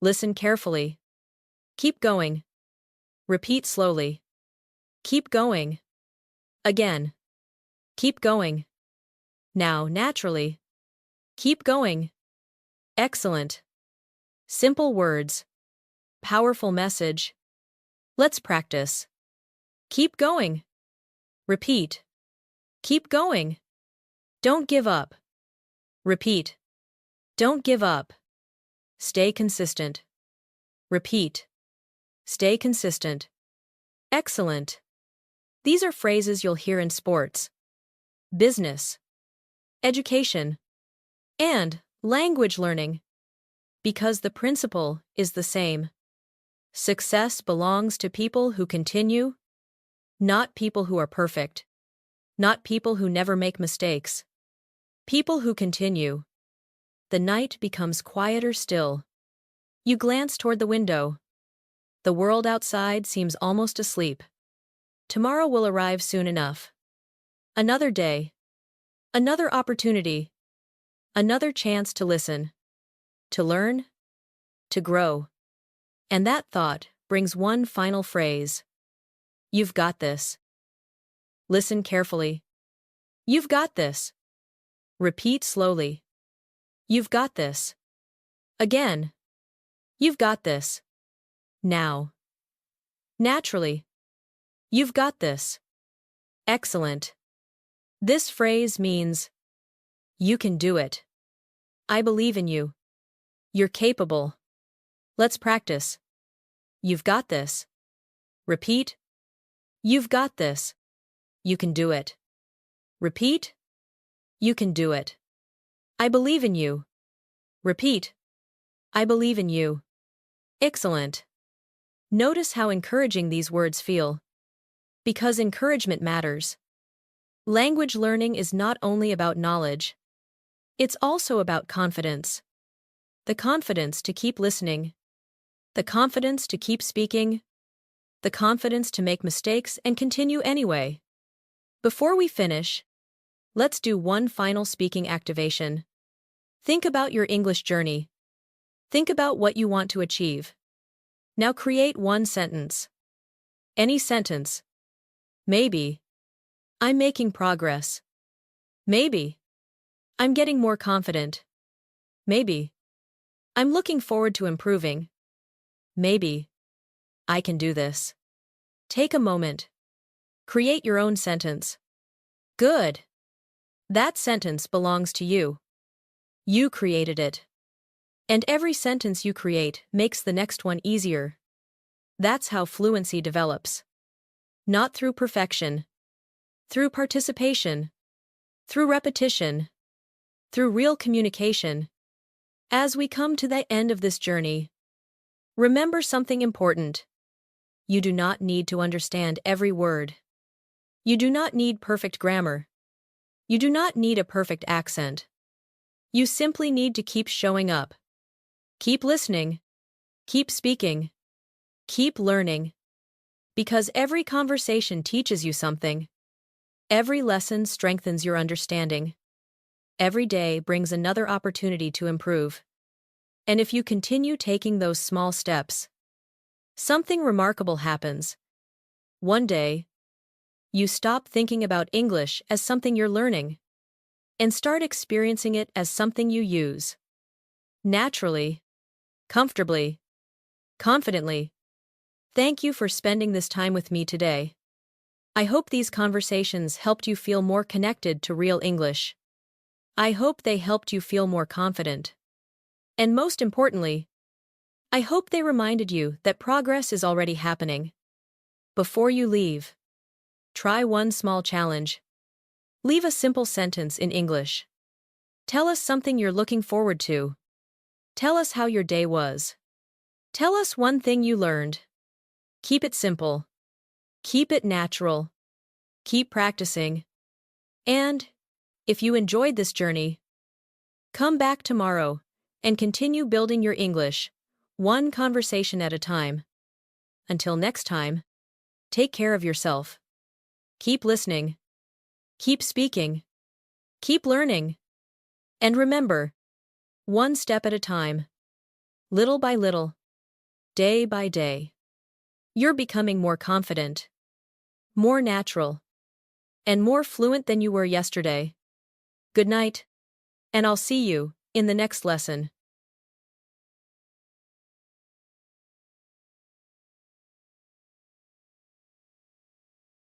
Listen carefully. Keep going. Repeat slowly. Keep going. Again. Keep going. Now, naturally. Keep going. Excellent. Simple words. Powerful message. Let's practice. Keep going. Repeat. Keep going. Don't give up. Repeat. Don't give up. Stay consistent. Repeat. Stay consistent. Excellent. These are phrases you'll hear in sports, business, education, and language learning. Because the principle is the same. Success belongs to people who continue, not people who are perfect, not people who never make mistakes. People who continue. The night becomes quieter still. You glance toward the window. The world outside seems almost asleep. Tomorrow will arrive soon enough. Another day. Another opportunity. Another chance to listen. To learn. To grow. And that thought brings one final phrase. You've got this. Listen carefully. You've got this. Repeat slowly. You've got this. Again. You've got this. Now. Naturally. You've got this. Excellent. This phrase means, you can do it. I believe in you. You're capable. Let's practice. You've got this. Repeat. You've got this. You can do it. Repeat. You can do it. I believe in you. Repeat. I believe in you. Excellent. Notice how encouraging these words feel. Because encouragement matters. Language learning is not only about knowledge. It's also about confidence. The confidence to keep listening. The confidence to keep speaking. the confidence to make mistakes and continue anyway. Before we finish, let's do one final speaking activation. Think about your English journey. Think about what you want to achieve. Now create one sentence. Any sentence. Maybe, I'm making progress. Maybe, I'm getting more confident. Maybe, I'm looking forward to improving. Maybe, I can do this. Take a moment. Create your own sentence. Good. That sentence belongs to you. You created it. And every sentence you create makes the next one easier. That's how fluency develops. Not through perfection. Through participation. Through repetition. Through real communication. As we come to the end of this journey, remember something important. You do not need to understand every word. You do not need perfect grammar. You do not need a perfect accent. You simply need to keep showing up. Keep listening. Keep speaking. Keep learning. Because every conversation teaches you something. Every lesson strengthens your understanding. Every day brings another opportunity to improve. And if you continue taking those small steps, something remarkable happens. One day, you stop thinking about English as something you're learning and start experiencing it as something you use. Naturally, comfortably, confidently. Thank you for spending this time with me today. I hope these conversations helped you feel more connected to real English. I hope they helped you feel more confident. And most importantly, I hope they reminded you that progress is already happening. Before you leave, try one small challenge. Leave a simple sentence in English. Tell us something you're looking forward to. Tell us how your day was. Tell us one thing you learned. Keep it simple. Keep it natural. Keep practicing. And, if you enjoyed this journey, come back tomorrow and continue building your English, one conversation at a time. Until next time, take care of yourself. Keep listening. Keep speaking. Keep learning. And remember, one step at a time, little by little, day by day, you're becoming more confident, more natural, and more fluent than you were yesterday. Good night, and I'll see you in the next lesson.